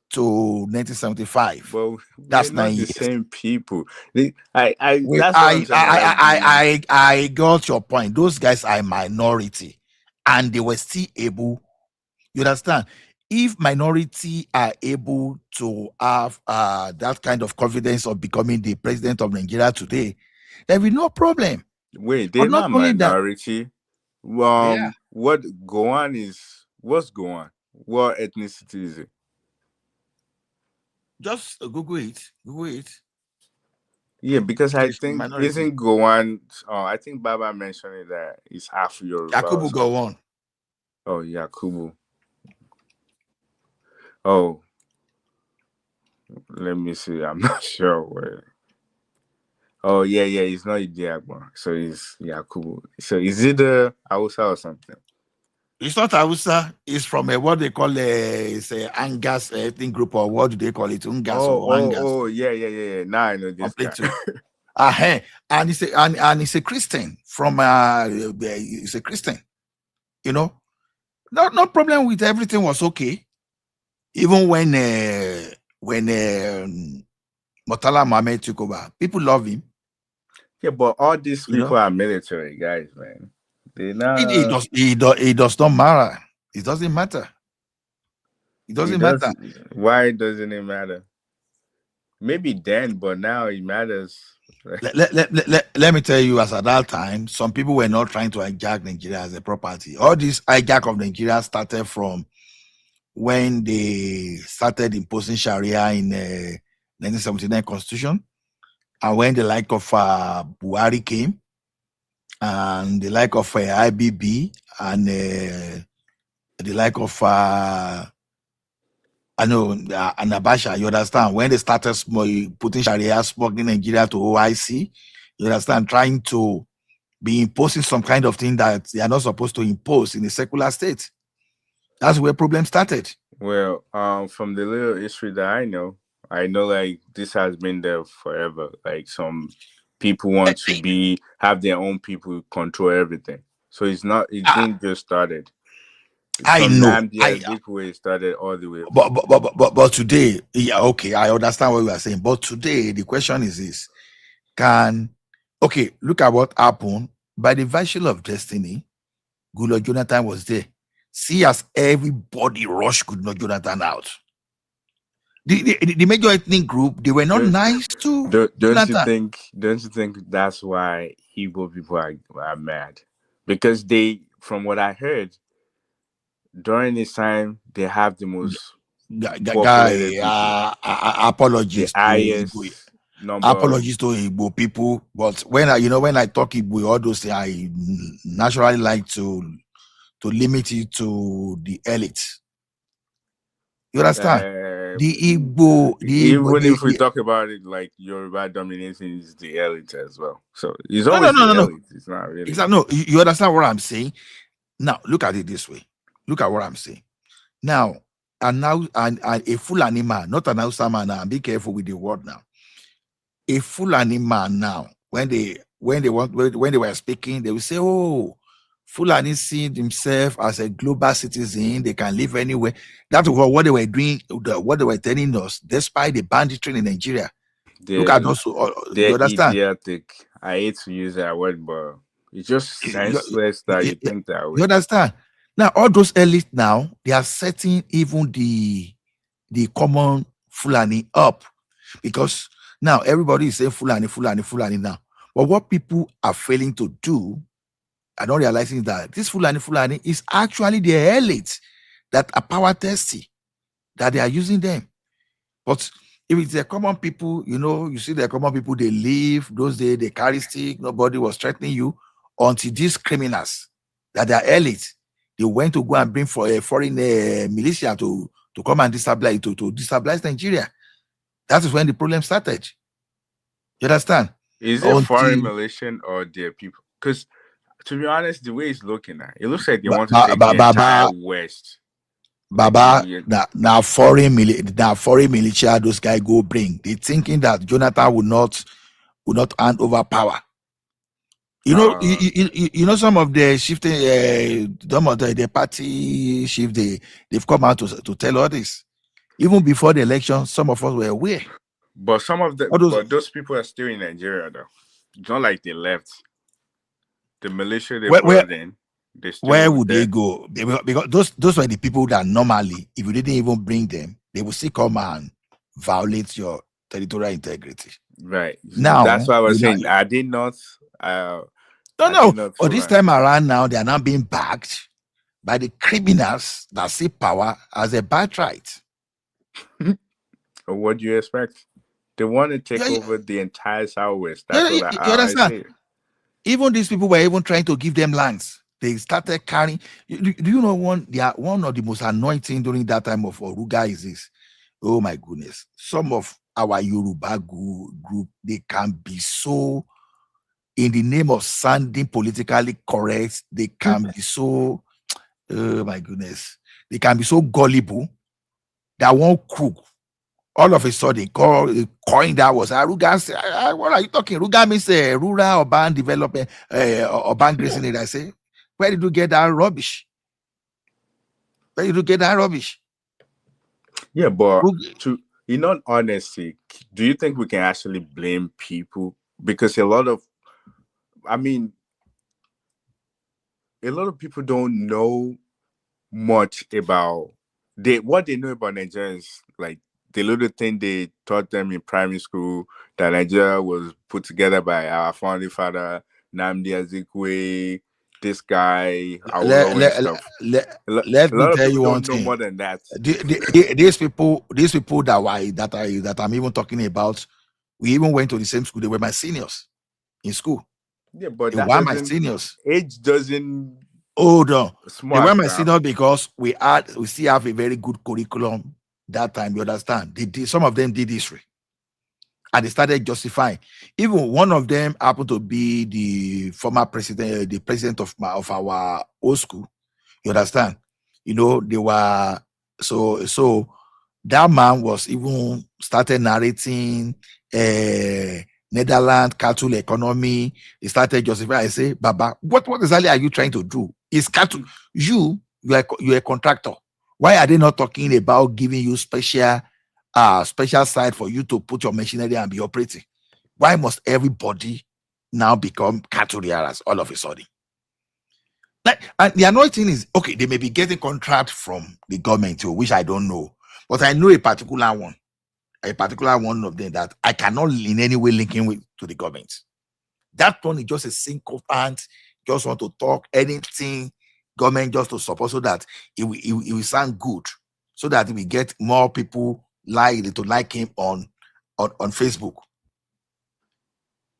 to 1975. But we're That's not 9 the years. same people. Wait, That's what I'm saying. Like I got your point. Those guys are a minority, and they were still able. You understand? If minority are able to have that kind of confidence of becoming the president of Nigeria today, there will be no problem. wait, But they're not not only that, minority. yeah, What Goan is? What's Goan? What ethnicity is it? just Google it. Google it. Yeah, because I It's think minority. isn't Goan. I think Baba mentioned it that it's half Yoruba. Yakubu Gowon. Oh, Yakubu. Oh, let me see. I'm not sure where. Oh yeah, it's not Idiagba. So it's Yakubu. So is it Hausa or something? It's not Hausa. It's from what they call it's a Angas ethnic group, or what do they call it? Ungas or Angas. Oh, yeah. Now I know this guy. And it's a Christian from it's a Christian. You know, no problem with everything was okay. Even when Murtala Mohammed took over, people love him. Yeah, but all these people are military guys, man. They not. It does not matter. It doesn't matter. It doesn't matter. Why doesn't it matter? Maybe then, but now it matters. Let me tell you, as at that time, some people were not trying to hijack Nigeria as a property. All this hijack of Nigeria started from when they started imposing Sharia in 1979 Constitution, and when the like of Buhari came, and the like of IBB, and the like of and Abacha, you understand, when they started putting Sharia, smuggling Nigeria to OIC, you understand, trying to be imposing some kind of thing that they are not supposed to impose in a secular state. That's where problem started. Well, from the little history that I know like this has been there forever. Like some people want to have their own people control everything. So it didn't just started. I know. It started all the way. But today, yeah, okay, I understand what you are saying. But today, the question is this: look at what happened by the virtue of destiny. Goodluck Jonathan was there. See as everybody rush could not Jonathan out. The major ethnic group, they were not nice to Don't you Jonathan. think? Don't you think that's why Igbo people are mad? Because they, from what I heard, during this time they have the most populated Guy, people, the apologies to Igbo, highest number. apologies to Igbo people. But when I talk Igbo, all those things, I naturally like to limit it to the elite. You understand? The Igbo, Even if we talk about it like Yoruba dominating is the elite as well. So it's always the no. elite. It's not really. Exactly. No, you understand what I'm saying? Now, look at it this way. Look at what I'm saying. Now, and a Fulani man, not an Hausa man now, be careful with the word now. A Fulani man now, when they were speaking, they will say, oh, Fulani see himself as a global citizen, they can live anywhere. That's what they were doing, what they were telling us, despite the banditry in Nigeria. Look at those, they're you understand? idiotic. I hate to use that word, but it's just senseless that you think that way. You understand? Now, all those elites now, they are setting even the common Fulani up, because now everybody is saying Fulani now. But what people are failing to do, I don't realizing that this Fulani is actually the elites that are power thirsty, that they are using them. But if it's the common people, you see the common people, they live those days, they carry stick, nobody was threatening you until these criminals that are elites, they went to go and bring for a foreign militia to come and destabilize, to destabilize Nigeria. That is when the problem started. You understand? Is it foreign militia or their people? Because to be honest, the way it's looking at, it looks like they want to take the entire West. Baba, now foreign militia, those guys go bring. They thinking that Jonathan will not hand over power. You know, some of the shifting, some of the party shift, they've come out to tell all this. Even before the election, some of us were aware. But some of those people are still in Nigeria, though. It's not like they left. The militia they brought in. Where would they go? Because those were the people that normally, if you didn't even bring them, they would still come and violate your territorial integrity. Right. Now that's why I was saying I did not. But this time around, now they are now being backed by the criminals that see power as a birthright. What do you expect? They want to take over the entire Southwest. That's what I say. Even these people were even trying to give them lands. They started carrying. Do you know one of the most anointing during that time of Oruga is this? Oh my goodness! Some of our Yoruba group, they can be so, in the name of sounding politically correct, they can be so, oh my goodness, they can be so gullible that one crook, all of a sudden, coin that was Ruga. What are you talking? Ruga means rural urban development, urban grazing. I say, where did you get that rubbish? Where did you get that rubbish? Yeah, but in all honesty, do you think we can actually blame people? Because a lot of people don't know much about what they know about Nigeria is like the little thing they taught them in primary school, that Nigeria was put together by our founding father Nnamdi Azikiwe, this guy, let me tell you one thing. Know more than that. These people that I'm even talking about, we even went to the same school. They were my seniors in school. Yeah, but they were my seniors. Age doesn't hold on. They were my seniors because we still have a very good curriculum that time. You understand? Some of them did history, and they started justifying. Even one of them happened to be the former president, the president of our old school. You understand? They were so that man was even started narrating Netherlands cattle economy. He started justifying. I say, Baba, what exactly are you trying to do? Is cattle you're a contractor? Why are they not talking about giving you special site for you to put your machinery and be operating? Why must everybody now become cattle rearers all of a sudden? And the annoying thing is, okay, they may be getting contract from the government, too, which I don't know, but I know a particular one of them that I cannot in any way link in with to the government. That one is just a sycophant, just want to talk anything government just to support so that it will sound good, so that we get more people to like him on Facebook.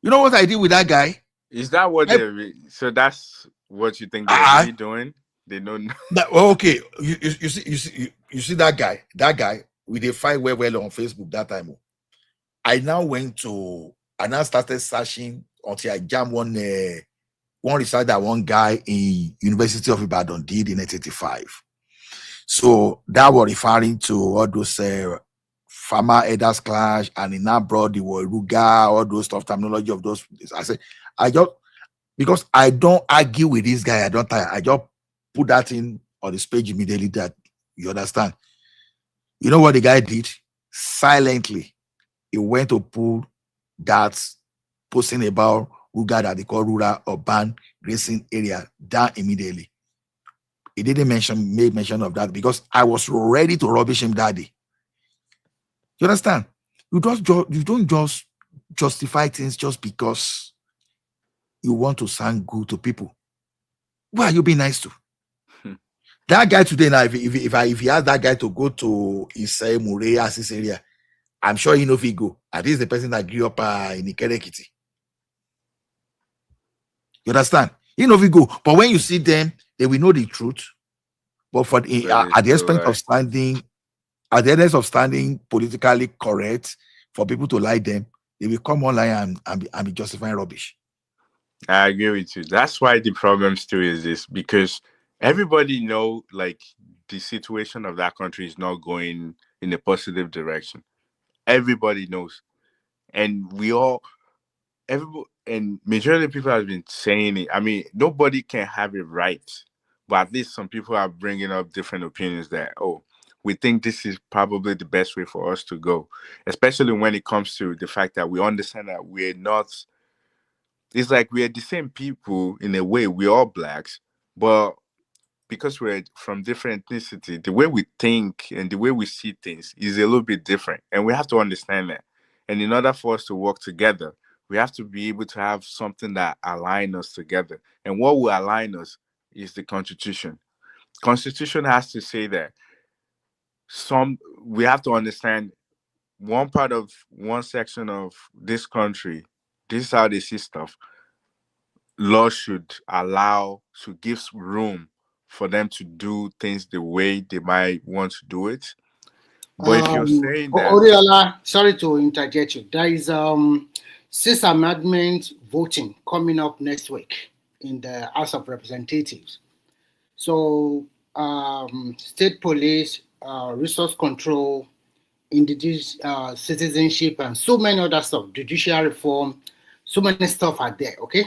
You know what I did with that guy? Is that what I, so that's what you think they're really doing? They don't know. okay, you see that guy we dey find well on Facebook that time. I now started searching until I jammed one research that one guy in University of Ibadan did in 1985. So that was referring to all those farmer elders clash, and he now brought the word Ruga, all those stuff, terminology of those. I said, because I don't argue with this guy, I just put that in on this page immediately, that you understand. You know what the guy did? Silently, he went to pull that posting about Ruga that they call rural urban racing area down immediately. He didn't make mention of that because I was ready to rubbish him that day. You understand? You don't just justify things just because you want to sound good to people. Why are you being nice to? That guy today now, if he asked that guy to go to his Mure area, I'm sure he know if he go. At least the person that grew up in Ikerekiti. You understand? You know if he go, but when you see them, they will know the truth. But for at the expense of standing politically correct for people to like them, they will come online and be justifying rubbish. I agree with you. That's why the problem still is this, because everybody know like the situation of that country is not going in a positive direction. Everybody knows, and and majority of people have been saying it. I mean, nobody can have it right, but at least some people are bringing up different opinions that, we think this is probably the best way for us to go, especially when it comes to the fact that we understand that we're not. It's like we're the same people in a way. We're all blacks, but because we're from different ethnicity, the way we think and the way we see things is a little bit different, and we have to understand that. And in order for us to work together, we have to be able to have something that align us together. And what will align us is the Constitution. Constitution has to say that we have to understand one part of one section of this country. This is how they see stuff. Law should give room for them to do things the way they might want to do it. But if you're saying that, Oriola, sorry to interject you. There is sixth amendment voting coming up next week in the House of Representatives. So state police, resource control, indigenous citizenship, and so many other stuff, judicial reform, so many stuff are there. Okay.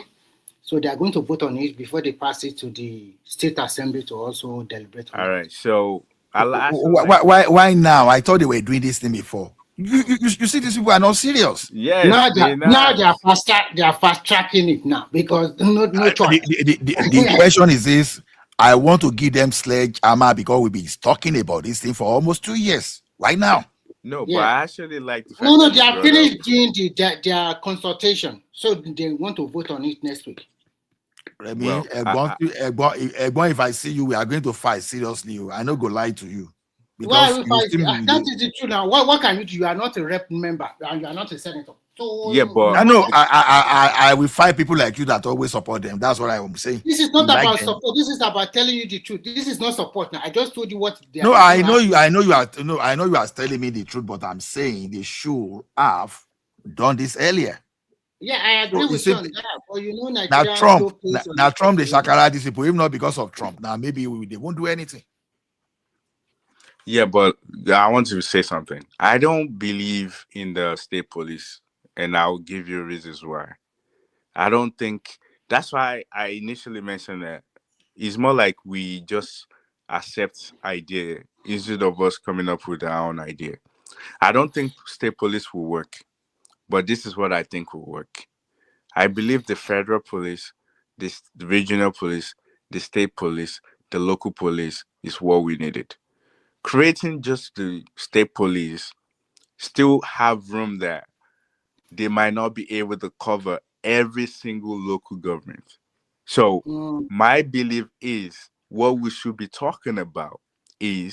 So they are going to vote on it before they pass it to the state assembly to also deliberate on it. All right. So I'll ask you, why now? I thought they were doing this thing before. You see, these people are not serious. Yes, now they are fast tracking it now because no choice. The question is this: I want to give them sledgehammer because we've been talking about this thing for almost 2 years right now. No, but I actually like the fact No, they are finished doing their consultation, so they want to vote on it next week. I mean, if I see you, we are going to fight seriously. I not go lie to you. Why are we fighting? That is the truth now. What can you do? You are not a rep member and you are not a senator. So yeah, but I know I will fight people like you that always support them. That's what I am saying. This is not about support. This is about telling you the truth. This is not support. Now I just told you what they are. No, I know you are telling me the truth, but I'm saying they should have done this earlier. Yeah, I agree with you on that. But you know, now Trump, the shakara these people, if not because of Trump, now maybe they won't do anything. Yeah, but I want to say something. I don't believe in the state police, and I'll give you reasons why. I don't think that's why I initially mentioned that it's more like we just accept idea instead of us coming up with our own idea. I don't think state police will work, but this is what I think will work. I believe the federal police, the regional police, the state police, the local police is what we needed. Creating just the state police still have room there. They might not be able to cover every single local government. So my belief is what we should be talking about is